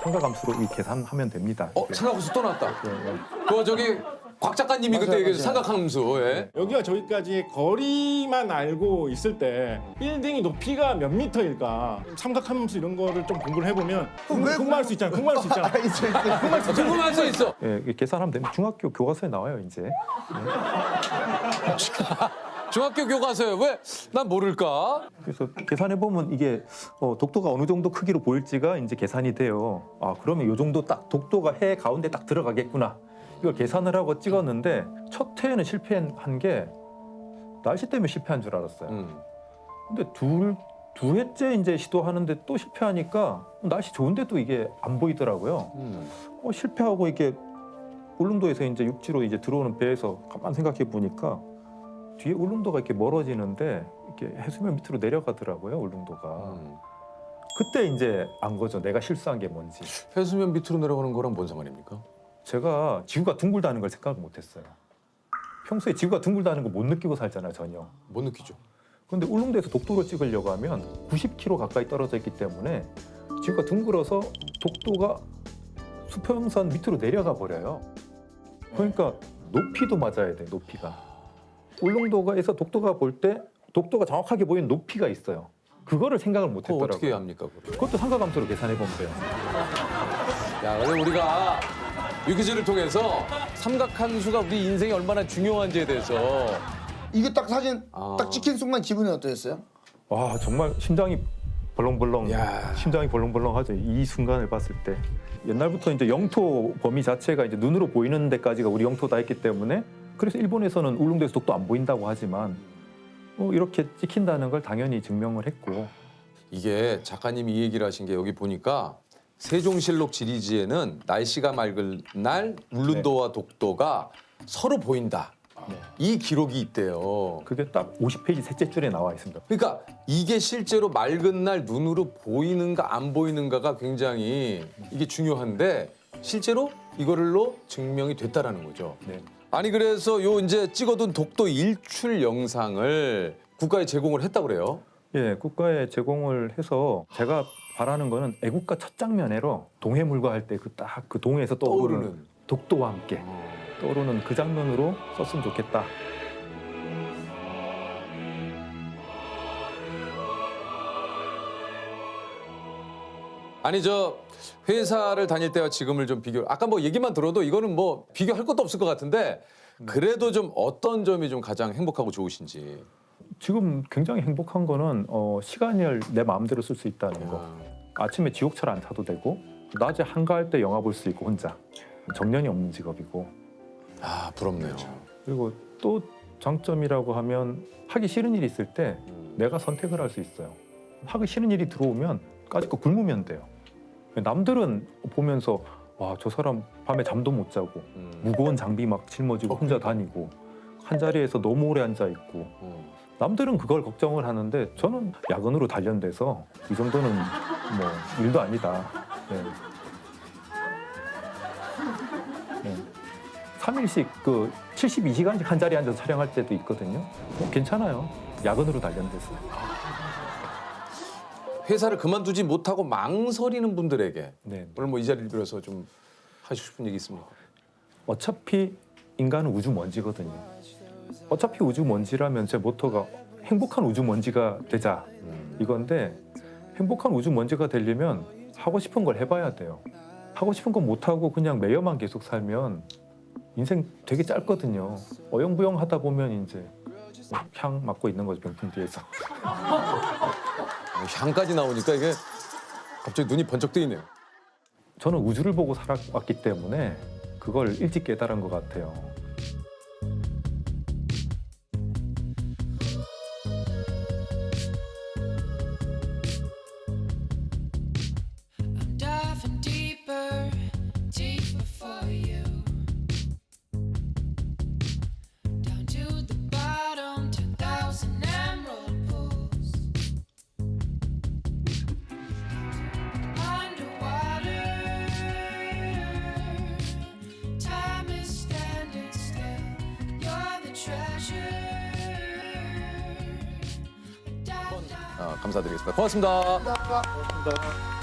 삼각함수로 이 계산하면 됩니다. 삼각함수 또 나왔다. 예. 그 저기 곽 작가님이 그때 얘기해준 삼각함수. 예. 여기가 저기까지 거리만 알고 있을 때 빌딩이 높이가 몇 미터일까 삼각함수 이런 거를 좀 공부를 해보면 궁금할 수 있잖아. 궁금할 수 있잖아. 궁금할 수 있어. 예, 계산하면 됩니다. 중학교 교과서에 나와요, 이제. 중학교 교과서에 왜 난 모를까? 그래서 계산해 보면 이게 독도가 어느 정도 크기로 보일지가 이제 계산이 돼요. 아, 그러면 이 정도 딱 독도가 해 가운데 딱 들어가겠구나. 이걸 계산을 하고 찍었는데 첫 회에는 실패한 게 날씨 때문에 실패한 줄 알았어요. 근데 두 회째 이제 시도하는데 또 실패하니까 날씨 좋은데도 이게 안 보이더라고요. 실패하고 이게 울릉도에서 이제 육지로 이제 들어오는 배에서 가만 생각해 보니까 뒤에 울릉도가 이렇게 멀어지는데 이렇게 해수면 밑으로 내려가더라고요, 울릉도가. 그때 이제 안 거죠. 내가 실수한 게 뭔지. 해수면 밑으로 내려가는 거랑 뭔 상관입니까? 제가 지구가 둥글다는 걸 생각을 못했어요. 평소에 지구가 둥글다는 거 못 느끼고 살잖아요, 전혀. 못 느끼죠. 근데 울릉도에서 독도를 찍으려고 하면 90km 가까이 떨어져 있기 때문에 지구가 둥글어서 독도가 수평선 밑으로 내려가 버려요. 그러니까 높이도 맞아야 돼, 높이가. 울릉도가에서 독도가 볼 때 독도가 정확하게 보이는 높이가 있어요. 그거를 생각을 못 했더라고요. 어떻게 합니까? 그것도 삼각함수로 계산해 보면 돼요. 야, 그래서 우리가 위키즈를 통해서 삼각함수가 우리 인생에 얼마나 중요한지에 대해서 이게 딱 사진 딱 찍힌 순간 기분이 어떠셨어요? 와, 정말 심장이 벌렁벌렁, 심장이 벌렁벌렁하죠. 이 순간을 봤을 때. 옛날부터 이제 영토 범위 자체가 이제 눈으로 보이는 데까지가 우리 영토다 했기 때문에 그래서 일본에서는 울릉도에서 독도 안 보인다고 하지만 이렇게 찍힌다는 걸 당연히 증명을 했고. 이게 작가님이 이 얘기를 하신 게 여기 보니까 세종실록 지리지에는 날씨가 맑은 날 울릉도와 독도가 서로 보인다. 이 기록이 있대요. 그게 딱 50페이지 셋째 줄에 나와 있습니다. 그러니까 이게 실제로 맑은 날 눈으로 보이는가 안 보이는가가 굉장히 이게 중요한데 실제로 이거를로 증명이 됐다라는 거죠. 네. 아니 그래서 요 이제 찍어둔 독도 일출 영상을 국가에 제공을 했다 그래요. 예, 국가에 제공을 해서 제가 바라는 거는 애국가 첫 장면으로 동해물과 할 때 그 딱 그 동해에서 떠오르는 독도와 함께 떠오르는 그 장면으로 썼으면 좋겠다. 아니 저 회사를 다닐 때와 지금을 좀 비교. 아까 뭐 얘기만 들어도 이거는 뭐 비교할 것도 없을 것 같은데 그래도 좀 어떤 점이 좀 가장 행복하고 좋으신지. 지금 굉장히 행복한 거는 시간을 내 마음대로 쓸 수 있다는 거. 아침에 지옥철 안 타도 되고 낮에 한가할 때 영화 볼 수 있고 혼자. 정년이 없는 직업이고. 아 부럽네요. 그리고 또 장점이라고 하면 하기 싫은 일이 있을 때 내가 선택을 할 수 있어요. 하기 싫은 일이 들어오면 까짓거 굶으면 돼요. 남들은 보면서 와, 저 사람 밤에 잠도 못 자고 무거운 장비 막 짊어지고 혼자 다니고 한 자리에서 너무 오래 앉아 있고 남들은 그걸 걱정을 하는데 저는 야근으로 단련돼서 이 정도는 뭐 일도 아니다. 네. 네. 3일씩 그 72시간씩 한 자리에 앉아서 촬영할 때도 있거든요. 괜찮아요. 야근으로 단련돼서. 회사를 그만두지 못하고 망설이는 분들에게 네. 오늘 뭐 이 자리를 빌어서 좀 하시고 싶은 얘기 있습니까? 어차피 인간은 우주 먼지거든요. 어차피 우주 먼지라면 제 모토가 행복한 우주 먼지가 되자 이건데 행복한 우주 먼지가 되려면 하고 싶은 걸 해봐야 돼요. 하고 싶은 건 못하고 그냥 매여만 계속 살면 인생 되게 짧거든요. 어영부영 하다 보면 이제 향 맡고 있는 거죠, 병풍 뒤에서. 향까지 나오니까 이게 갑자기 눈이 번쩍 뜨이네요. 저는 우주를 보고 살아왔기 때문에 그걸 일찍 깨달은 것 같아요. Diving deeper, deeper for you. Down to the bottom, 10,000 emerald pools. Underwater, time is standing still. You're the treasure. 감사드리겠습니다. 고맙습니다. 감사합니다.